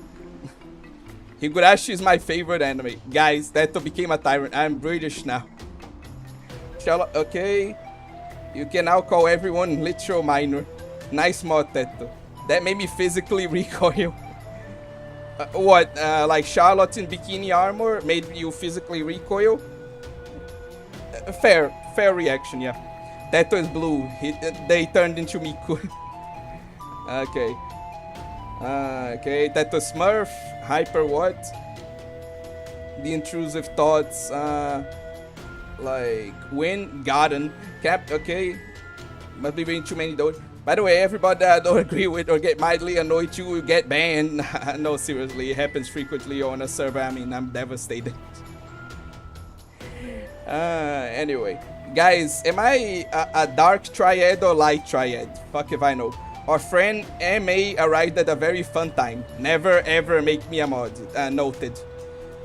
Higurashi is my favorite anime. Guys, Teto became a tyrant. I'm British now. Okay. You can now call everyone literal minor. Nice mod, Teto. That made me physically recoil. What? Like Charlotte in bikini armor made you physically recoil? Fair reaction, yeah. Teto is blue. They turned into Miku. Okay. Okay, Teto Smurf. Hyper what? The intrusive thoughts. Like win, gotten, cap. Okay, must be reading too many though. By the way, everybody that I don't agree with or get mildly annoyed you will get banned. No, seriously, it happens frequently on a server. I mean, I'm devastated. Anyway, guys, am I a dark triad or light triad? Fuck if I know. Our friend MA arrived at a very fun time. Never ever make me a mod. Noted.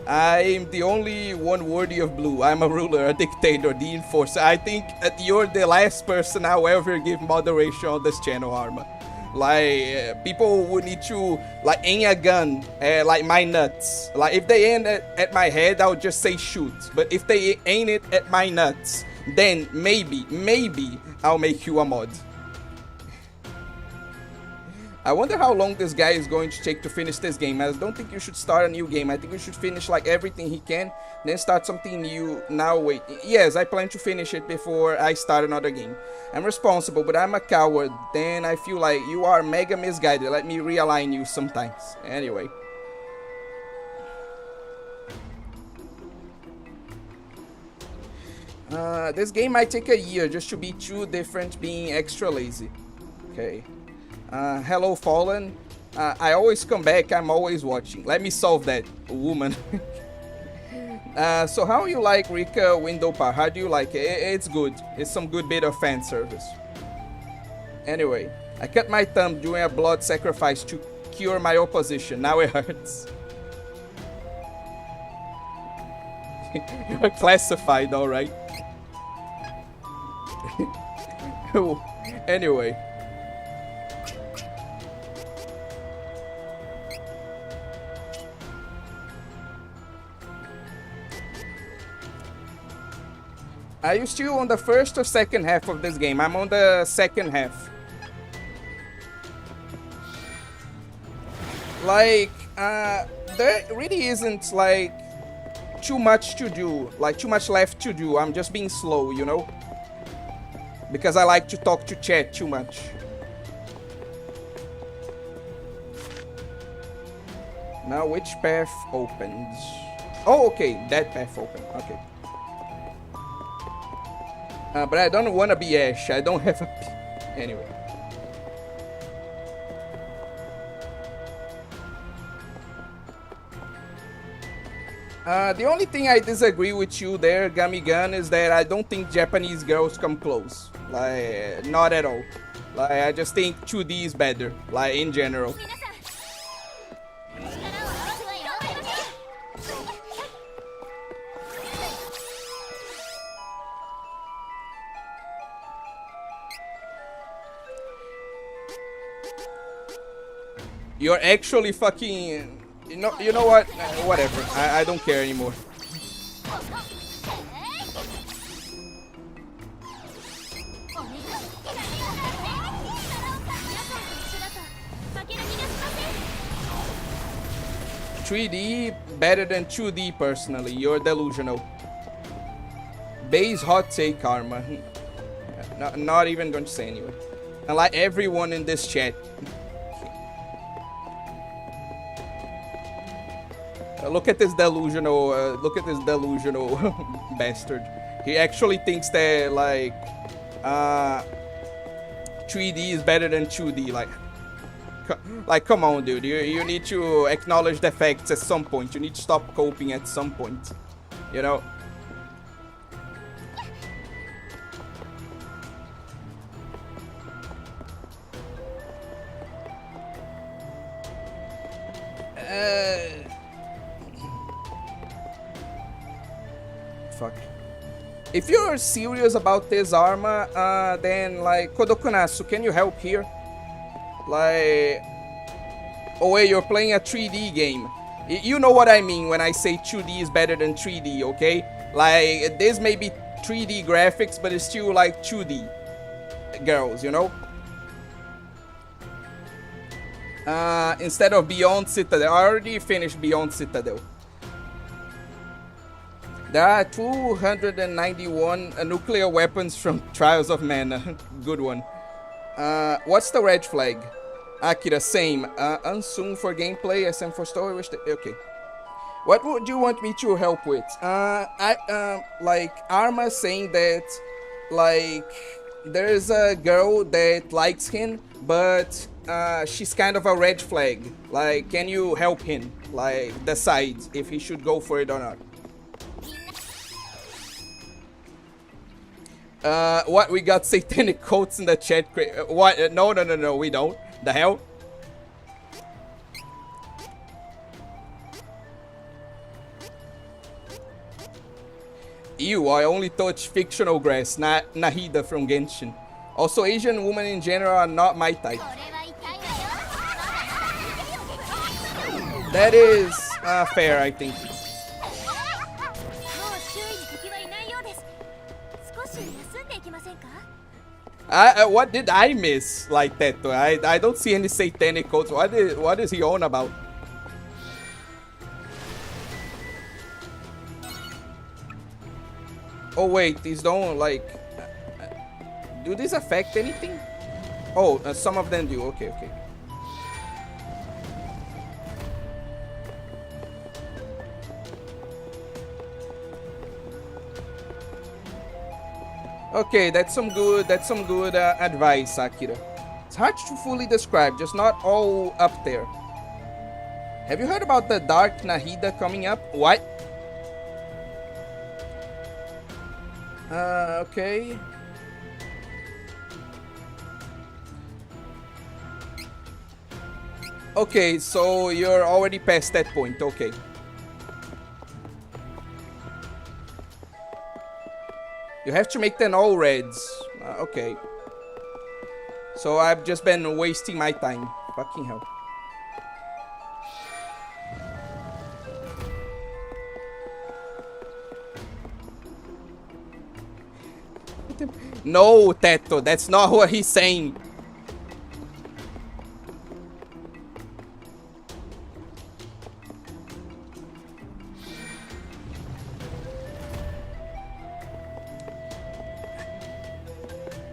I'm the only one worthy of blue. I'm a ruler, a dictator, the enforcer. I think that you're the last person I'll ever give moderation on this channel, Arma. Like, people would need to, like, aim a gun at, like, my nuts. Like, if they aim at my head, I'll just say shoot. But if they aim it at my nuts, then maybe I'll make you a mod. I wonder how long this guy is going to take to finish this game. I don't think you should start a new game. I think you should finish like everything he can, then start something new. Now wait. Yes, I plan to finish it before I start another game. I'm responsible, but I'm a coward. Then I feel like you are mega misguided. Let me realign you sometimes. Anyway. This game might take a year just to be too different being extra lazy. Okay. Hello, Fallen. I always come back. I'm always watching. Let me solve that, woman. So how you like Rika window power? How do you like it? It's good. It's some good bit of fan service. Anyway, I cut my thumb doing a blood sacrifice to cure my opposition. Now it hurts. You're classified, alright. Anyway. Are you still on the first or second half of this game? I'm on the second half. Like, there really isn't, like, too much to do. Like, too much left to do. I'm just being slow, you know? Because I like to talk to chat too much. Now, which path opens? Oh, okay. That path opened. Okay. But I don't want to be Ash. I don't have a... Anyway. The only thing I disagree with you there, Gamigan, is that I don't think Japanese girls come close. Like, not at all. Like, I just think 2D is better. Like, in general. You're actually fucking... You know what? Whatever. I don't care anymore. "3D better than 2D personally. You're delusional." Base hot take, Karma. Not even going to say anyway. And like everyone in this chat. Look at this delusional, bastard. He actually thinks that, like, 3D is better than 2D. Like, come on, dude. You need to acknowledge the facts at some point. You need to stop coping at some point. You know? Fuck. If you're serious about this Arma, then, like, Kodokunasu, can you help here? Like... Oh wait, you're playing a 3D game. You know what I mean when I say 2D is better than 3D, okay? Like, this may be 3D graphics, but it's still, like, 2D girls, you know? Instead of Beyond Citadel. I already finished Beyond Citadel. There are 291 nuclear weapons from Trials of Mana. Good one. What's the red flag? Akira, same. Unsung for gameplay, SM for story. Okay. What would you want me to help with? Like, Arma saying that, like, there's a girl that likes him, but she's kind of a red flag. Like, can you help him? Like, decide if he should go for it or not. What? We got satanic quotes in the chat. What? No, we don't. The hell? Ew, I only touch fictional grass. Nahida from Genshin. Also, Asian women in general are not my type. That is fair, I think. What did I miss like that? I don't see any satanic codes. What is he on about? Oh wait, these don't like... do these affect anything? Oh, some of them do. Okay. Okay, that's some good advice, Akira. It's hard to fully describe, just not all up there. Have you heard about the Dark Nahida coming up? What? Okay. Okay, so you're already past that point. Okay. You have to make them all reds. Okay. So I've just been wasting my time. Fucking hell. No, Teto, that's not what he's saying.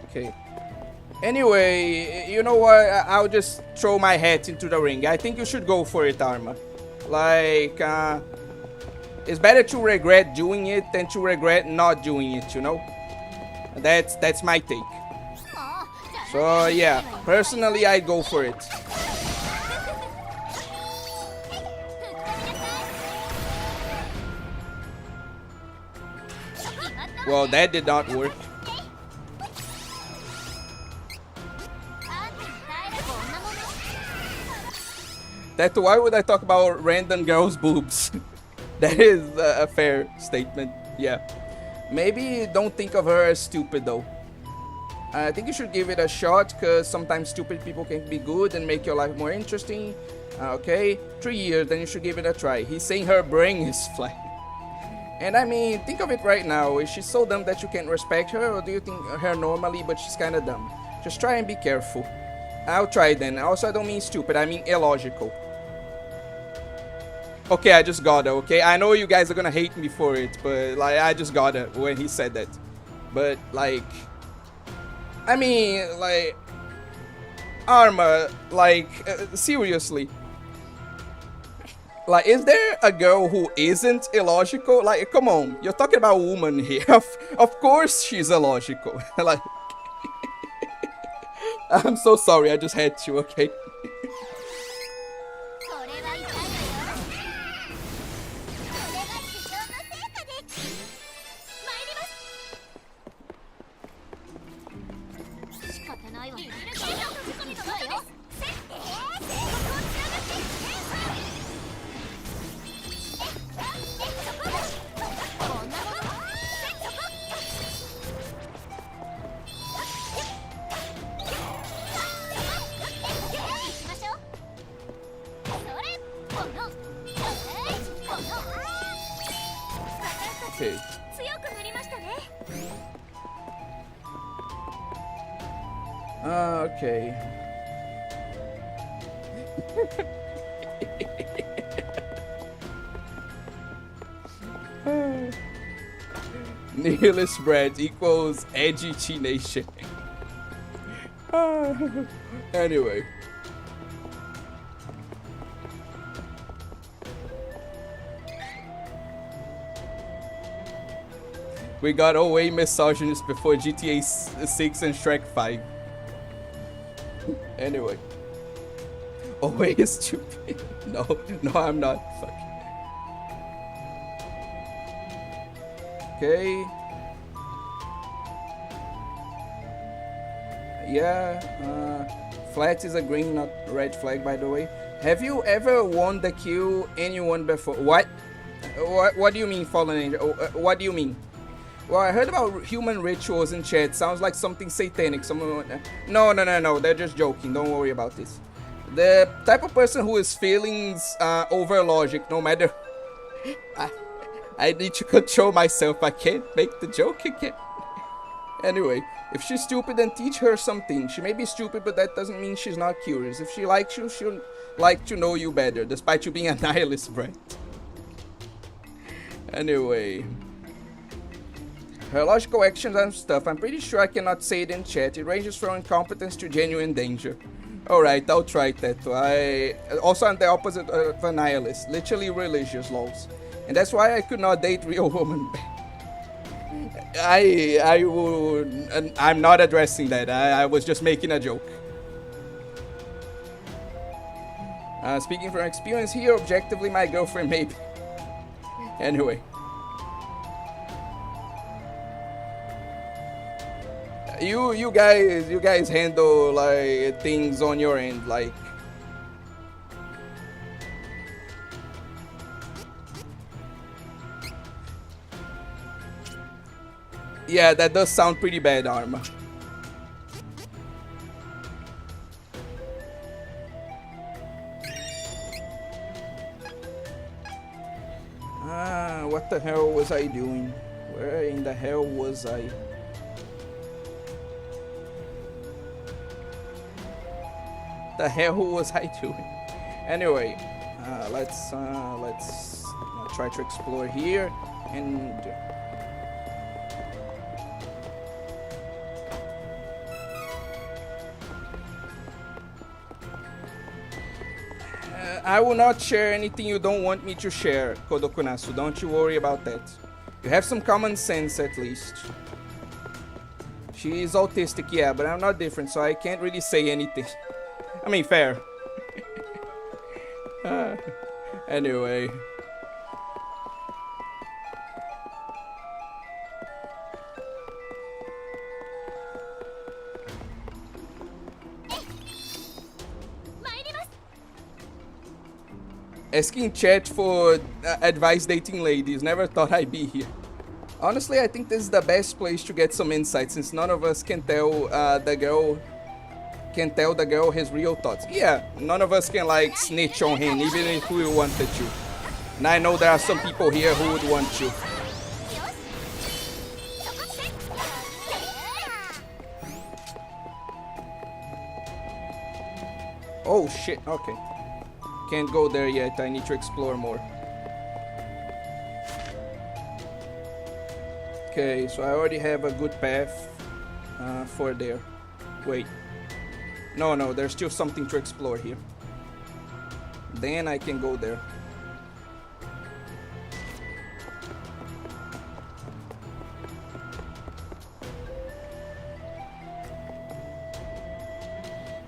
Okay. Anyway, you know what? I'll just throw my hat into the ring. I think you should go for it, Arma. Like, it's better to regret doing it than to regret not doing it, you know? That's my take. So yeah, personally I'd go for it. Well, that did not work. That why would I talk about random girls' boobs? That is a fair statement. Yeah. Maybe don't think of her as stupid though. I think you should give it a shot because sometimes stupid people can be good and make your life more interesting. Okay, 3 years, then you should give it a try. He's saying her brain is flat. And I mean, think of it right now. Is she so dumb that you can't respect her, or do you think her normally but she's kinda dumb? Just try and be careful. I'll try then. Also, I don't mean stupid, I mean illogical. Okay, I just got her, okay? I know you guys are gonna hate me for it, but like, I just got her when he said that. But like, I mean, like, Arma, like, seriously. Like, is there a girl who isn't illogical? Like, come on, you're talking about a woman here. Of course she's illogical. Like, I'm so sorry, I just had to, okay? Okay. Okay. Nihilist bread equals edgy Chi-nation. Anyway. We got away misogynist before GTA 6 and Shrek 5. Anyway. Always stupid. No, I'm not. Fuck. Okay. Yeah. Flat is a green, not red flag, by the way. Have you ever won the kill anyone before? What? What do you mean, fallen angel? What do you mean? Well, I heard about human rituals in chat. Sounds like something satanic. Someone... No. They're just joking. Don't worry about this. The type of person who is feelings over logic, no matter... I need to control myself. I can't make the joke again. Anyway, if she's stupid, then teach her something. She may be stupid, but that doesn't mean she's not curious. If she likes you, she'll like to know you better, despite you being a nihilist brat. Anyway... Her logical actions and stuff, I'm pretty sure I cannot say it in chat. It ranges from incompetence to genuine danger. Alright, I'll try that. I'm the opposite of a nihilist. Literally religious laws. And that's why I could not date real women. I'm not addressing that. I was just making a joke. Speaking from experience here, objectively my girlfriend maybe. Anyway. You guys handle like things on your end, like. Yeah, that does sound pretty bad, Arma. What the hell was I doing? Where in the hell was I? The hell was I doing? Anyway, let's try to explore here and. I will not share anything you don't want me to share, Kodokunasu. Don't you worry about that. You have some common sense at least. She is autistic, yeah, but I'm not different, so I can't really say anything. I mean, fair. Anyway. Asking chat for advice dating ladies. Never thought I'd be here. Honestly, I think this is the best place to get some insight since none of us can tell the girl his real thoughts. Yeah, none of us can like snitch on him even if we wanted to. And I know there are some people here who would want to. Oh shit, okay. Can't go there yet, I need to explore more. Okay, so I already have a good path for there. Wait. No, there's still something to explore here. Then I can go there.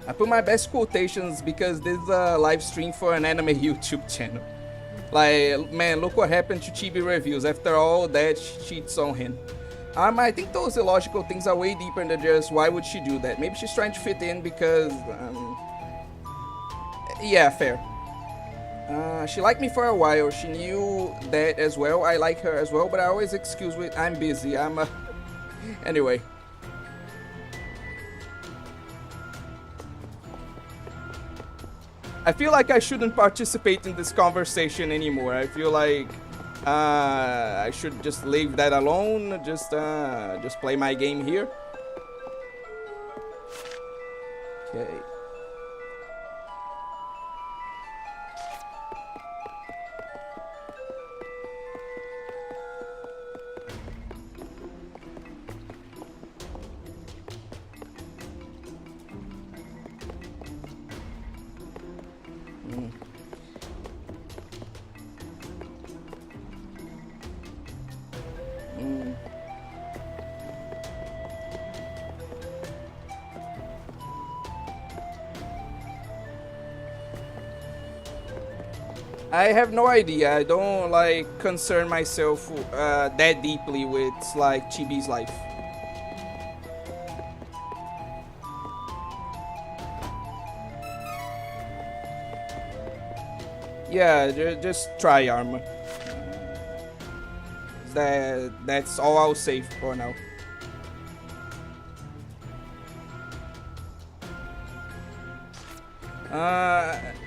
I put my best quotations because this is a live stream for an anime YouTube channel. Like, man, look what happened to Chibi Reviews. After all that, she cheats on him. I think those illogical things are way deeper than just why would she do that. Maybe she's trying to fit in because, yeah, fair. She liked me for a while. She knew that as well. I like her as well, but I always excuse with I'm busy. Anyway. I feel like I shouldn't participate in this conversation anymore. I feel like I should just leave that alone. Just play my game here. Okay. I have no idea. I don't like concern myself that deeply with like Chibi's life. Yeah, just try armor. That's all I'll say for now.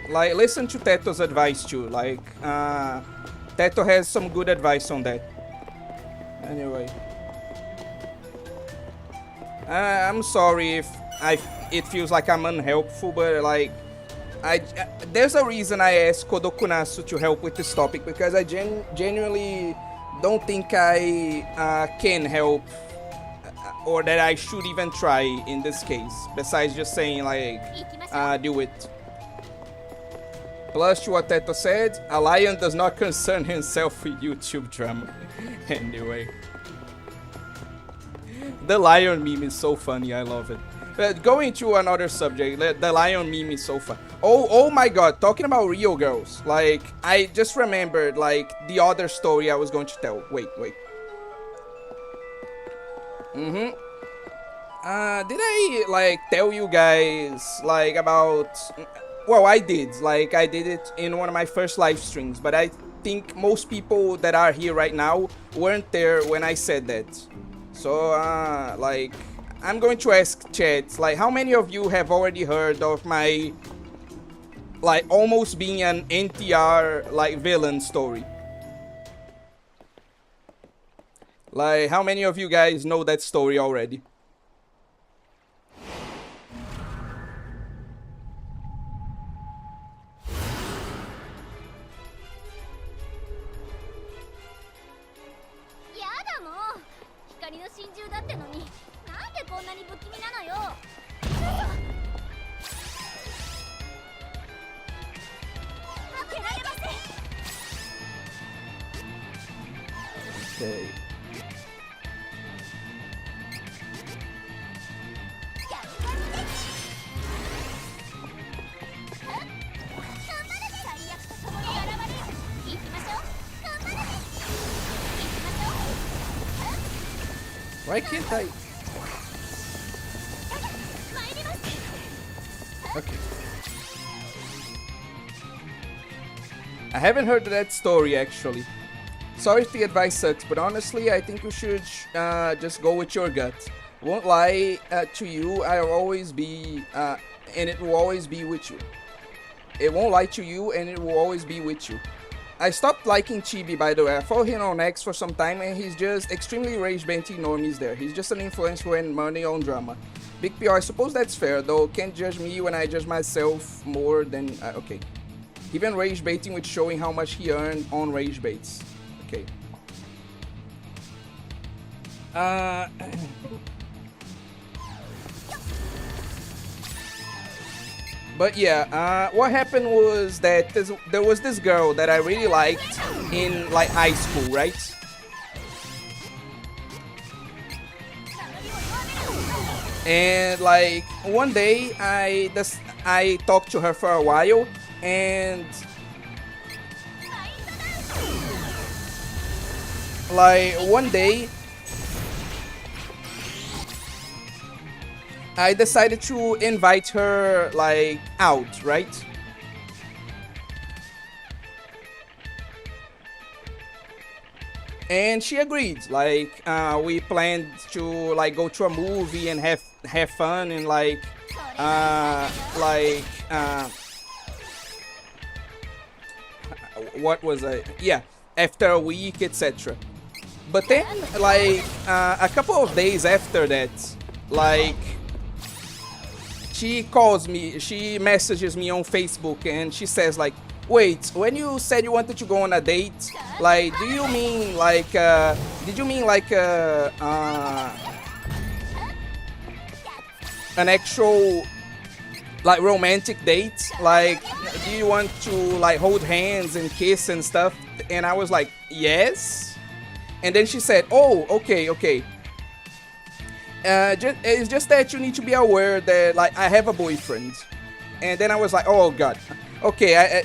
Like, listen to Teto's advice too. Like, Teto has some good advice on that. Anyway, I'm sorry if it feels like I'm unhelpful, but like, there's a reason I asked Kodokunasu to help with this topic because I genuinely don't think I can help, or that I should even try in this case. Besides just saying like, do it. Plus to what Teto said, a lion does not concern himself with YouTube drama. Anyway. The lion meme is so funny, I love it. But going to another subject, the lion meme is so fun. Oh my god, talking about real girls. Like, I just remembered like the other story I was going to tell. Wait. Did I like tell you guys like about? Well, I did. Like I did it in one of my first live streams, but I think most people that are here right now weren't there when I said that. So like I'm going to ask chat, like how many of you have already heard of my like almost being an NTR like villain story? Like how many of you guys know that story already? Okay. Why can't I? Okay. I haven't heard that story actually. Sorry if the advice sucks, but honestly, I think you should just go with your gut. Won't lie to you, I'll always be, and it will always be with you. It won't lie to you, and it will always be with you. I stopped liking Chibi, by the way. I follow him on X for some time, and he's just extremely rage-baiting normies there. He's just an influencer and money on drama. Big PR, I suppose that's fair, though. Can't judge me when I judge myself more than... okay. Even rage-baiting with showing how much he earned on rage baits. Okay. But yeah, what happened was that there was this girl that I really liked in like high school, right? And like one day I talked to her for a while, and like one day I decided to invite her like out, right? And she agreed. Like we planned to like go to a movie and have fun and like what was I? Yeah, after a week, etc. But then like a couple of days after that, like she calls me, she messages me on Facebook, and she says like, wait, when you said you wanted to go on a date, like, do you mean like, did you mean like an actual like romantic date? Like, do you want to like hold hands and kiss and stuff? And I was like, yes. And then she said, oh, okay. It's just that you need to be aware that like I have a boyfriend. And then I was like, oh god. Okay,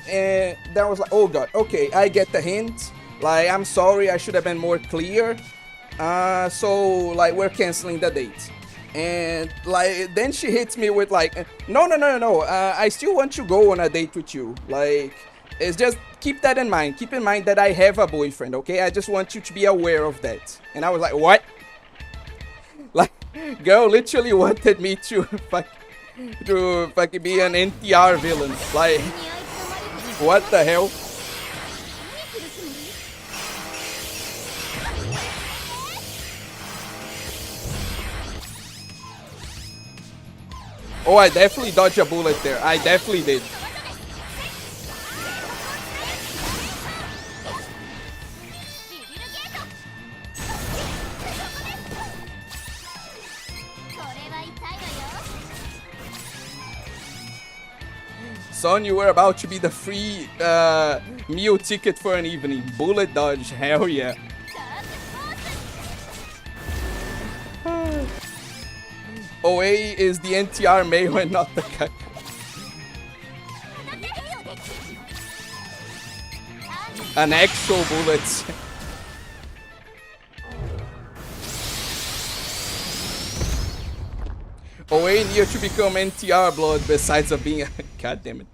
then I was like, oh god, okay, I get the hint. Like, I'm sorry, I should have been more clear. So like we're canceling the date. And like then she hits me with like, no, I still want to go on a date with you. Like, it's just, keep that in mind. Keep in mind that I have a boyfriend, okay? I just want you to be aware of that. And I was like, what? Like, girl literally wanted me to fucking be an NTR villain. Like, what the hell? Oh, I definitely dodged a bullet there. I definitely did. Son, you were about to be the free meal ticket for an evening. Bullet dodge, hell yeah. OA is the NTR male and not the guy. An actual bullet. way near to become NTR blood besides of being a... God damn it.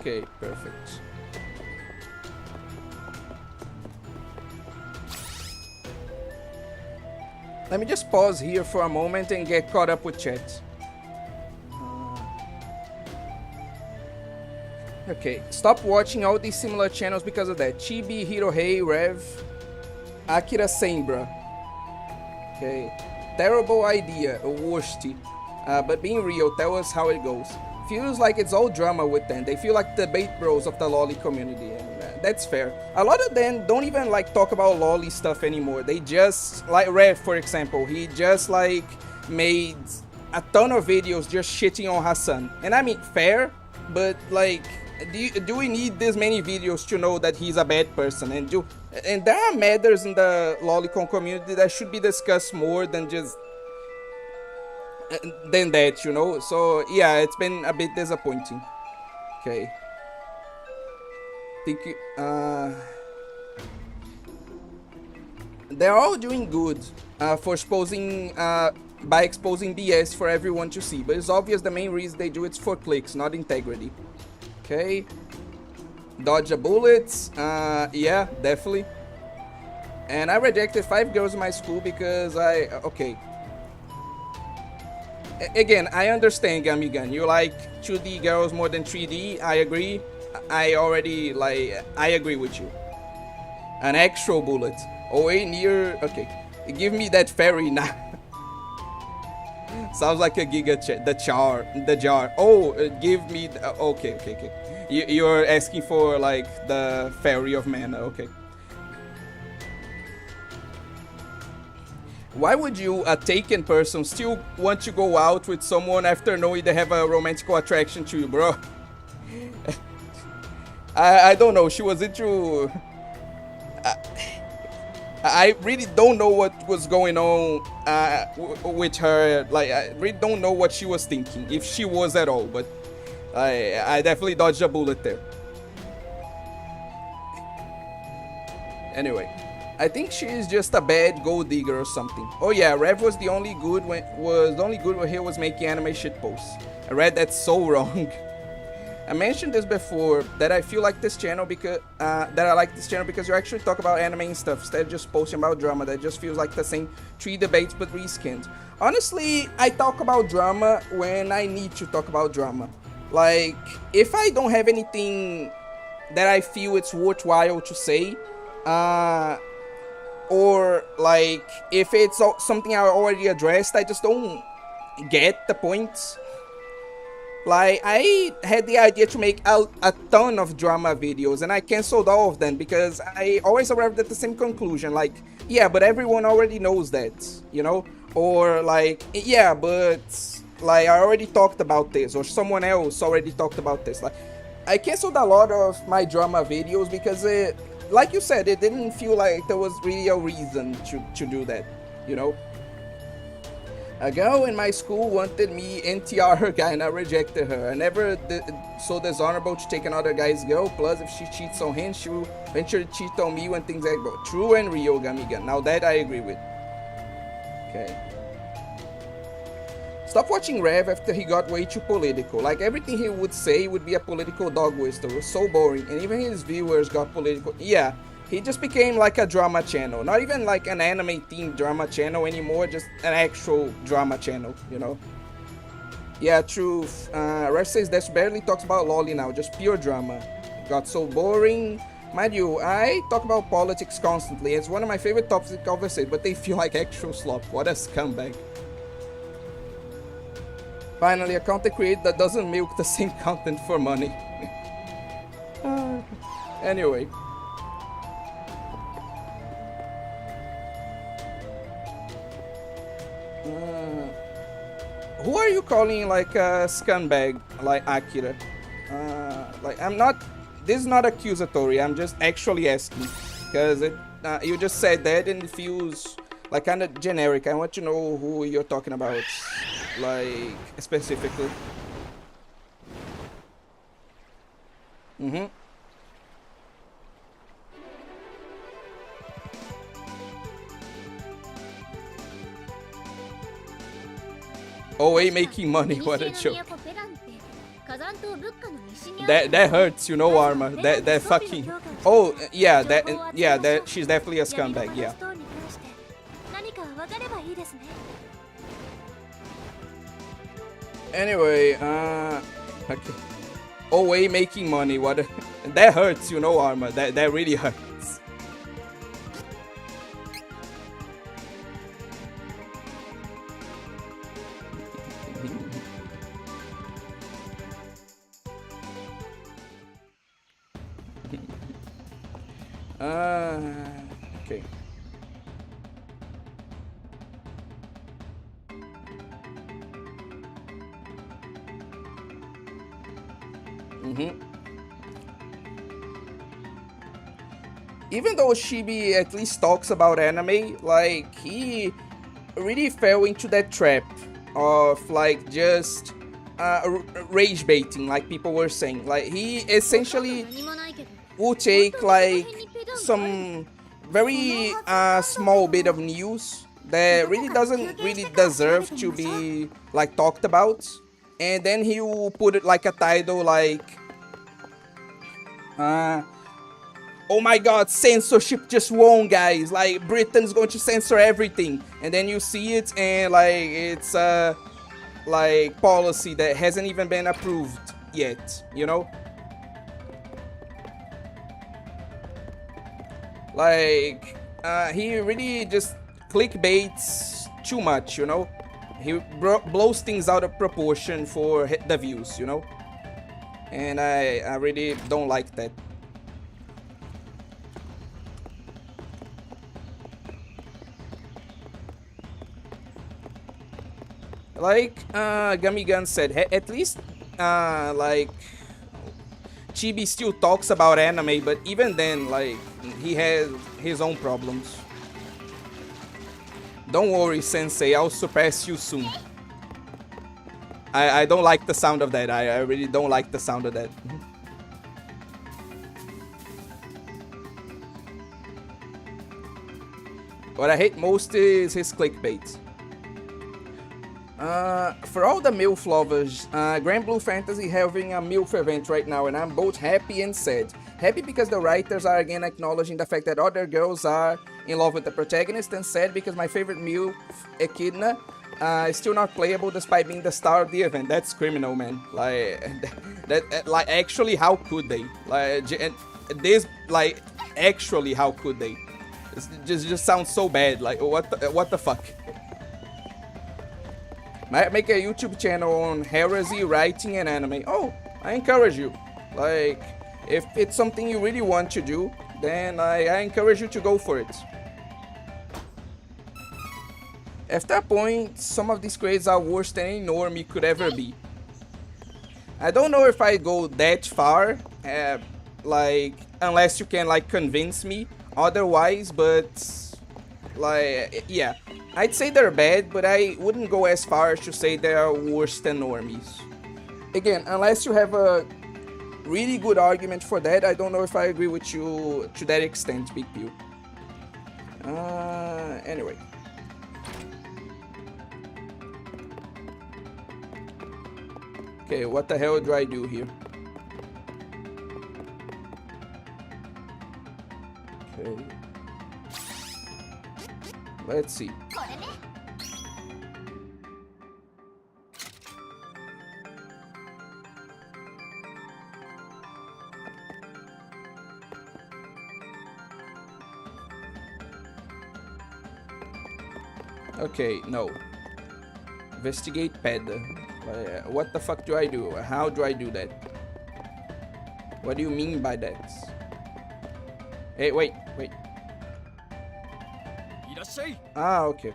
Okay, perfect. Let me just pause here for a moment and get caught up with chat. Okay, stop watching all these similar channels because of that. Chibi, Hirohei, Rev, Akira Sembra. Okay, terrible idea, worsty. But being real, tell us how it goes. Feels like it's all drama with them. They feel like the bait bros of the lolly community, and that's fair. A lot of them don't even like talk about lolly stuff anymore. They just, like Rev for example, he just like made a ton of videos just shitting on Hassan. And I mean, fair, but like, do we need this many videos to know that he's a bad person? And there are matters in the lolicon community that should be discussed more than just than that, you know. So yeah, it's been a bit disappointing. Okay, think they're all doing good for exposing by exposing BS for everyone to see, but it's obvious the main reason they do it's for clicks, not integrity. Okay, dodge the bullets. Yeah, definitely. And I rejected 5 girls in my school because okay. Again, I understand, Gamigan. You like 2D girls more than 3D. I agree. I agree with you. An actual bullet. Oh, wait, near. Okay. Give me that fairy now. Sounds like a giga the jar. Oh, give me. Okay. You're asking for like the fairy of mana. Okay. Why would you, a taken person, still want to go out with someone after knowing they have a romantic attraction to you, bro? I don't know. She was into... I really don't know what was going on with her. Like, I really don't know what she was thinking, if she was at all. But I definitely dodged a bullet there. Anyway. I think she is just a bad gold digger or something. Oh yeah, Rev was the only good when he was making anime shit posts. I read that so wrong. I mentioned this before that I feel like this channel because I like this channel because you actually talk about anime and stuff instead of just posting about drama. That just feels like the same 3 debates but reskinned. Honestly, I talk about drama when I need to talk about drama. Like, if I don't have anything that I feel it's worthwhile to say, or like if it's something I already addressed, I just don't get the point. Like, I had the idea to make a ton of drama videos and I cancelled all of them because I always arrived at the same conclusion, like, yeah, but everyone already knows that, you know? Or like, yeah, but like I already talked about this, or someone else already talked about this. Like, I cancelled a lot of my drama videos because like you said, it didn't feel like there was really a reason to do that, you know? A girl in my school wanted me NTR her guy and I rejected her. I never so dishonorable to take another guy's girl, plus if she cheats on him, she will eventually cheat on me when things like that. True and real, Gamigan. Now that I agree with. Okay. Stop watching Rev after he got way too political. Like, everything he would say would be a political dog whistle. It was so boring. And even his viewers got political. Yeah, he just became like a drama channel. Not even like an anime themed drama channel anymore. Just an actual drama channel, you know? Yeah, truth. Rev says that barely talks about lolly now. Just pure drama. Got so boring. Mind you, I talk about politics constantly. It's one of my favorite topics to conversate, but they feel like actual slop. What a scumbag. Finally, a content creator that doesn't milk the same content for money. Anyway. Who are you calling like a scumbag, like Akira? Like I'm not. This is not accusatory. I'm just actually asking because you just said that and it feels like kind of generic. I want to know who you're talking about, like specifically. OA making money, what a joke. That hurts, you know, Arma. That fucking. Oh yeah, that she's definitely a scumbag. Yeah. Anyway, okay. OA making money, what? That hurts, you know, Arma. That really hurts. Okay. Even though Shibi at least talks about anime, like, he really fell into that trap of, like, just rage baiting, like people were saying. Like, he essentially will take, like, some very small bit of news that really doesn't really deserve to be, like, talked about, and then he will put it like a title like, oh my god, censorship just won, guys, like Britain's going to censor everything, and then you see it and like it's like policy that hasn't even been approved yet, you know? Like, he really just clickbaits too much, you know? He blows things out of proportion for the views, you know? And I really don't like that. Like Gummy said, at least like Chibi still talks about anime, but even then, like, he has his own problems. Don't worry, Sensei, I'll surpass you soon. I don't like the sound of that. I really don't like the sound of that. What I hate most is his clickbait. For all the MILF lovers, Grand Blue Fantasy having a MILF event right now, and I'm both happy and sad. Happy because the writers are again acknowledging the fact that other girls are in love with the protagonist, and sad because my favorite MILF, Echidna, is still not playable despite being the star of the event. That's criminal, man. Like, like, actually, how could they? Like, this, like, actually, how could they? It just sounds so bad. Like, what the fuck? Might make a YouTube channel on heresy, writing, and anime. Oh, I encourage you. Like, if it's something you really want to do, then I encourage you to go for it. At that point, some of these grades are worse than any normie could ever be. I don't know if I go that far, like, unless you can, like, convince me otherwise, but, like, yeah. I'd say they're bad, but I wouldn't go as far as to say they are worse than normies. Again, unless you have a really good argument for that, I don't know if I agree with you to that extent, Big Pew. Anyway. Okay, what the hell do I do here? Okay. Let's see. Okay, no. Investigate ped. What the fuck do I do? How do I do that? What do you mean by that? Hey, wait. Ah, okay.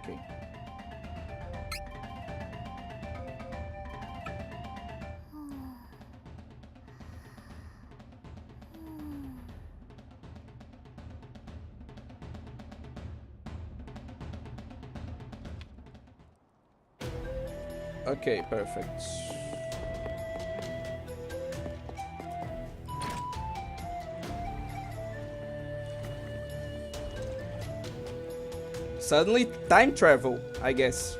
Okay, perfect. Suddenly, time travel, I guess.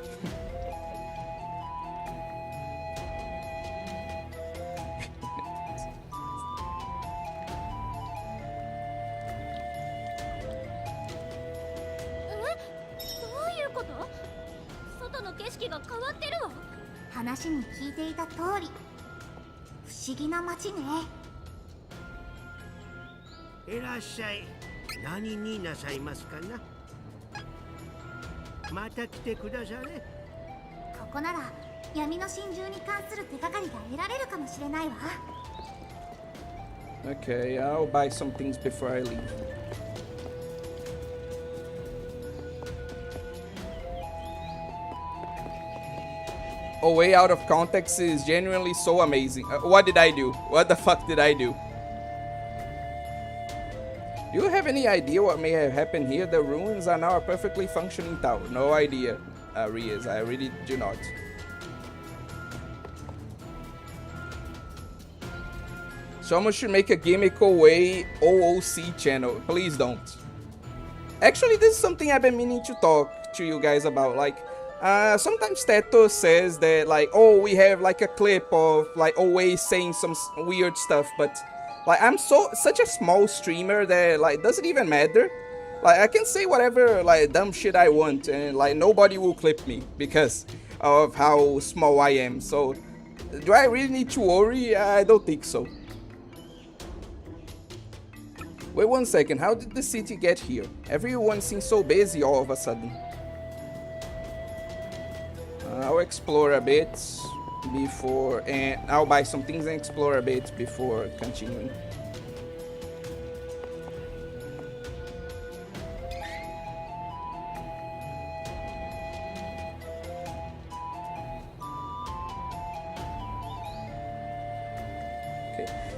Okay, I'll buy some things before I leave. A way out of context is genuinely so amazing. What did I do? What the fuck did I do? Do you have any idea what may have happened here? The ruins are now a perfectly functioning tower. No idea, Riaz. I really do not. Someone should make a Gimmickle Way OOC channel. Please don't. Actually, this is something I've been meaning to talk to you guys about. Like, sometimes Teto says that, like, oh, we have like a clip of like always saying some weird stuff, but like I'm such a small streamer that like doesn't even matter. Like I can say whatever like dumb shit I want, and like nobody will clip me because of how small I am. So, do I really need to worry? I don't think so. Wait one second, how did the city get here? Everyone seems so busy all of a sudden. I'll explore a bit before, and I'll buy some things and explore a bit before continuing.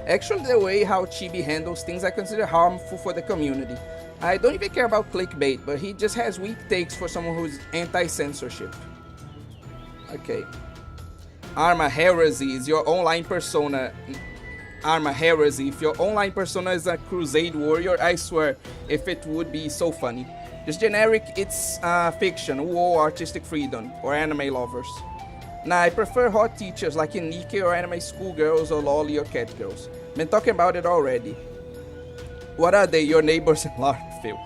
Actually, the way how Chibi handles things I consider harmful for the community. I don't even care about clickbait, but he just has weak takes for someone who's anti-censorship. Okay. Arma Heresy is your online persona. Arma Heresy, if your online persona is a crusade warrior, I swear, if it would be so funny. Just generic, it's fiction, war, artistic freedom, or anime lovers. Nah, I prefer hot teachers like in Nikkei or anime schoolgirls or lolly or cat girls. Been talking about it already. What are they, your neighbors in Larkville?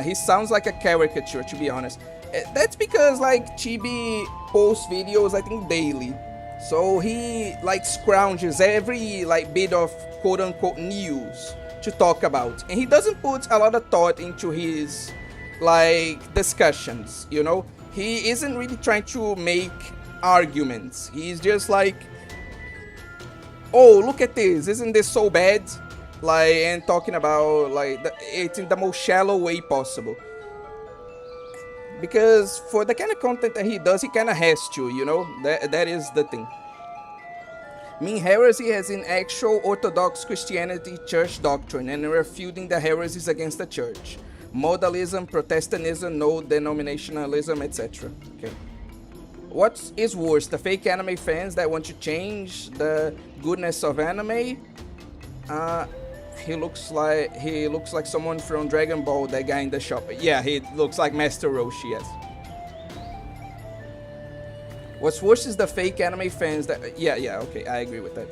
He sounds like a caricature, to be honest. That's because like Chibi posts videos, I think, daily. So he like scrounges every like bit of quote-unquote news to talk about. And he doesn't put a lot of thought into his like discussions, you know? He isn't really trying to make arguments. He's just like, oh, look at this, isn't this so bad? Like, and talking about like it in the most shallow way possible. Because for the kind of content that he does, he kind of has to, you know? That is the thing. Mean heresy as in actual Orthodox Christianity church doctrine and refuting the heresies against the church. Modalism, Protestantism, no denominationalism, etc. Okay. What is worse, the fake anime fans that want to change the goodness of anime? He looks like someone from Dragon Ball, that guy in the shop. Yeah, he looks like Master Roshi, yes. What's worse is the fake anime fans that... Yeah, okay, I agree with that.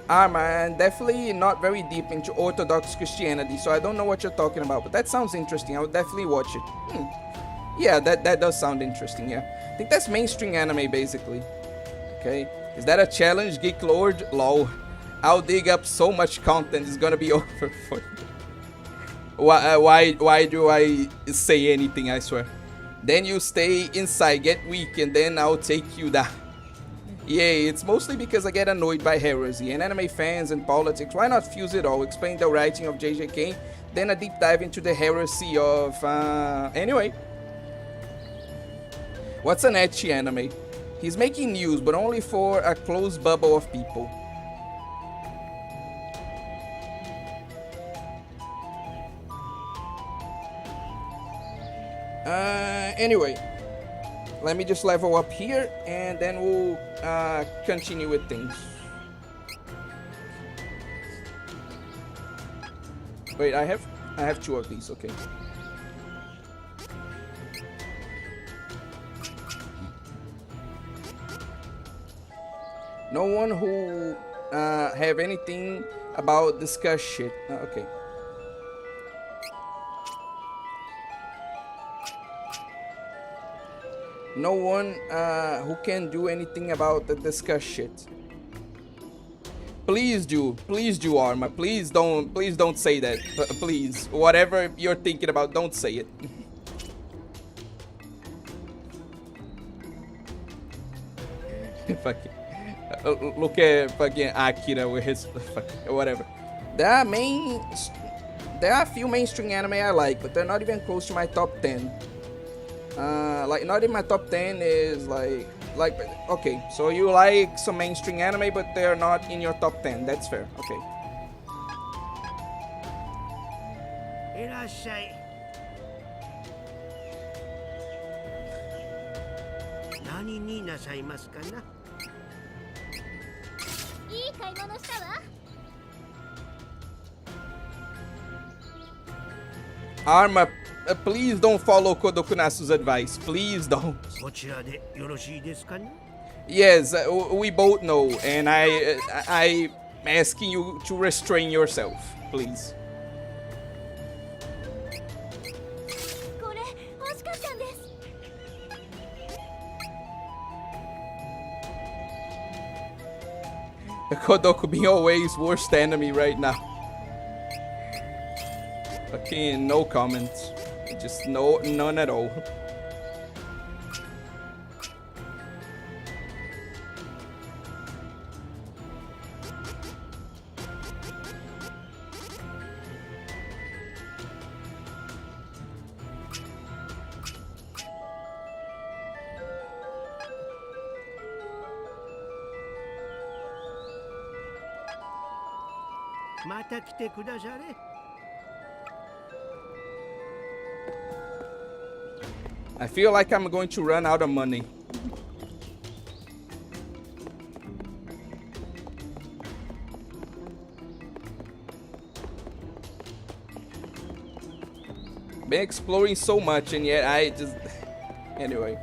Man, definitely not very deep into Orthodox Christianity, so I don't know what you're talking about, but that sounds interesting. I would definitely watch it. Yeah, that does sound interesting, yeah. I think that's mainstream anime, basically. Okay. Is that a challenge, Geek Lord? Lol. I'll dig up so much content, it's gonna be over for you. Why do I say anything, I swear? Then you stay inside, get weak, and then I'll take you down. Yeah, it's mostly because I get annoyed by heresy and anime fans and politics. Why not fuse it all? Explain the writing of JJK, then a deep dive into the heresy of... Anyway. What's an ecchi anime? He's making news, but only for a close bubble of people. Anyway, let me just level up here, and then we'll continue with things. Wait, I have 2 of these. Okay. No one who have anything about discuss shit. Okay. No one who can do anything about the discuss shit. Please do, Arma. Please don't say that. Please, whatever you're thinking about, don't say it. Fucking look at fucking Akira with his whatever. There are a few mainstream anime I like, but they're not even close to my top 10. Like not in my top 10 is like okay, so you like some mainstream anime, but they're not in your top 10. That's fair. Okay. Arma, please don't follow Kodokunasu's advice. Please don't. Yes, we both know, and I'm asking you to restrain yourself, please. Kodoku being always worst enemy right now. Okay, no comments. Just none at all. I feel like I'm going to run out of money. Been exploring so much, and yet I just... Anyway.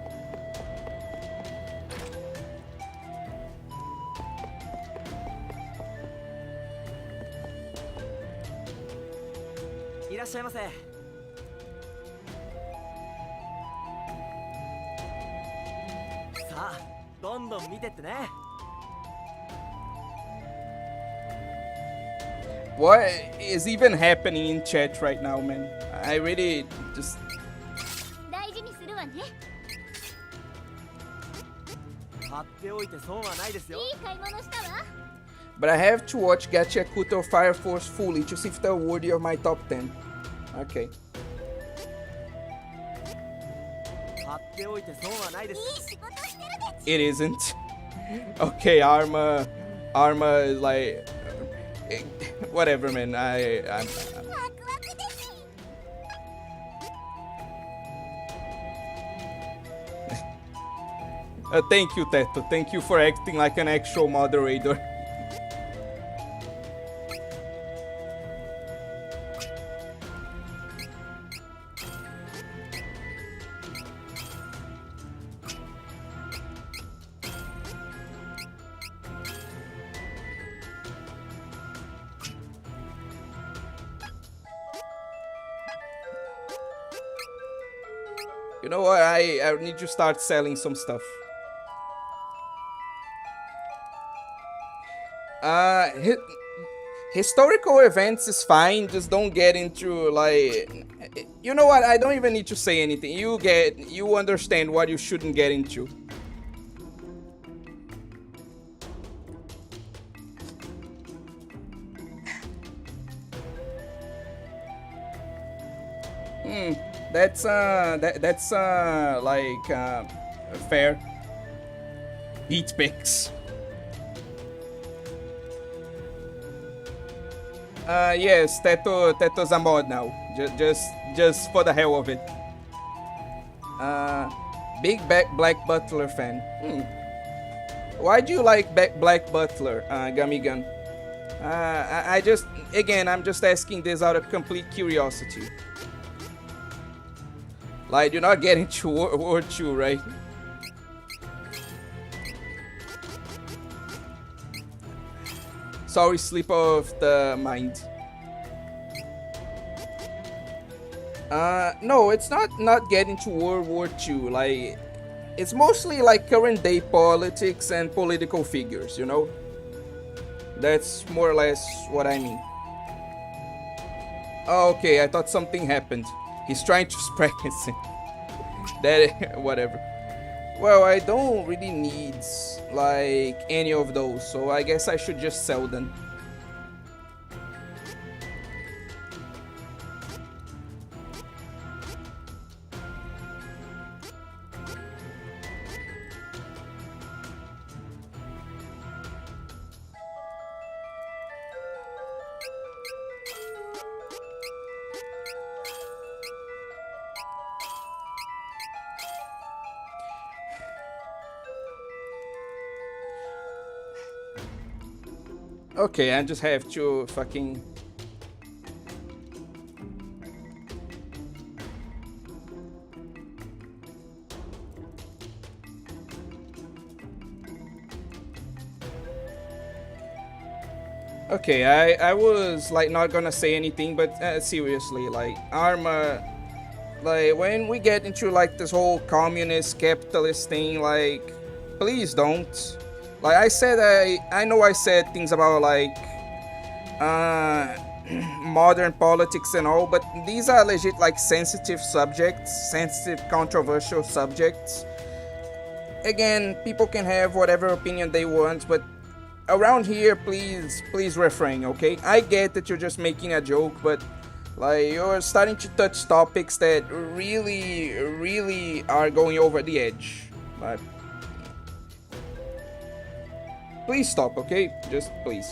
What is even happening in chat right now, man? I really just... But I have to watch Gachiakuta Fire Force fully to see if they're worthy of my top 10. Okay. It isn't. Okay, Arma is like... Whatever, man. I'm thank you, Teto. Thank you for acting like an actual moderator. You know what? I need to start selling some stuff. Historical events is fine. Just don't get into like, You know what? I don't even need to say anything. You understand what you shouldn't get into. That's fair. Heat picks. Yes, Teto's a mod now. Just for the hell of it. Big Black Butler fan. Why do you like Black Butler, Gamigan? I'm just asking this out of complete curiosity. Like, you're not getting to World 2, right? Sorry, slip of the mind. No, it's not getting to World War II. Like, it's mostly like current day politics and political figures, you know? That's more or less what I mean. Oh, okay, I thought something happened. He's trying to practice it. Whatever. Well, I don't really need like any of those, so I guess I should just sell them. Okay, I just have to fucking... Okay, I was like not gonna say anything, but seriously, like Arma, like when we get into like this whole communist capitalist thing, like please don't. Like I said, I know I said things about like modern politics and all, but these are legit like sensitive subjects, sensitive controversial subjects. Again, people can have whatever opinion they want, but around here, please refrain, okay? I get that you're just making a joke, but like you're starting to touch topics that really are going over the edge. But please stop, okay? Just please.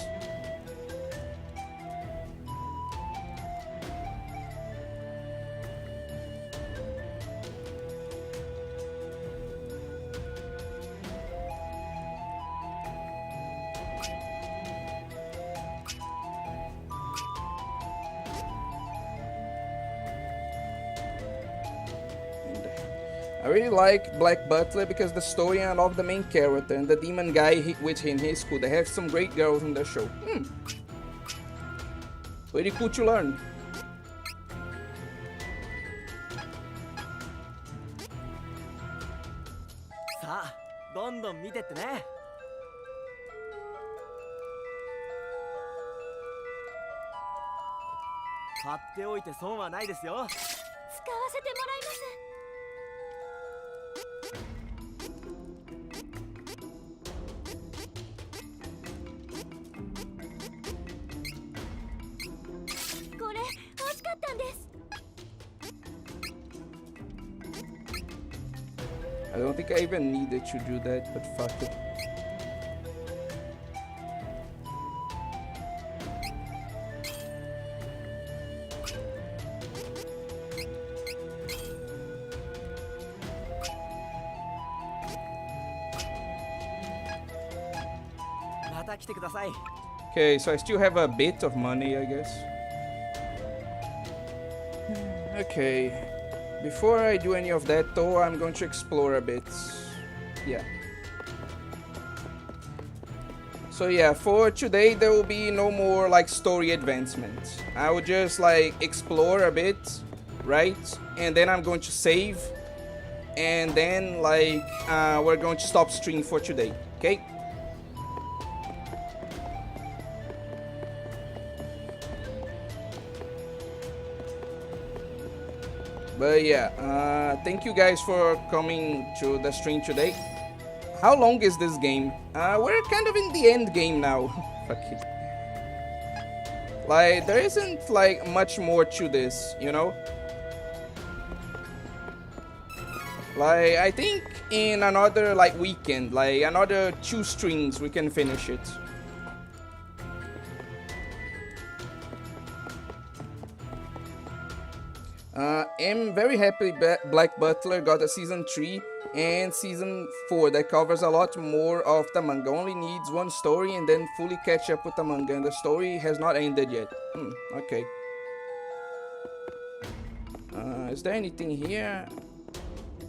I really like Black Butler because the story I love the main character and the demon guy with him. He's cool. They have some great girls in the show. Pretty cool to learn. I don't think I even needed to do that, but fuck it. Okay, so I still have a bit of money, I guess. Okay. Before I do any of that though, I'm going to explore a bit. Yeah. So yeah, for today there will be no more like story advancement. I will just like explore a bit, right? And then I'm going to save. And then like we're going to stop stream for today, okay? But yeah, thank you guys for coming to the stream today. How long is this game? We're kind of in the end game now. Fuck it. Like, there isn't like much more to this, you know? Like, I think in another like weekend, like another 2 streams, we can finish it. I'm very happy Black Butler got a season 3 and season 4 that covers a lot more of the manga. Only needs 1 story and then fully catch up with the manga, and the story has not ended yet. Okay. Is there anything here?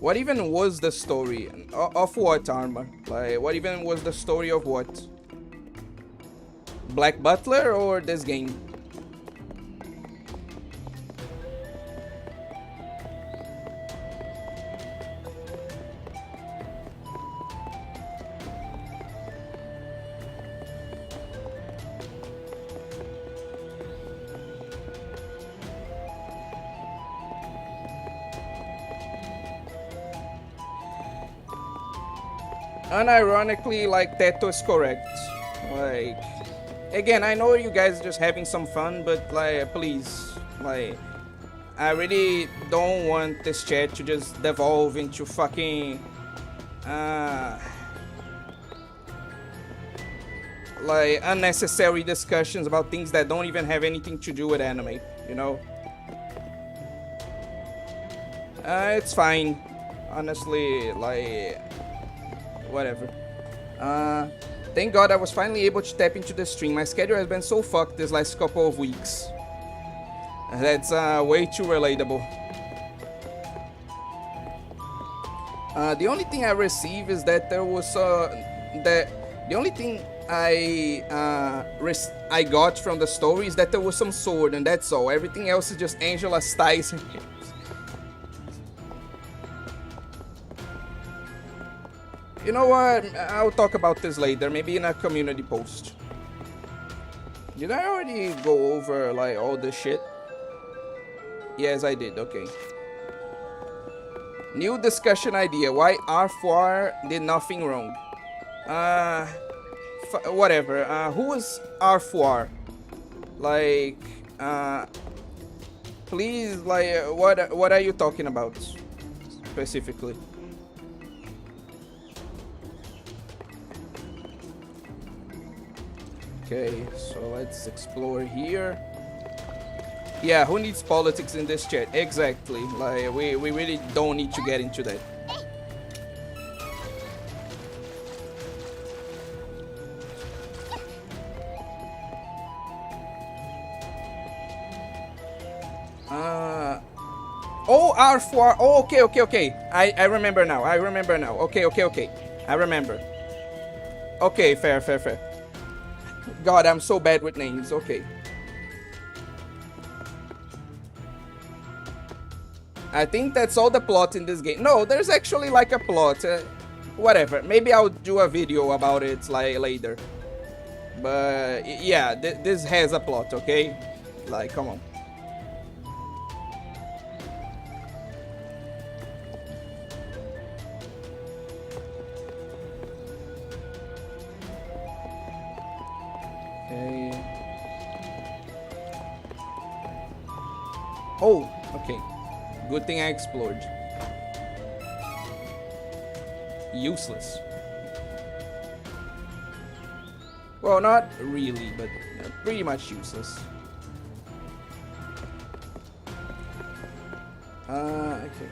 What even was the story? Of what, Armor? Like, what even was the story of what? Black Butler or this game? Unironically, like, that was correct. Like, again, I know you guys are just having some fun, but like, please, like, I really don't want this chat to just devolve into fucking like unnecessary discussions about things that don't even have anything to do with anime, you know? It's fine, honestly, like, whatever. Thank God I was finally able to tap into the stream. My schedule has been so fucked this last couple of weeks. That's way too relatable. The only thing I receive is that there was the only thing I got from the story is that there was some sword, and that's all. Everything else is just Angela styles. You know what? I'll talk about this later, maybe in a community post. Did I already go over like all this shit? Yes, I did. Okay. New discussion idea. Why R4 did nothing wrong? Whatever. Who is R4? Like, please, like, what are you talking about specifically? Okay, so let's explore here. Yeah, who needs politics in this chat? Exactly. Like, we really don't need to get into that. Oh, R4. Oh, okay. I remember now. Okay. I remember. Okay, fair. God, I'm so bad with names. Okay. I think that's all the plot in this game. No, there's actually like a plot. Whatever. Maybe I'll do a video about it like later. But yeah, this has a plot, okay? Like, come on. Okay. Oh, okay. Good thing I explored. Useless. Well, not really, but pretty much useless. Okay.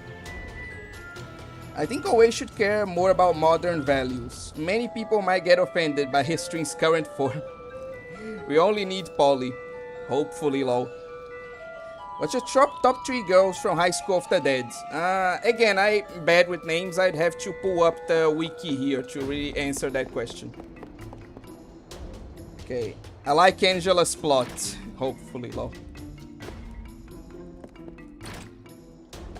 I think OA should care more about modern values. Many people might get offended by history's current form. We only need Polly. Hopefully, lol. What's your top 3 girls from High School of the Dead? Again, I'm bad with names. I'd have to pull up the wiki here to really answer that question. Okay. I like Angela's plot. Hopefully, lol.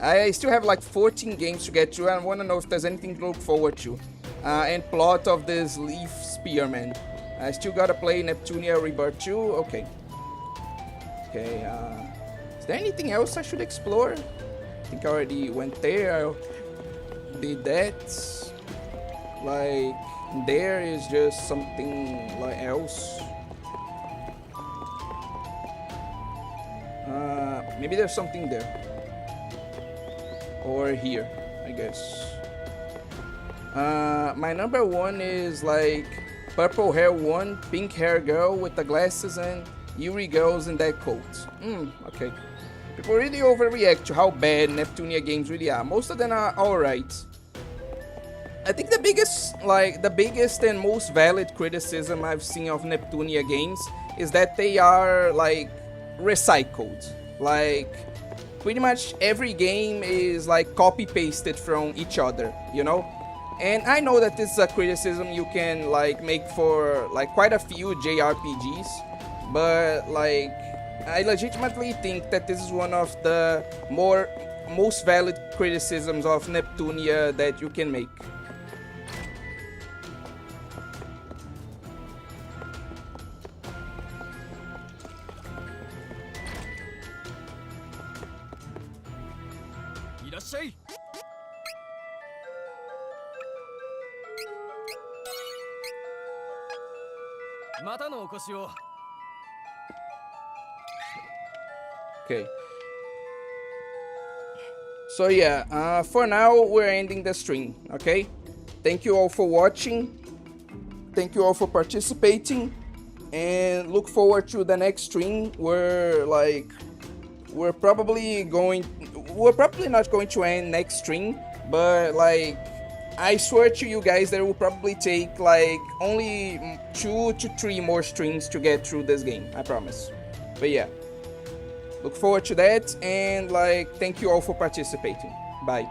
I still have like 14 games to get through. I want to know if there's anything to look forward to. And plot of this Leaf Spearman. I still gotta play Neptunia Rebirth 2. Okay. Okay, is there anything else I should explore? I think I already went there. I did that. Like, there is just something like else. Maybe there's something there. Or here, I guess. My number 1 is like purple hair 1, pink hair girl with the glasses, and Yuri girls in that coat. Okay. People really overreact to how bad Neptunia games really are. Most of them are alright. I think the biggest and most valid criticism I've seen of Neptunia games is that they are like recycled. Like, pretty much every game is like copy pasted from each other, you know? And I know that this is a criticism you can like make for like quite a few JRPGs, but like I legitimately think that this is one of the most valid criticisms of Neptunia that you can make. Okay. So yeah, for now we're ending the stream, okay? Thank you all for watching. Thank you all for participating. And look forward to the next stream where like we're probably not going to end next stream, but like I swear to you guys that it will probably take like only 2 to 3 more streams to get through this game, I promise. But yeah, look forward to that, and like thank you all for participating. Bye.